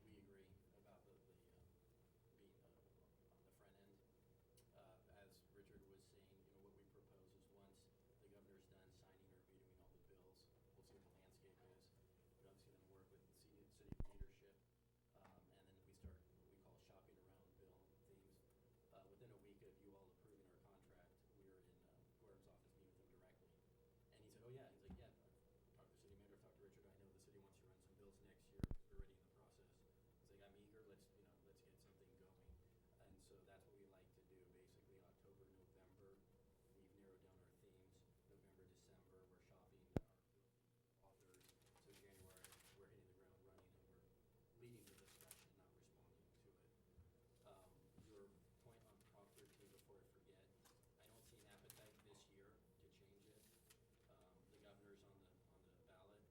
S16: We agree about being on the front end. As Richard was saying, what we propose is once the governor's done signing or vetoing all the bills, we'll see what the landscape is. We obviously then work with the city leadership, and then we start what we call shopping around bill themes. Within a week of you all approving our contract, we were in Gordon's office meeting with him directly. And he said, oh yeah, he's like, yeah, I've talked to the city manager, I've talked to Richard, I know the city wants to run some bills next year because we're already in the process. He's like, I'm eager, let's get something going. And so that's what we like to do, basically October, November, we've narrowed down our themes. November, December, we're shopping our authors. So January, we're hitting the ground running and we're leading the discussion, not responding to it. Your point on Prop 13, before I forget, I don't see an appetite this year to change it. The governor's on the ballot.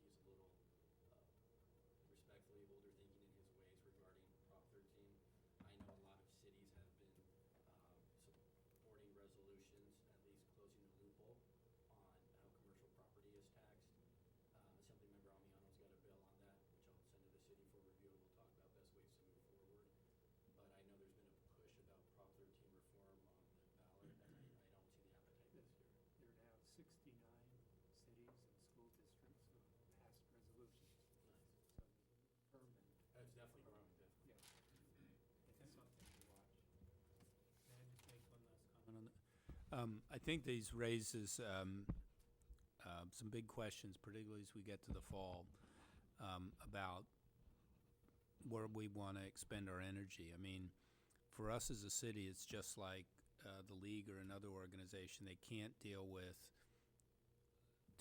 S16: He's a little respectfully older thinking in his ways regarding Prop 13. I know a lot of cities have been supporting resolutions, at least closing the loophole on how commercial property is taxed. Assemblymember Amiano's got a bill on that, which I'll send to the city for review. We'll talk about best ways to move forward. But I know there's been a push about Prop 13 reform on the ballot, and I don't see the appetite this year.
S9: There are now 69 cities and school districts who have passed resolutions.
S16: Nice.
S9: So ferment.
S16: It's definitely growing, definitely.
S9: Yeah. It's something to watch. May I just make one last comment on that?
S15: I think these raises some big questions, particularly as we get to the fall, about where we want to expend our energy. I mean, for us as a city, it's just like the league or another organization. They can't deal with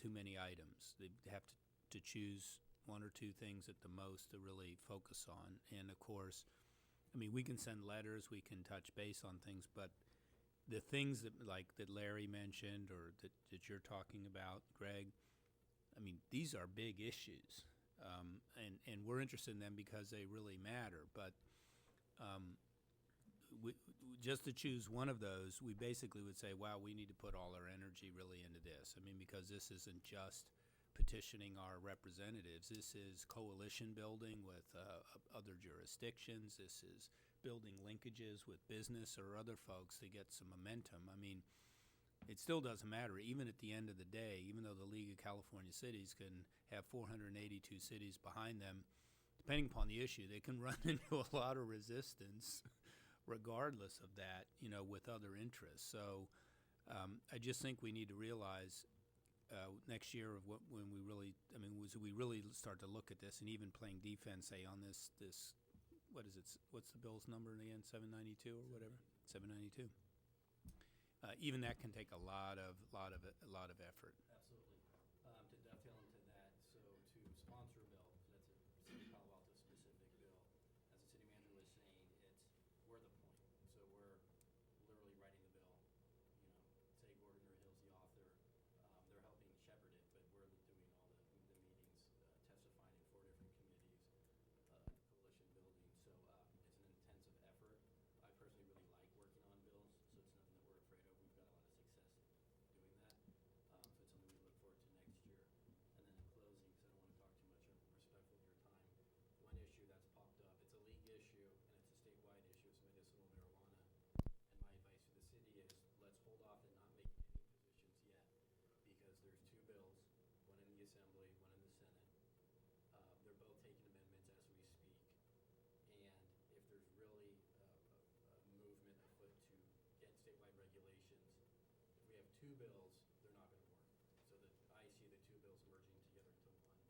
S15: too many items. They have to choose one or two things at the most to really focus on. And of course, I mean, we can send letters, we can touch base on things, but the things that Larry mentioned or that you're talking about, Greg, I mean, these are big issues. And we're interested in them because they really matter. But just to choose one of those, we basically would say, wow, we need to put all our energy really into this. I mean, because this isn't just petitioning our representatives. This is coalition building with other jurisdictions. This is building linkages with business or other folks to get some momentum. I mean, it still doesn't matter. Even at the end of the day, even though the League of California Cities can have 482 cities behind them, depending upon the issue, they can run into a lot of resistance regardless of that, with other interests. So I just think we need to realize next year of when we really, we really start to look at this and even playing defense, say, on this, what is it, what's the bill's number in the end, 792 or whatever? 792. Even that can take a lot of effort.
S16: Absolutely. To dovetail into that, so to sponsor a bill, that's a City of Palo Alto specific bill, as the city manager was saying, we're the point. So we're literally writing the bill. Say Gordon or Hill's the author. They're helping shepherd it, but we're doing all the meetings, testifying in 4 different committees, coalition building. So it's an intensive effort. I personally really like working on bills, so it's nothing that we're afraid of. We've got a lot of success doing that. So it's something we look forward to next year. And then in closing, because I don't want to talk too much, I'm respectful of your time. One issue that's popped up, it's a league issue and it's a statewide issue, it's medicinal marijuana. And my advice to the city is let's hold off and not make any positions yet, because there's 2 bills, one in the Assembly, one in the Senate. They're both taking amendments as we speak. And if there's really a movement afoot to get statewide regulations, if we have 2 bills, they're not going to work. So that I see the 2 bills merging together into one.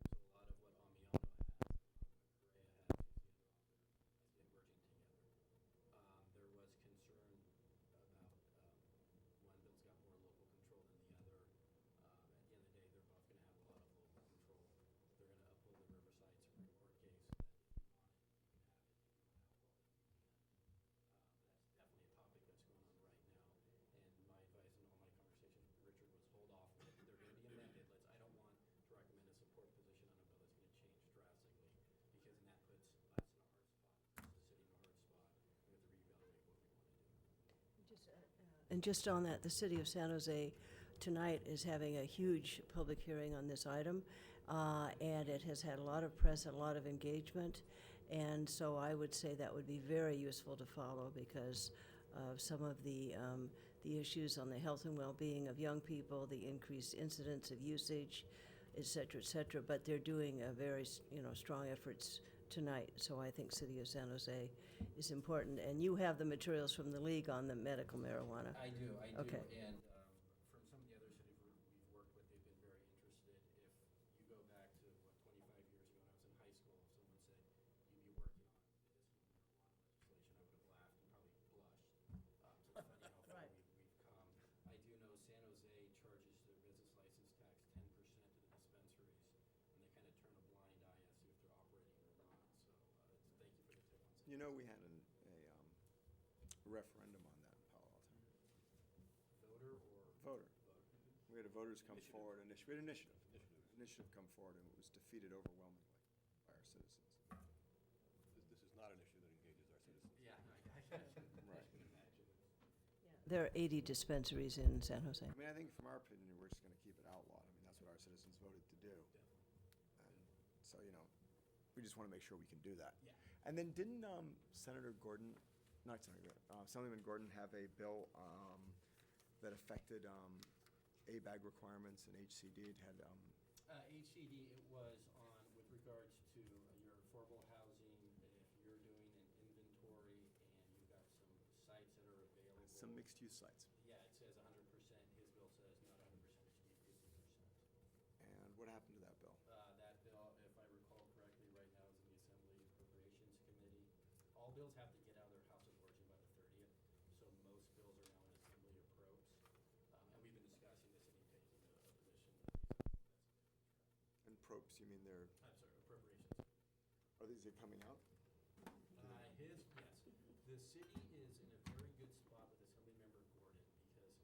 S16: So a lot of what Amiano has, a lot of what Correa has, who's the other author, is merging together. There was concern about one bill's got more local control than the other. At the end of the day, they're both going to have a lot of local control. They're going to uphold the Riverside Supreme Court case that if you want it, you can have it. If you want alcohol, you can. That's definitely a topic that's going on right now. And my advice in all my conversations with Richard was hold off. They're going to be amended. I don't want to recommend a support position on a bill that's going to change drastically, because then that puts us in a hard spot, puts the city in a hard spot. We have to reevaluate what we want to do.
S1: And just on that, the city of San Jose tonight is having a huge public hearing on this item, and it has had a lot of press and a lot of engagement. And so I would say that would be very useful to follow, because of some of the issues on the health and well-being of young people, the increased incidence of usage, et cetera, et cetera. But they're doing a very, strong efforts tonight. So I think City of San Jose is important. And you have the materials from the league on the medical marijuana.
S16: I do.
S1: Okay.
S16: And from some of the other cities we've worked with, they've been very interested. If you go back to, 25 years ago when I was in high school, if someone said you'd be working on medicinal marijuana legislation, I would have laughed and probably blushed. So it's funny how far
S1: Right.
S16: we've come. I do know San Jose charges their business license tax 10% to the dispensaries, and they kind of turn a blind eye as to if they're operating or not. So thank you for the tip on San Jose.
S10: We had a referendum on that in Palo Alto.
S16: Voter or?
S10: Voter.
S16: Voter.
S10: We had a voters come
S8: Initiative.
S10: forward, we had initiative come forward, and it was defeated overwhelmingly by our citizens.
S3: This is not an issue that engages our citizens.
S16: Yeah, I can imagine.
S1: There are 80 dispensaries in San Jose.
S10: I think from our opinion, we're just going to keep it outlawed. That's what our citizens voted to do. And so, we just want to make sure we can do that.
S16: Yeah.
S10: And then didn't Assemblyman Gordon have a bill that affected ABAG requirements and HCD? It had
S16: HCD, it was on, with regards to your affordable housing, if you're doing an inventory and you've got some sites that are available.
S10: some mixed-use sites.
S16: Yeah, it says 100%, his bill says not 100%, it should be 50%.
S10: And what happened to that bill?
S16: That bill, if I recall correctly, right now is in the Assembly Appropriations Committee. All bills have to get out of their House of Origin by the 30th, so most bills are now in Assembly Appropes. And we've been discussing this, and he taking a position that he's that's a different track.
S10: And PROPs, you mean they're,
S16: I'm sorry, Appropriations.
S10: are these coming out?
S16: Yes. The city is in a very good spot with Assemblymember Gordon, because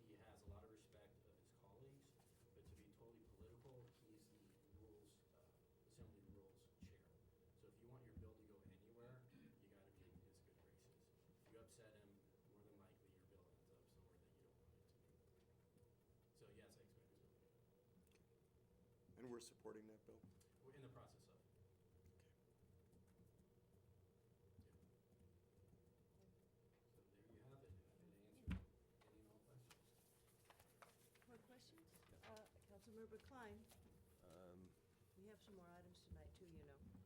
S16: he has a lot of respect of his colleagues, but to be totally political, he's the rules, Assembly Rules Chair. So if you want your bill to go anywhere, you got to be in his good graces. If you upset him, more than likely your bill ends up somewhere that you don't want it to be. So yes, I expect his bill to go.
S10: we're supporting that bill?
S16: We're in the process of. So there you have it. Happy to answer any and all questions.
S1: More questions? Councilmember Klein,
S3: Um,
S1: we have some more items tonight, too, you know.
S3: Just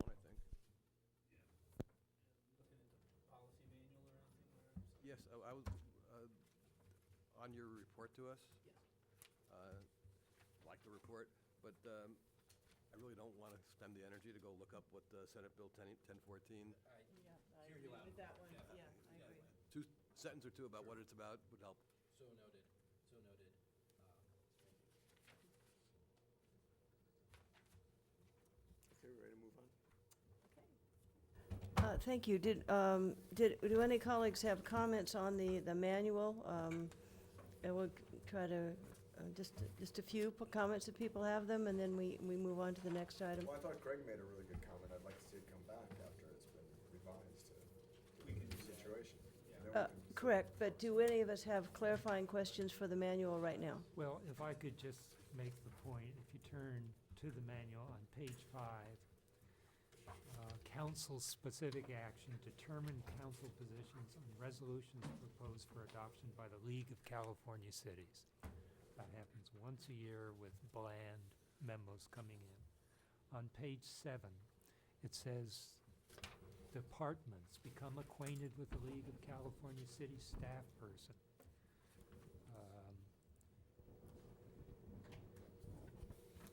S3: one, I think.
S16: Looking at the policy manual or anything or something?
S3: Yes, I was, on your report to us,
S16: Yes.
S3: like the report, but I really don't want to spend the energy to go look up what Senate Bill 1014,
S1: I
S16: Hear you
S1: agree
S16: loud.
S1: with that one,
S16: Yeah.
S1: yeah, I
S16: Yeah.
S1: agree.
S3: two sentence or two about what it's about would help.
S16: So noted, so noted. Thank you.
S10: Okay, we ready to move on?
S1: Thank you. Do any colleagues have comments on the manual? And we'll try to, just a few comments if people have them, and then we move on to the next item.
S10: Well, I thought Greg made a really good comment. I'd like to see it come back after it's been revised to the situation. Then we can-
S1: Correct, but do any of us have clarifying questions for the manual right now?
S9: Well, if I could just make the point, if you turn to the manual on page 5, council's specific action, determine council positions on resolutions proposed for adoption by the League of California Cities. That happens once a year with bland memos coming in. On page 7, it says, departments become acquainted with the League of California Cities staff person.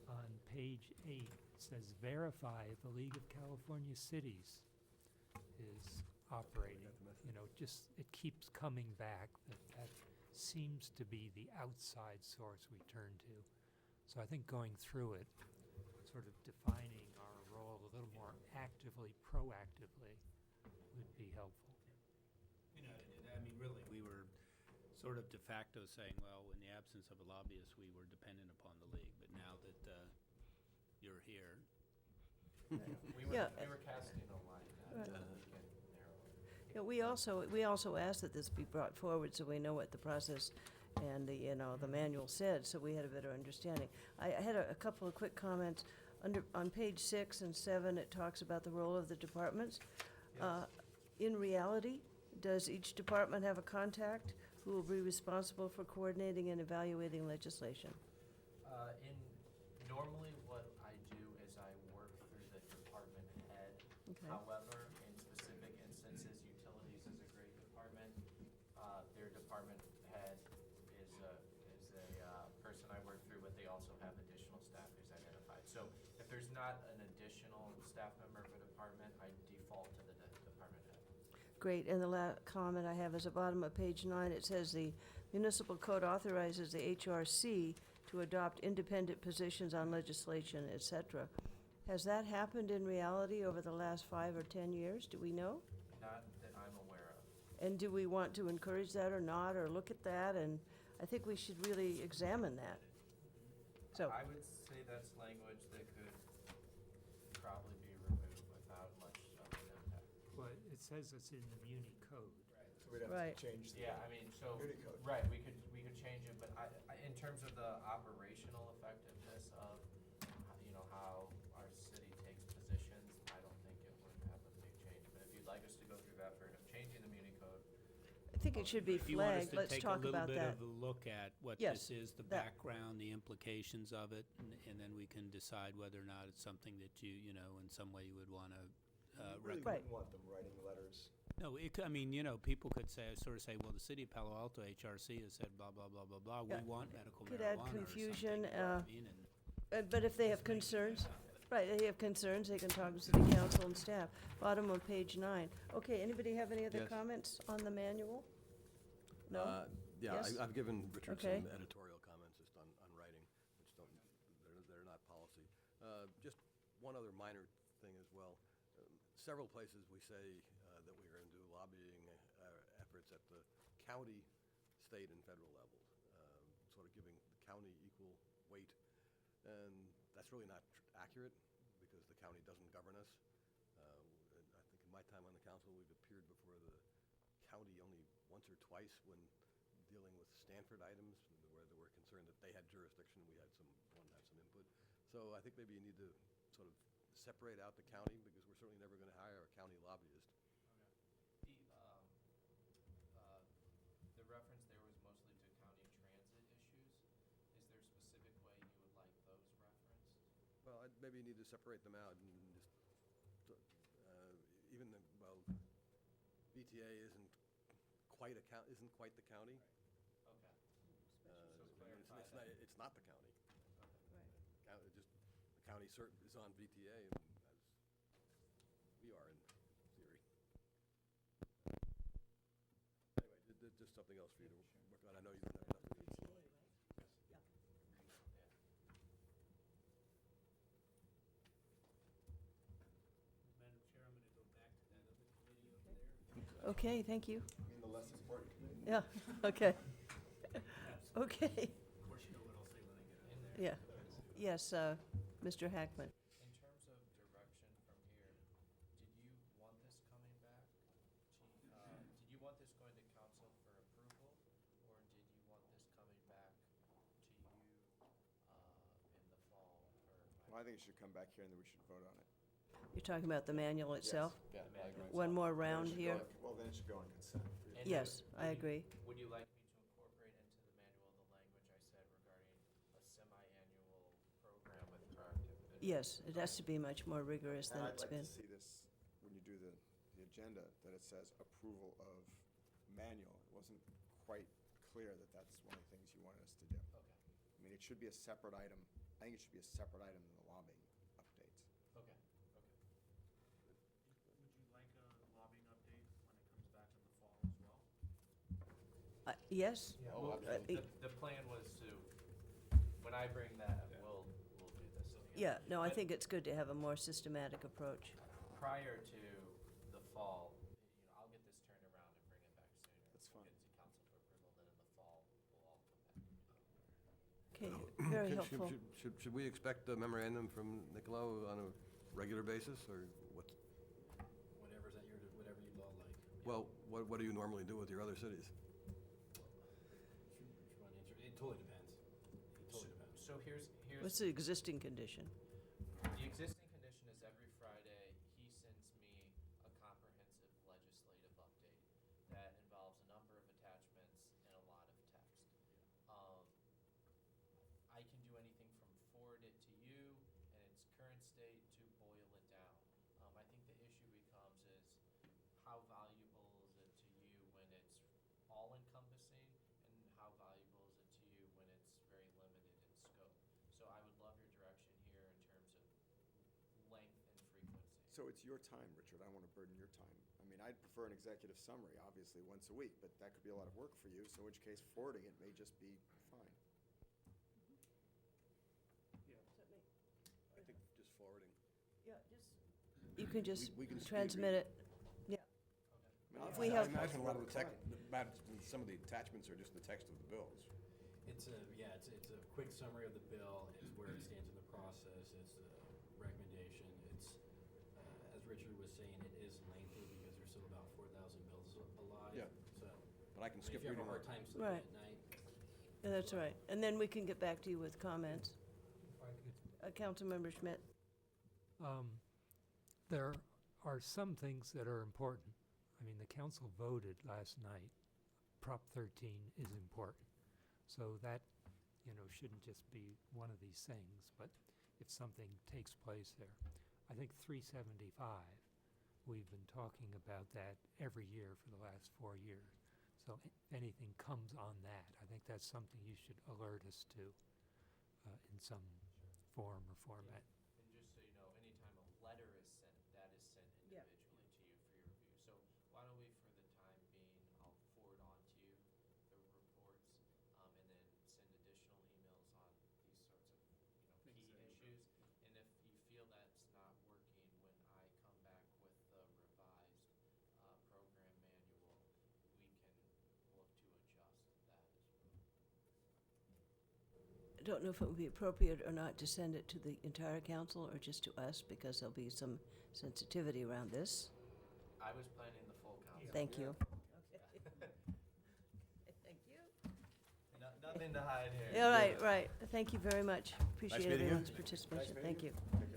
S9: On page 8, it says verify if the League of California Cities is operating. You know, just, it keeps coming back that seems to be the outside source we turn to. So I think going through it, sort of defining our role a little more actively, proactively, would be helpful.
S15: You know, I mean, really, we were sort of de facto saying, well, in the absence of a lobbyist, we were dependent upon the league. But now that you're here,
S2: We were casting a line, we can narrow it.
S1: Yeah, we also asked that this be brought forward so we know what the process and the manual said, so we had a better understanding. I had a couple of quick comments. On page 6 and 7, it talks about the role of the departments. In reality, does each department have a contact who will be responsible for coordinating and evaluating legislation?
S2: Normally what I do is I work through the department head.
S1: Okay.
S2: However, in specific instances, utilities is a great department. Their department head is a person I work through, but they also have additional staff who's identified. So if there's not an additional staff member of a department, I default to the department head.
S1: Great, and the last comment I have is at the bottom of page 9, it says the municipal code authorizes the HRC to adopt independent positions on legislation, et cetera. Has that happened in reality over the last 5 or 10 years? Do we know?
S2: Not that I'm aware of.
S1: And do we want to encourage that or not, or look at that? And I think we should really examine that. So,
S2: I would say that's language that could probably be removed without much of an impact.
S9: But it says it's in the Muni code.
S10: So we'd have
S1: Right.
S10: to change the
S2: Yeah, I mean, so,
S10: community code.
S2: right, we could change it, but in terms of the operational effectiveness of, how our city takes positions, I don't think it would have a big change. But if you'd like us to go through the effort of changing the muni code,
S1: I think it should be
S15: if you want us
S1: flagged.
S15: to
S1: Let's
S15: take a
S1: talk
S15: little
S1: about
S15: bit
S1: that.
S15: of a look at what
S1: Yes,
S15: this is, the
S1: that-
S15: background, the implications of it, and then we can decide whether or not it's something that you know, in some way you would want to
S10: You really
S1: Right.
S10: wouldn't want them writing letters.
S15: No, I mean, people could say, well, the city of Palo Alto HRC has said blah, blah, blah, blah, blah.
S1: Yeah.
S15: We want medical
S1: Could add
S15: marijuana or something.
S1: confusion,
S15: you know what I mean? And
S1: But if they have concerns, right, they have concerns, they can talk to city council and staff. Bottom of page 9. Okay, anybody have any other
S3: Yes.
S1: comments on the manual? No?
S3: Yeah,
S1: Yes?
S3: I've given Richard
S1: Okay.
S3: some editorial comments just on writing, which they're not policy. Just one other minor thing as well. Several places we say that we're going to do lobbying efforts at the county, state, and federal levels, sort of giving the county equal weight. And that's really not accurate because the county doesn't govern us. And I think in my time on the council, we've appeared before the county only once or twice when dealing with Stanford items where they were concerned that they had jurisdiction, we had some impact. So I think maybe you need to sort of separate out the county, because we're certainly never going to hire a county lobbyist.
S2: The reference there was mostly to county transit issues. Is there a specific way you would like those referenced?
S3: Well, maybe you need to separate them out and just, even the, well, VTA isn't quite the county.
S2: Okay.
S3: It's not the county.
S1: Right.
S3: The county is on VTA, and as we are in theory. Anyway, just something else for you to work on. I know you don't have enough.
S16: Madam Chair, I'm going to go back to that other committee over there.
S1: Okay, thank you.
S10: I mean, the less important committee.
S1: Yeah, okay.
S16: Absolutely.
S1: Okay,
S16: Of course, you know what I'll say when I get out there.
S1: yeah. Yes, Mr. Hackman.
S2: In terms of direction from here, did you want this coming back? Did you want this going to council for approval, or did you want this coming back to you in the fall?
S10: Well, I think it should come back here and then we should vote on it.
S1: You're talking about the manual itself?
S3: Yeah, I agree.
S1: One more
S10: Then it
S1: round
S10: should
S1: here?
S10: Well, then it should go on consent.
S2: And
S1: Yes,
S2: would
S1: I
S2: you-
S1: agree.
S2: Would you like me to incorporate into the manual the language I said regarding a semi-annual program with proactive?
S1: Yes, it has to be much more rigorous
S10: And
S1: than
S10: I'd
S1: it's
S10: like
S1: been.
S10: to see this, when you do the agenda, that it says approval of manual. It wasn't quite clear that that's one of the things you wanted us to do.
S2: Okay,
S10: I mean, it should be a separate item. I think it should be a separate item than the lobbying updates.
S2: okay.
S12: Would you like a lobbying update when it comes back in the fall as well?
S1: Yes?
S3: Oh, absolutely.
S2: The plan was to, when I bring that, we'll do this.
S1: Yeah, no, I
S2: But
S1: think it's good to have a more systematic approach.
S2: prior to the fall, I'll get this turned around and bring it back sooner.
S10: That's
S2: We'll
S10: fine.
S2: get it to council for approval, then in the fall, we'll all come back.
S1: Okay, very helpful.
S3: Should we expect a memorandum from Niccolo on a regular basis, or what's,
S16: Whatever you all like.
S3: well, what do you normally do with your other cities?
S16: It totally depends.
S2: So here's
S1: What's the existing condition?
S2: the existing condition is every Friday, he sends me a comprehensive legislative update that involves a number of attachments and a lot of text. I can do anything from forward it to you in its current state to boil it down. I think the issue becomes is how valuable is it to you when it's all encompassing, and how valuable is it to you when it's very limited in scope. So I would love your direction here in terms of length and frequency.
S10: So it's your time, Richard. I don't want to burden your time. I mean, I'd prefer an executive summary, obviously, once a week, but that could be a lot of work for you, so in which case forwarding it may just be fine.
S3: I think just forwarding.
S1: Yeah, you can just
S3: We can just be
S1: transmit it. Yeah. If we
S3: I
S1: have-
S3: imagine a lot of some of the attachments are just the text of the bills.
S16: It's a quick summary of the bill. It's where it stands in the process. It's a recommendation. It's, as Richard was saying, it is lengthy because there's still about 4,000 bills alive.
S3: Yeah.
S16: So,
S3: But I can skip
S16: if you have
S3: reading
S16: a hard
S3: that.
S16: time sleeping
S1: Right.
S16: at night,
S1: Yeah, that's right. And then we can get back to you with comments.
S9: If I could
S1: Councilmember Schmidt.
S9: There are some things that are important. I mean, the council voted last night, Prop 13 is important. So that, shouldn't just be one of these things, but if something takes place there. I think 375, we've been talking about that every year for the last 4 years. So if anything comes on that, I think that's something you should alert us to in some form or format.
S2: And just so you know, anytime a letter is sent, that is sent
S1: Yeah.
S2: individually to you for your review. So why don't we, for the time being, I'll forward on to you the reports, and then send additional emails on these sorts of, key issues. And if you feel that's not working, when I come back with the revised program manual, we can look to adjust that as well.
S1: I don't know if it would be appropriate or not to send it to the entire council or just to us, because there'll be some sensitivity around this.
S2: I was planning the full council.
S1: Thank you.
S2: Thank
S1: you.
S2: Nothing to hide here.
S1: All right, right. Thank you very much. Appreciate
S10: meeting you.
S1: everyone's participation. Thank you. Okay.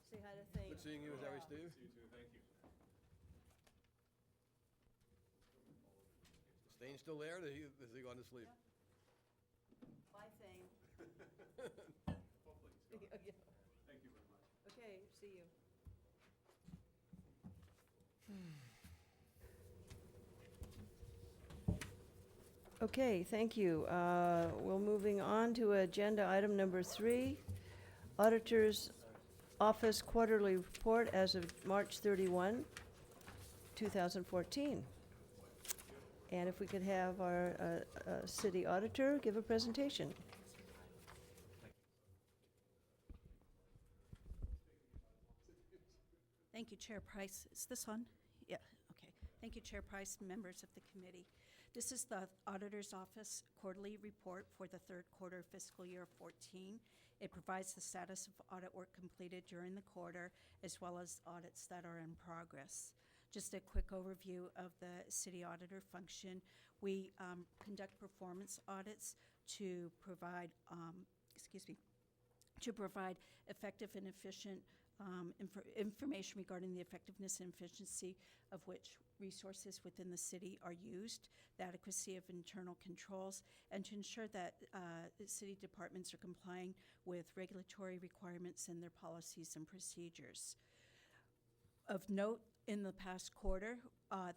S1: Say hi to Thane.
S3: Good seeing you, is that right, Steve?
S11: You too, thank you.
S3: Staying still there, or has he gone to sleep?
S1: Bye, Thane.
S11: Hopefully he's gone. Thank you very much.
S1: Okay, see you. Okay, thank you. We're moving on to agenda item number 3, Auditor's Office Quarterly Report as of March 31, 2014. And if we could have our city auditor give a presentation.
S18: Thank you, Chair Price. Is this on? Yeah, okay. Thank you, Chair Price, members of the committee. This is the Auditor's Office Quarterly Report for the third quarter of fiscal year 14. It provides the status of audit work completed during the quarter, as well as audits that are in progress. Just a quick overview of the city auditor function. We conduct performance audits to provide, to provide effective and efficient information regarding the effectiveness and efficiency of which resources within the city are used, the adequacy of internal controls, and to ensure that city departments are complying with regulatory requirements and their policies and procedures. Of note, in the past quarter,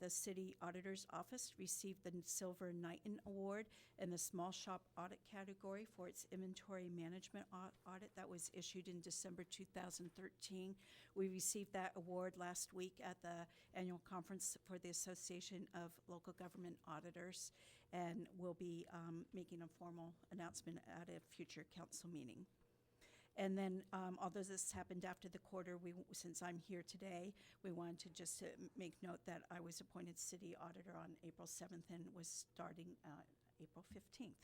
S18: the City Auditor's Office received the Silver Knighton Award in the Small Shop Audit category for its inventory management audit that was issued in December 2013. We received that award last week at the annual conference for the Association of Local Government Auditors, and we'll be making a formal announcement at a future council meeting. And then, although this happened after the quarter, since I'm here today, we wanted to just make note that I was appointed city auditor on April 7th and was starting April 15th.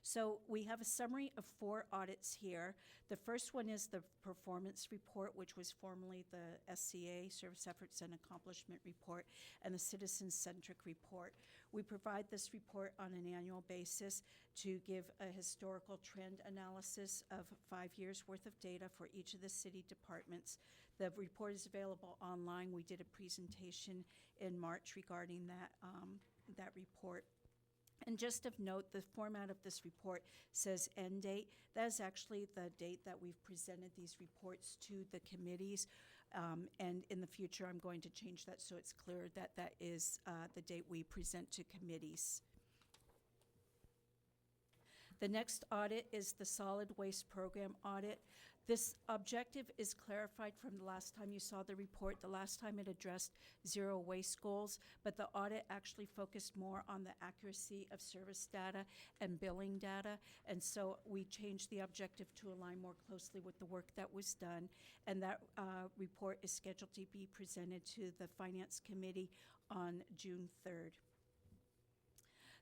S18: So we have a summary of 4 audits here. The first one is the performance report, which was formerly the SCA, Service Efforts and Accomplishment Report, and the Citizen-Centric Report. We provide this report on an annual basis to give a historical trend analysis of 5 years' worth of data for each of the city departments. The report is available online. We did a presentation in March regarding that report. And just of note, the format of this report says end date. That is actually the date that we've presented these reports to the committees. And in the future, I'm going to change that so it's clear that that is the date we present to committees. The next audit is the Solid Waste Program audit. This objective is clarified from the last time you saw the report. The last time it addressed zero waste goals, but the audit actually focused more on the accuracy of service data and billing data. And so we changed the objective to align more closely with the work that was done. And that report is scheduled to be presented to the Finance Committee on June 3rd.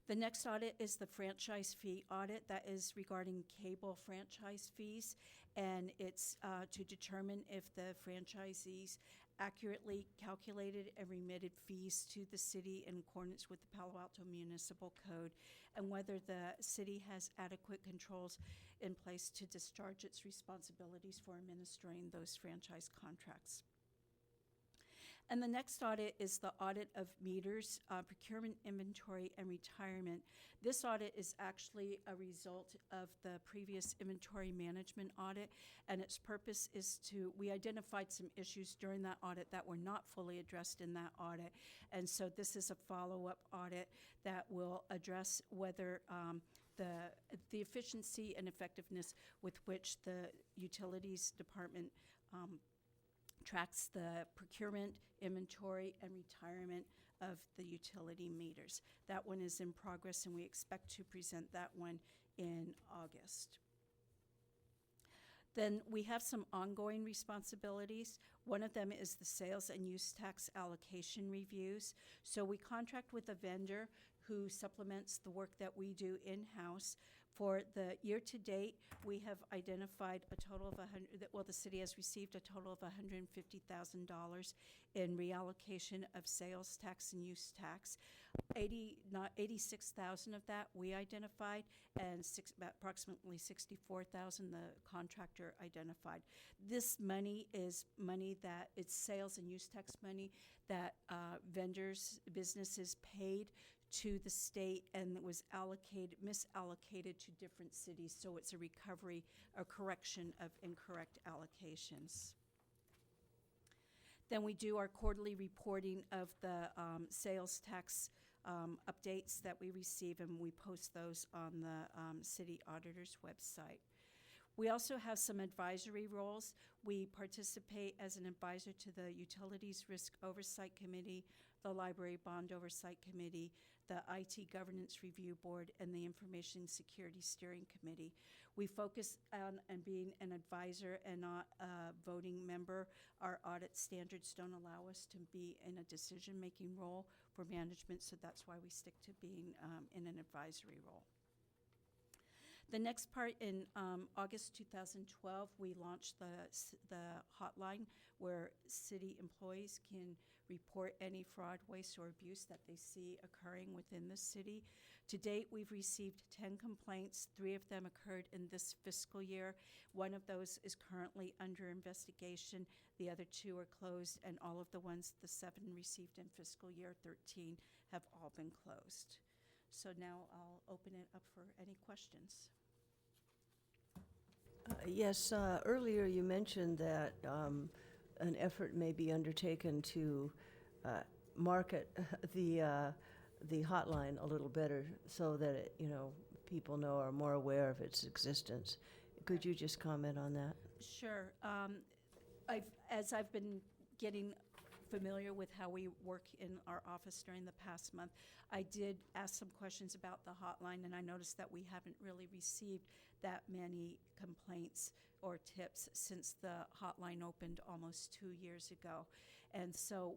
S18: The next audit is the franchise fee audit. That is regarding cable franchise fees, and it's to determine if the franchisees accurately calculated and remitted fees to the city in accordance with the Palo Alto Municipal Code, and whether the city has adequate controls in place to discharge its responsibilities for administering those franchise contracts. And the next audit is the audit of meters, procurement, inventory, and retirement. This audit is actually a result of the previous inventory management audit, and its purpose is we identified some issues during that audit that were not fully addressed in that audit. And so this is a follow-up audit that will address whether the efficiency and effectiveness with which the utilities department tracks the procurement, inventory, and retirement of the utility meters. That one is in progress, and we expect to present that one in August. Then we have some ongoing responsibilities. One of them is the sales and use tax allocation reviews. So we contract with a vendor who supplements the work that we do in-house For the year-to-date, we have identified a total of the city has received a total of $150,000 in reallocation of sales tax and use tax. 86,000 of that we identified, and approximately 64,000 the contractor identified. This money is money that it's sales and use tax money that businesses paid to the state and it was misallocated to different cities. So it's a recovery, a correction of incorrect allocations. Then we do our quarterly reporting of the sales tax updates that we receive, and we post those on the city auditor's website. We also have some advisory roles. We participate as an advisor to the Utilities Risk Oversight Committee, the Library Bond Oversight Committee, the IT Governance Review Board, and the Information Security Steering Committee. We focus on being an advisor and not a voting member. Our audit standards don't allow us to be in a decision-making role for management, so that's why we stick to being in an advisory role. The next part, in August 2012, we launched the hotline where city employees can report any fraud, waste, or abuse that they see occurring within the city. To date, we've received 10 complaints. 3 of them occurred in this fiscal year. 1 of those is currently under investigation. The other 2 are closed, and all of the 7 received in fiscal year 13 have all been closed. So now I'll open it up for any questions.
S1: Yes, earlier you mentioned that an effort may be undertaken to market the hotline a little better so that it, people are more aware of its existence. Could you just comment on that?
S18: Sure. As I've been getting familiar with how we work in our office during the past month, I did ask some questions about the hotline, and I noticed that we haven't really received that many complaints or tips since the hotline opened almost 2 years ago. And so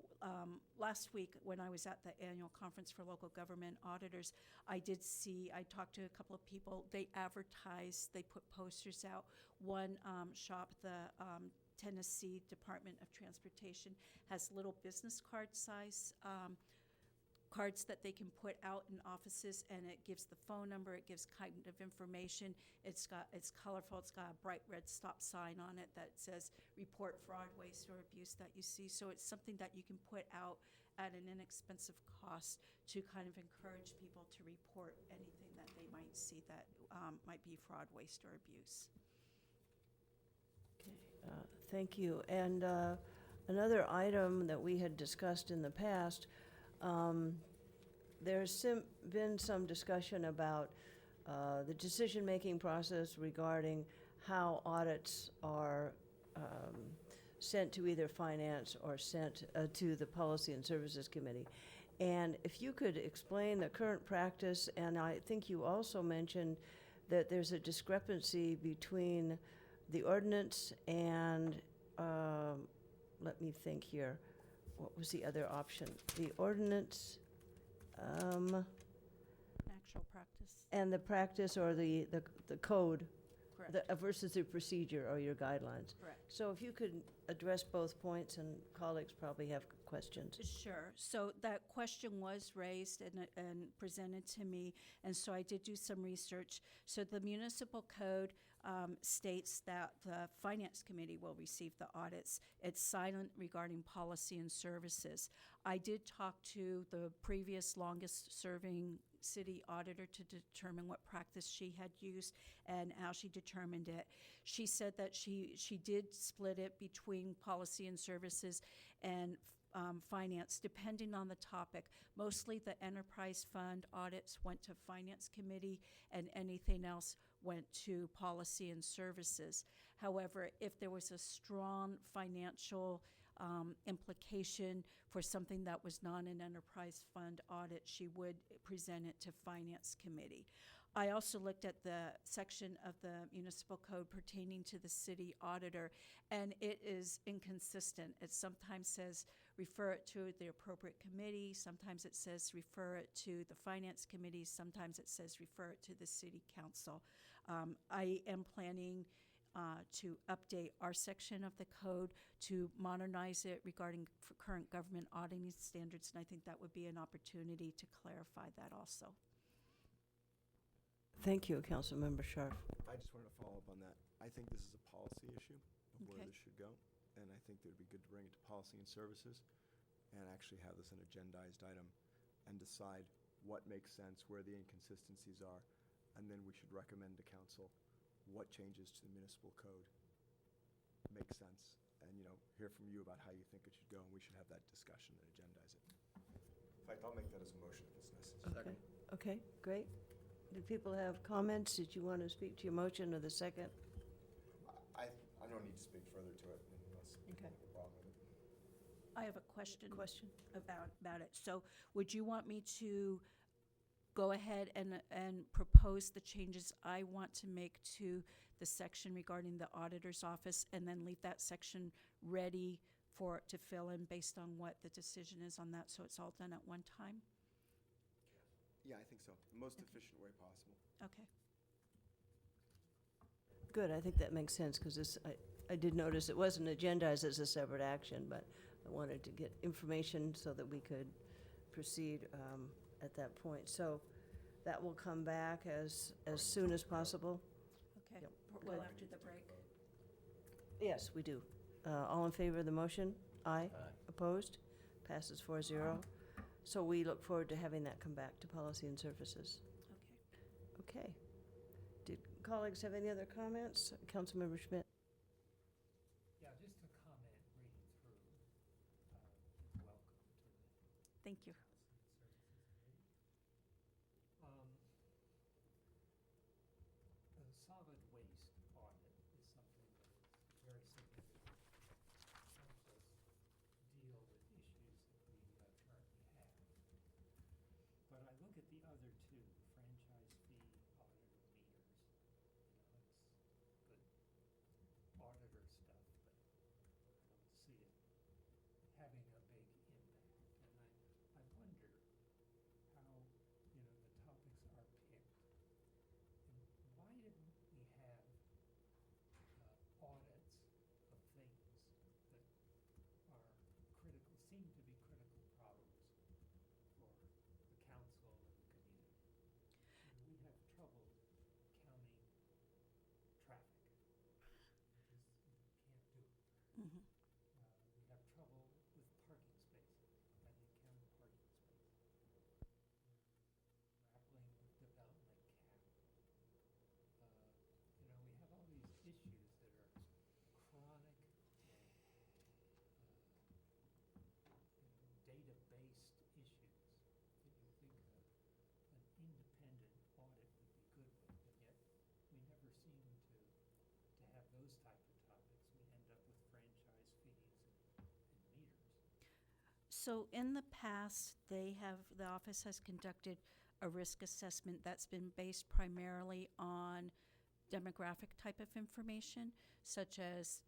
S18: last week when I was at the annual conference for local government auditors, I talked to a couple of people. They advertised, they put posters out. One shop, the Tennessee Department of Transportation, has little business card size cards that they can put out in offices, and it gives the phone number, it gives kind of information. It's colorful, it's got a bright red stop sign on it that says report fraud, waste, or abuse that you see. So it's something that you can put out at an inexpensive cost to kind of encourage people to report anything that they might see that might be fraud, waste, or abuse.
S1: Okay, thank you. And another item that we had discussed in the past, there's been some discussion about the decision-making process regarding how audits are sent to either finance or sent to the Policy and Services Committee. And if you could explain the current practice, and I think you also mentioned that there's a discrepancy between the ordinance and, let me think here, what was the other option? The ordinance,
S18: Actual practice.
S1: and the practice or the code
S18: Correct.
S1: versus the procedure or your guidelines.
S18: Correct.
S1: So if you could address both points, and colleagues probably have questions.
S18: Sure. So that question was raised and presented to me, and so I did do some research. So the municipal code states that the Finance Committee will receive the audits. It's silent regarding policy and services. I did talk to the previous longest-serving city auditor to determine what practice she had used and how she determined it. She said that she did split it between policy and services and finance, depending on the topic. Mostly the enterprise fund audits went to Finance Committee, and anything else went to policy and services. However, if there was a strong financial implication for something that was not an enterprise fund audit, she would present it to Finance Committee. I also looked at the section of the municipal code pertaining to the city auditor, and it is inconsistent. It sometimes says refer it to the appropriate committee. Sometimes it says refer it to the finance committee. Sometimes it says refer it to the city council. I am planning to update our section of the code to modernize it regarding current government auditing standards, and I think that would be an opportunity to clarify that also.
S1: Thank you, Councilmember Scharf.
S10: I just wanted to follow up on that. I think this is a policy issue of where
S18: Okay.
S10: this should go, and I think that it'd be good to bring it to policy and services and actually have this an agendized item and decide what makes sense, where the inconsistencies are, and then we should recommend to council what changes to the municipal code make sense, and, hear from you about how you think it should go, and we should have that discussion and agendize it. In fact, I'll make that as a motion if it's necessary.
S1: Okay, great. Did people have comments? Did you want to speak to your motion or the second?
S10: I don't need to speak further to it unless people
S18: Okay.
S10: have a problem with it.
S18: I have a question about it. So would you want me to go ahead and propose the changes I want to make to the section regarding the auditor's office and then leave that section ready for it to fill in based on what the decision is on that, so it's all done at one time?
S10: Yeah, I think so. The most efficient way possible.
S18: Okay.
S1: Good, I think that makes sense, because this, I did notice it wasn't agendized as a separate action, but I wanted to get information so that we could proceed at that point. So that will come back as soon as possible?
S18: Okay,
S1: Yep.
S18: well,
S1: Good.
S18: after the break.
S1: Yes, we do. All in favor of the motion? Aye. Opposed? Passes 4-0. So we look forward to having that come back to Policy and Services.
S18: Okay.
S1: Okay. Did colleagues have any other comments? Councilmember Schmidt?
S9: Yeah, just a comment reading through. Welcome to the
S18: Thank you.
S9: The solid waste audit is something that's very significant. It helps us deal with issues that we currently have. But I look at the other two, franchise fee, auditor meters. It's good auditor stuff, but I don't see it having a big impact. And I wonder how, the topics are picked. And why didn't we have audits of things that are critical, seem to be critical problems for the council and the community? We have trouble counting traffic. We can't do it.
S18: Mhm.
S9: We have trouble with parking spaces. How do you count parking spaces? Grappling with development cap. We have all these issues that are chronic and data-based issues that you think an independent audit would be good with, and yet we never seem to have those type of topics. We end up with franchise fees and meters.
S18: So in the past, the office has conducted a risk assessment that's been based primarily on demographic type of information, such as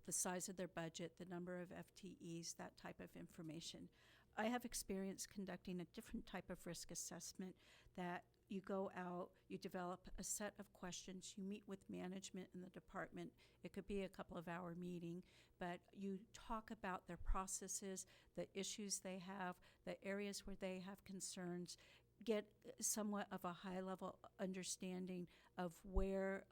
S18: the size of their budget, the number of FTEs, that type of information. I have experience conducting a different type of risk assessment that you go out, you develop a set of questions, you meet with management in the department. It could be a couple of hour meeting, but you talk about their processes, the issues they have, the areas where they have concerns, get somewhat of a high level understanding of where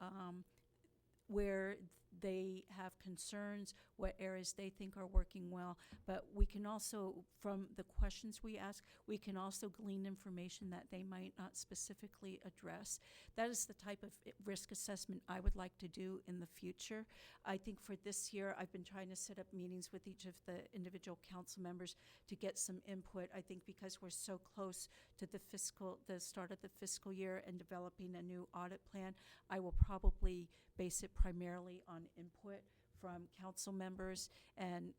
S18: they have concerns, what areas they think are working well. But we can also, from the questions we ask, we can also glean information that they might not specifically address. That is the type of risk assessment I would like to do in the future. I think for this year, I've been trying to set up meetings with each of the individual council members to get some input. I think because we're so close to the start of the fiscal year and developing a new audit plan, I will probably base it primarily on input from council members and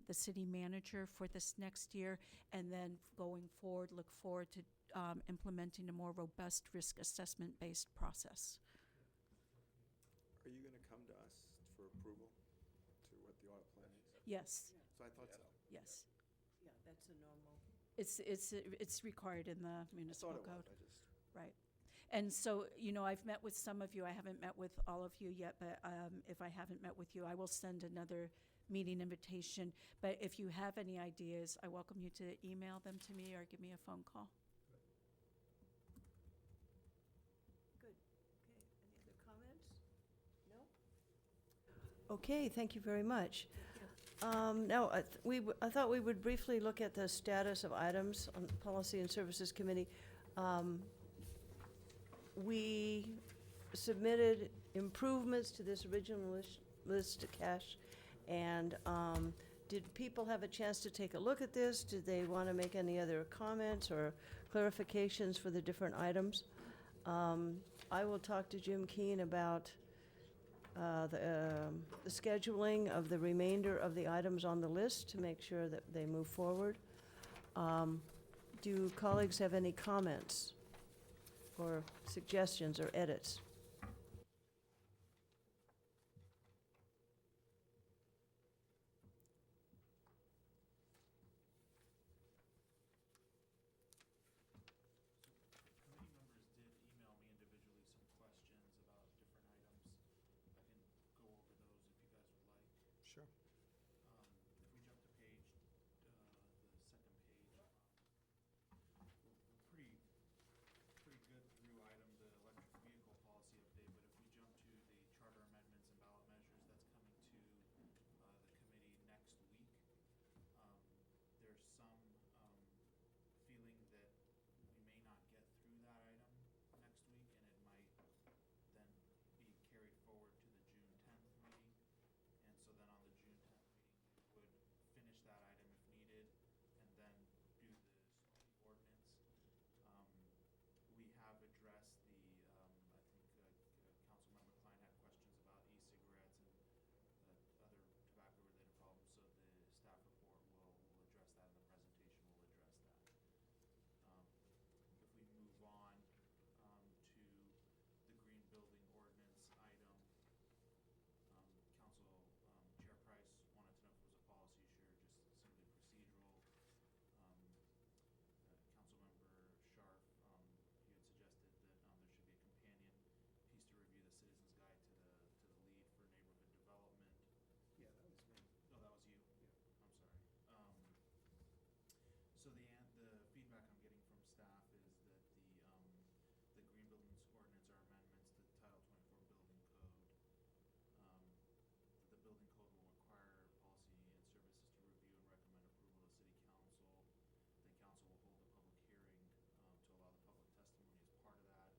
S18: the city manager for this next year, and then going forward, look forward to implementing a more robust risk assessment-based process.
S10: Are you going to come to us for approval to what the audit plan is?
S18: Yes,
S10: So I thought so.
S18: yes.
S1: Yeah, that's a normal.
S18: It's required in the
S10: I
S18: municipal
S10: thought it
S18: code.
S10: was, I just.
S18: Right. And so, I've met with some of you. I haven't met with all of you yet, but if I haven't met with you, I will send another meeting invitation. But if you have any ideas, I welcome you to email them to me or give me a phone call.
S1: Good. Okay, any other comments? No? Okay, thank you very much. Now, I thought we would briefly look at the status of items on the Policy and Services Committee. We submitted improvements to this original list of cash, and did people have a chance to take a look at this? Did they want to make any other comments or clarifications for the different items? I will talk to Jim Keane about the scheduling of the remainder of the items on the list to make sure that they move forward. Do colleagues have any comments or suggestions or edits?
S19: Committee members did email me individually some questions about different items. I can go over those if you guys would like.
S10: Sure.
S19: If we jump to page, the second page, we're pretty good through item, the electric vehicle policy update, but if we jump to the charter amendments and ballot measures, that's coming to the committee next week. There's some feeling that we may not get through that item next week, and it might then be carried forward to the June 10th meeting. And so then on the June 10th meeting, we would finish that item if needed, and then do the ordinance. We have addressed the, I think Councilmember Klein had questions about e-cigarettes and other tobacco-related problems, so the staff report will address that, and the presentation will address that. If we move on to the green building ordinance item, Council Chair Price wanted to know if it was a policy issue or just simply procedural. Councilmember Sharp, you had suggested that there should be a companion piece to review the Citizens Guide to the lead for neighborhood development.
S10: Yeah, that was me.
S19: Oh, that was you?
S10: Yeah.
S19: I'm sorry. So the feedback I'm getting from staff is that the green buildings ordinance are amendments to Title 24 Building Code. The building code will require policy and services to review and recommend approval to City Council. Then Council will hold a public hearing to allow the public testimony as part of that.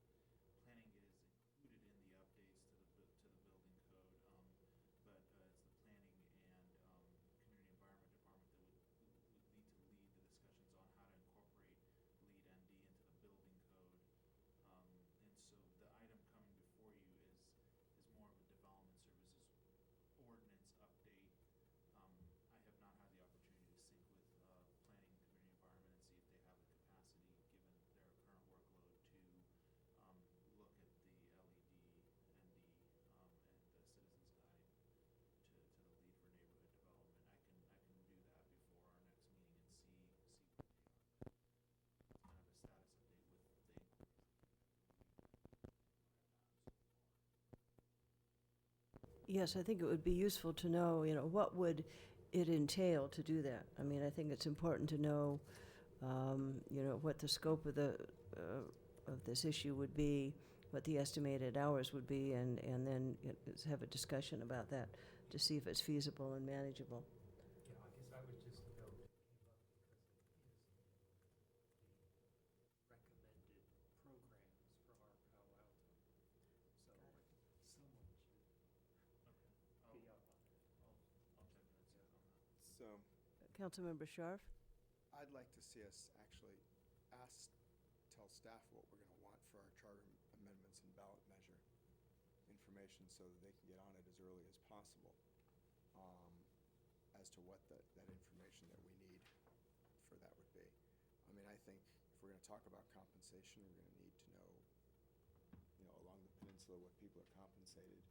S19: Planning is included in the updates to the building code, but it's the planning and community environment department that would need to lead the discussions on how to incorporate lead ND into the building code. And so the item coming before you is more of a development services ordinance update. I have not had the opportunity to sync with planning and community environment and see if they have the capacity, given their current workload, to look at the LED, ND, and the Citizens Guide to the lead for neighborhood development. I can do that before our next meeting and see where they are. But it's kind of a status update with the inquiries
S1: Yes, I think it would be useful to know, what would it entail to do that? I mean, I think it's important to know, what the scope of this issue would be, what the estimated hours would be, and then have a discussion about that to see if it's feasible and manageable.
S9: Yeah, I guess I would just note it came up because it is the recommended programs for our Palo Alto. So someone should be up on it.
S19: I'll check in and see on that.
S10: So
S1: Councilmember Scharf?
S10: I'd like to see us actually tell staff what we're going to want for our charter amendments and ballot measure information so that they can get on it as early as possible as to what that information that we need for that would be. I mean, I think if we're going to talk about compensation, we're going to need to know, along the peninsula what people are compensated.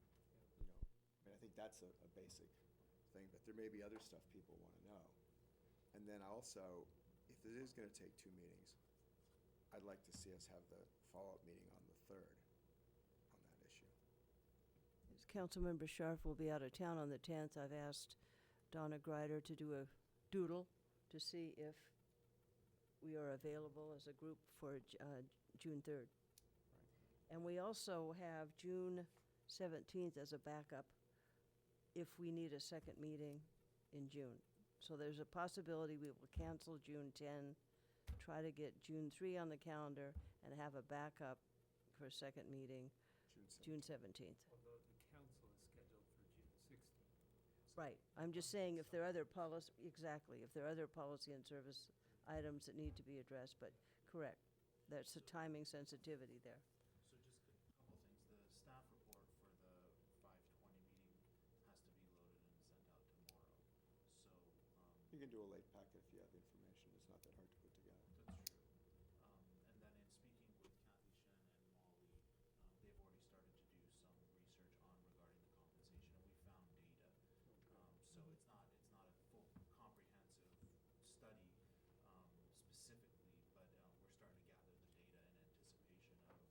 S10: I mean, I think that's a basic thing, but there may be other stuff people want to know. And then also, if it is going to take 2 meetings, I'd like to see us have the follow-up meeting on the 3rd on that issue.
S1: Councilmember Scharf will be out of town on the 10th. I've asked Donna Greider to do a doodle to see if we are available as a group for June 3rd. And we also have June 17th as a backup if we need a second meeting in June. So there's a possibility we will cancel June 10, try to get June 3 on the calendar, and have a backup for a second meeting June 17th.
S9: Although the council is scheduled for June 16th.
S1: Right. I'm just saying if there are other policy, exactly, if there are other policy and service items that need to be addressed, but correct. That's a timing sensitivity there.
S19: So just a couple things. The staff report for the 5/20 meeting has to be loaded and sent out tomorrow. So,
S10: You can do a late packet if you have the information. It's not that hard to put together.
S19: that's true. And then in speaking with Kathy Shen and Molly, they've already started to do some research on regarding the compensation, and we found data. So it's not a full comprehensive study specifically, but we're starting to gather the data in anticipation of your report.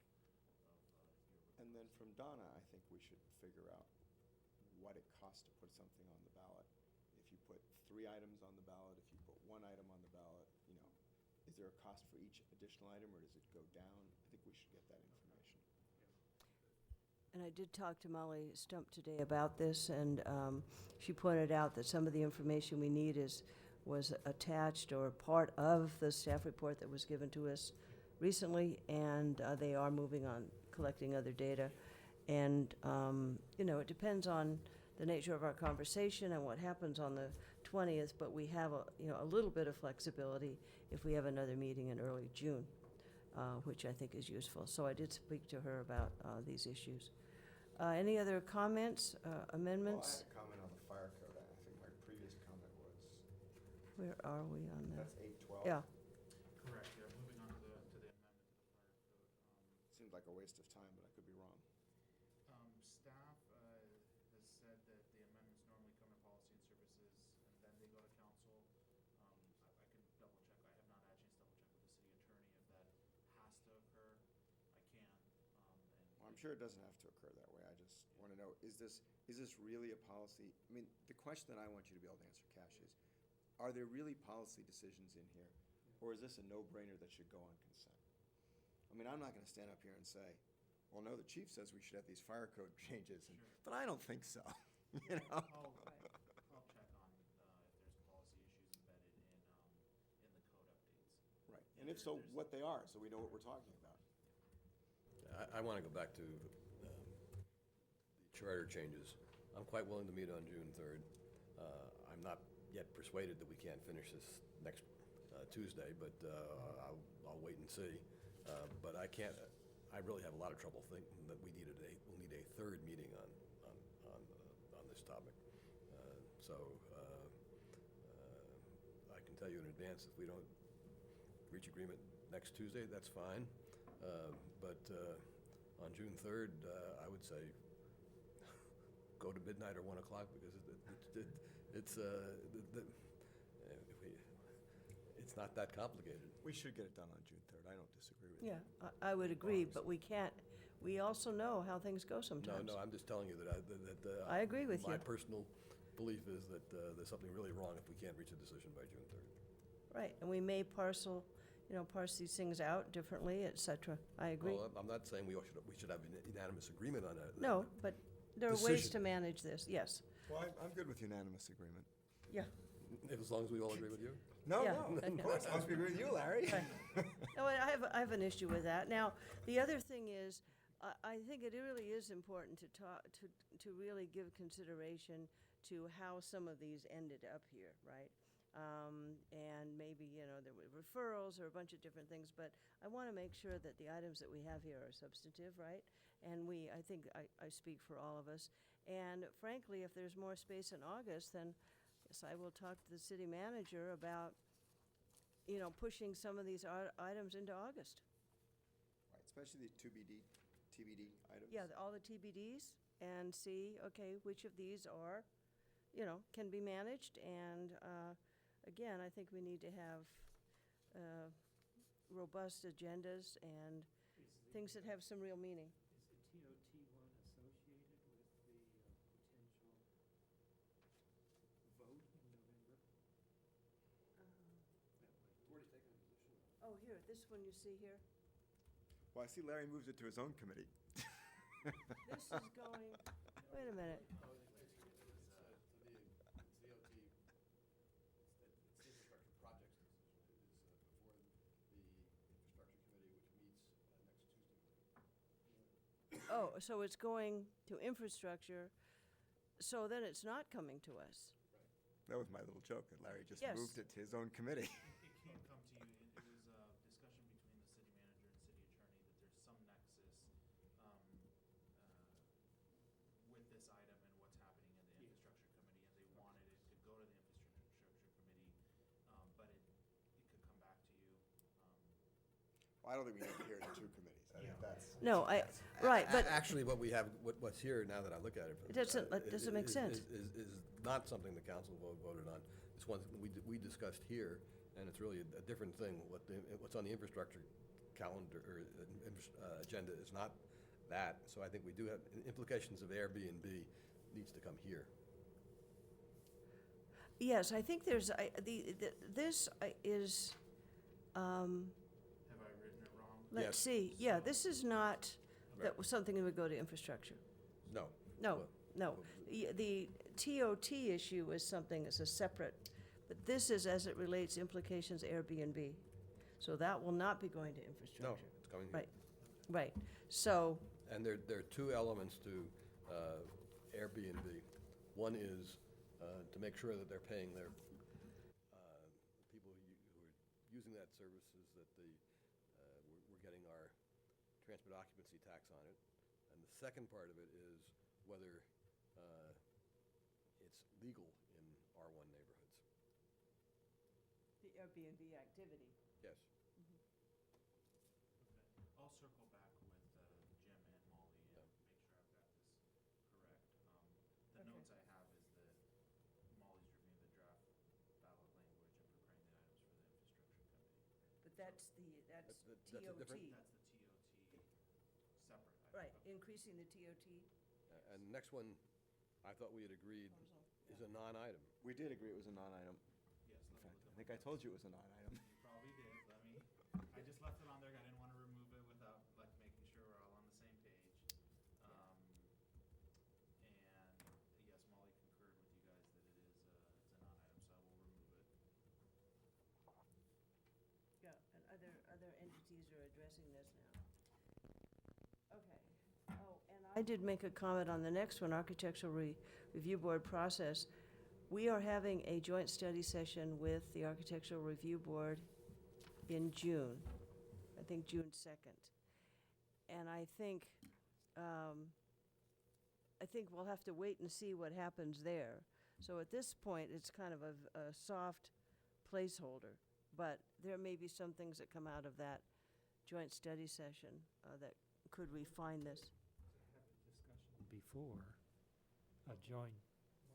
S10: And then from Donna, I think we should figure out what it costs to put something on the ballot. If you put 3 items on the ballot, if you put 1 item on the ballot, is there a cost for each additional item, or does it go down? I think we should get that information.
S1: And I did talk to Molly Stump today about this, and she pointed out that some of the information we need was attached or part of the staff report that was given to us recently, and they are moving on collecting other data. And, it depends on the nature of our conversation and what happens on the 20th, but we have a little bit of flexibility if we have another meeting in early June, which I think is useful. So I did speak to her about these issues. Any other comments, amendments?
S10: Well, I had a comment on the fire code. I think my previous comment was.
S1: Where are we on that?
S10: That's 812.
S1: Yeah.
S19: Correct, yeah, moving on to the amendment to the fire code.
S10: Seemed like a waste of time, but I could be wrong.
S19: Staff has said that the amendments normally come to policy and services, and then they go to council. I can double check, I have not had a chance to double check with the city attorney if that has to occur. I can,
S10: Well, I'm sure it doesn't have to occur that way. I just want to know, is this really a policy? I mean, the question that I want you to be able to answer, Cash, is, are there really policy decisions in here? Or is this a no-brainer that should go on consent? I mean, I'm not going to stand up here and say, well, no, the chief says we should have these fire code changes, but I don't think so,
S19: I'll check on if there's policy issues embedded in the code updates.
S10: Right, and if so, what they are, so we know what we're talking about.
S3: I want to go back to the charter changes. I'm quite willing to meet on June 3rd. I'm not yet persuaded that we can't finish this next Tuesday, but I'll wait and see. But I really have a lot of trouble thinking that we'll need a 3rd meeting on this topic. I can tell you in advance, if we don't reach agreement next Tuesday, that's fine. But on June 3rd, I would say go to midnight or 1 o'clock, because it's not that complicated.
S10: We should get it done on June 3rd. I don't disagree with you.
S1: Yeah, I would agree, but we can't, we also know how things go sometimes.
S3: No, I'm just telling you that
S1: I agree with you.
S3: My personal belief is that there's something really wrong if we can't reach a decision by June 3rd.
S1: Right, and we may parse these things out differently, et cetera. I agree.
S3: Well, I'm not saying we should have unanimous agreement on that.
S1: No, but there are ways to manage this, yes.
S10: Well, I'm good with unanimous agreement.
S1: Yeah.
S3: As long as we all agree with you?
S10: No,
S1: Yeah.
S10: no, of course, I must be agree with you, Larry.
S1: Right. No, I have an issue with that. Now, the other thing is, I think it really is important to really give consideration to how some of these ended up here, right? And maybe, there were referrals or a bunch of different things, but I want to make sure that the items that we have here are substantive, right? And I think I speak for all of us. And frankly, if there's more space in August, then yes, I will talk to the city manager about, pushing some of these items into August.
S10: Right, especially the TBD items.
S1: Yeah, all the TBDs, and see, okay, which of these are can be managed, and, again, I think we need to have robust agendas and things that have some real meaning.
S9: Is the TOT one associated with the potential vote in November?
S1: Oh, here, this one you see here?
S10: Well, I see Larry moves it to his own committee.
S1: This is going, wait a minute. Oh, so it's going to infrastructure, so then it's not coming to us.
S10: That was my little joke, that Larry just
S1: Yes.
S10: moved it to his own committee.
S19: It can't come to you. It was a discussion between the city manager and city attorney that there's some nexus with this item and what's happening in the infrastructure committee, and they wanted it to go to the infrastructure committee, but it could come back to you.
S10: Well, I don't think we need to hear it in two committees. I think that's.
S1: No, right, but.
S3: Actually, what we have, what's here, now that I look at it.
S1: It doesn't make sense.
S3: Is not something the council voted on. It's one we discussed here, and it's really a different thing. What's on the infrastructure calendar, or agenda is not that. So I think we do have, implications of Airbnb needs to come here.
S1: Yes, I think there's, this is,
S19: Have I written it wrong?
S1: let's see, yeah, this is not, that was something that would go to infrastructure.
S3: No.
S1: No,
S3: Well,
S1: no. The TOT issue is something that's a separate, but this is as it relates implications Airbnb. So that will not be going to
S3: No,
S1: infrastructure.
S3: it's coming here.
S1: Right. So,
S3: And there are two elements to Airbnb. One is to make sure that they're paying their people who are using that services, that we're getting our transport occupancy tax on it. And the second part of it is whether it's legal in R1 neighborhoods.
S1: the Airbnb activity.
S3: Yes.
S19: Okay. I'll circle back with Jim and Molly and make sure I've got this correct. The
S1: Okay.
S19: notes I have is that Molly's reviewing the draft ballot language and preparing the items for the infrastructure committee.
S1: But that's
S3: That's a
S1: TOT.
S3: different-
S19: That's the TOT separate item.
S1: Right,
S19: Okay.
S1: increasing the TOT.
S3: And the next one, I thought we had agreed, is a non-item.
S10: We did agree it was a non-item.
S19: Yes,
S10: In
S19: let me
S10: fact,
S19: look
S10: I
S19: at
S10: think
S19: my
S10: I told
S19: notes.
S10: you it was a non-item.
S19: You probably did. I just left it on there. I didn't want to remove it without making sure we're all on the same page. And yes, Molly concurred with you guys that it's a non-item, so I will remove it.
S1: Yeah, and other entities are addressing this now. Okay. Oh, and I did make a comment on the next one, Architectural Review Board process. We are having a joint study session with the Architectural Review Board in June, I think June 2nd. And I think we'll have to wait and see what happens there. So at this point, it's kind of a soft placeholder. But there may be some things that come out of that joint study session that could refine this.
S9: To have a discussion before a joint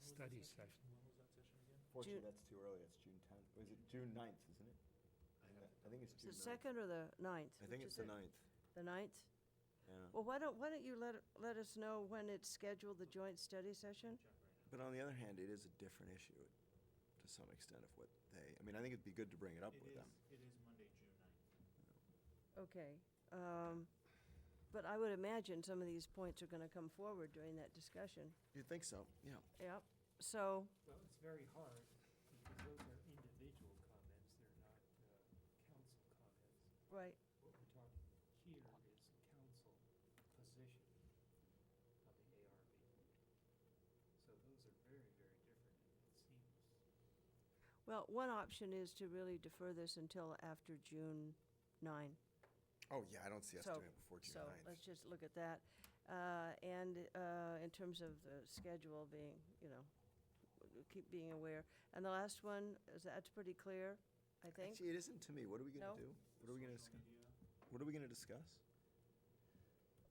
S9: study session.
S19: When was that session again?
S10: Fortunately, that's too early. It's June 10th. Was it June 9th, isn't it? I think it's
S1: Is
S10: June
S1: it
S10: 9th.
S1: 2nd or the 9th?
S10: I think
S1: Which
S10: it's
S1: is
S10: the
S1: it?
S10: 9th.
S1: The 9th?
S10: Yeah.
S1: Well, why don't you let us know when it's scheduled, the joint study session?
S19: Check right now.
S10: But on the other hand, it is a different issue to some extent of what they, I mean, I think it'd be good to bring it up with them.
S19: It is Monday, June 9th.
S1: Okay. But I would imagine some of these points are going to come forward during that discussion.
S10: You'd think so, yeah.
S1: Yep. So,
S9: Well, it's very hard because those are individual comments, they're not council comments.
S1: right.
S9: What we're talking here is council position on the ARB. So those are very, very different, it seems.
S1: Well, one option is to really defer this until after June 9.
S10: Oh, yeah, I don't see us
S1: So-
S10: doing it before June
S1: So
S10: 9th.
S1: let's just look at that. And in terms of the schedule being, keep being aware. And the last one, that's pretty clear, I think.
S10: Actually, it isn't to me. What are we
S1: No?
S10: gonna do? What are we gonna
S19: Social
S10: discuss?
S19: media.
S10: What are we gonna discuss?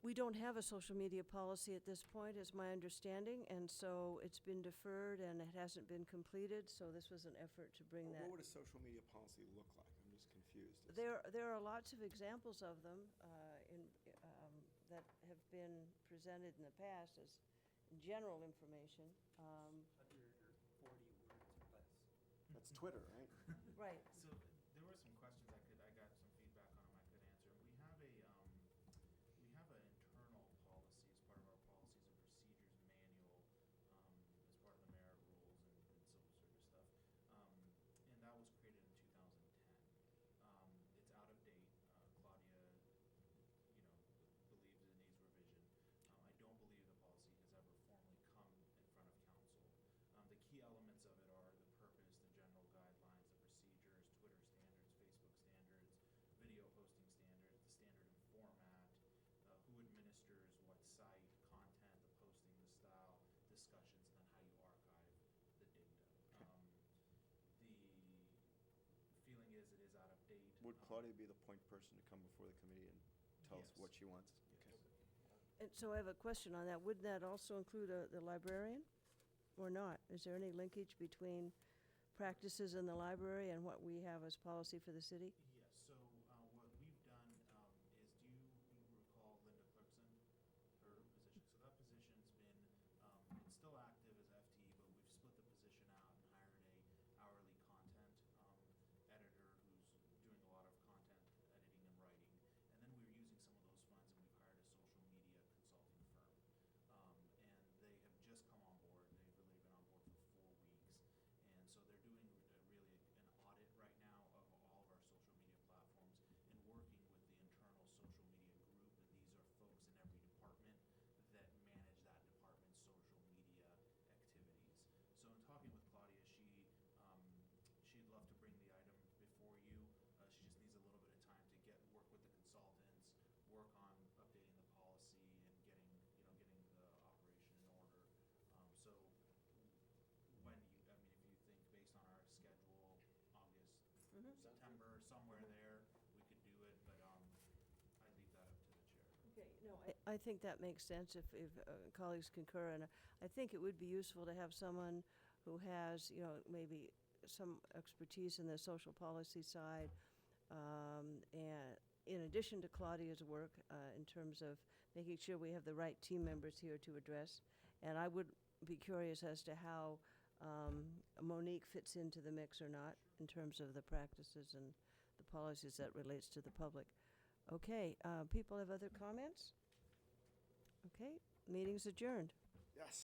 S1: We don't have a social media policy at this point, is my understanding, and so it's been deferred and it hasn't been completed, so this was an effort to bring that.
S10: What would a social media policy look like? I'm just confused.
S1: There are lots of examples of them that have been presented in the past as general information.
S19: Under 40 words or less.
S10: That's Twitter, right?
S1: Right.
S19: So there were some questions I got some feedback on them I could answer. We have an internal policy as part of our policies and procedures manual, as part of the merit rules and civil service stuff. And that was created in 2010. It's out of date. Claudia, believes it needs revision. I don't believe the policy has ever formally come in front of council. The key elements of it are the purpose, the general guidelines, the procedures, Twitter standards, Facebook standards, video hosting standards, the standard and format, who administers what site, content, the posting, the style, discussions, and then how you archive the data. The feeling is it is out of date.
S10: Would Claudia be the point person to come before the committee and tell us
S19: Yes.
S10: what she wants?
S19: Yes.
S10: Okay.
S1: And so I have a question on that. Would that also include the librarian or not? Is there any linkage between practices in the library and what we have as policy for the city?
S19: Yes, so what we've done is, do you recall Linda Clerkson, her position? So that position's been, it's still active as FTE, but we've split the position out and hired a hourly content editor who's doing a lot of content editing and writing. And then we were using some of those funds and we've hired a social media consulting firm. And they have just come on board. They've really been on board for 4 weeks. And so they're doing really an audit right now of all of our social media platforms and working with the internal social media group. And these are folks in every department that manage that department's social media activities. So in talking with Claudia, she'd love to bring the item before you. She just needs a little bit of time to work with the consultants, work on updating the policy and getting the operation in order. So when if you think based on our schedule, August, September, somewhere there, we could do it, but I leave that up to the chair.
S1: Okay, no, I think that makes sense if colleagues concur, and I think it would be useful to have someone who has, maybe some expertise in the social policy side, and in addition to Claudia's work, in terms of making sure we have the right team members here to address. And I would be curious as to how Monique fits into the mix or not in terms of the practices and the policies that relates to the public. Okay, people have other comments? Okay, meeting's adjourned.
S10: Yes.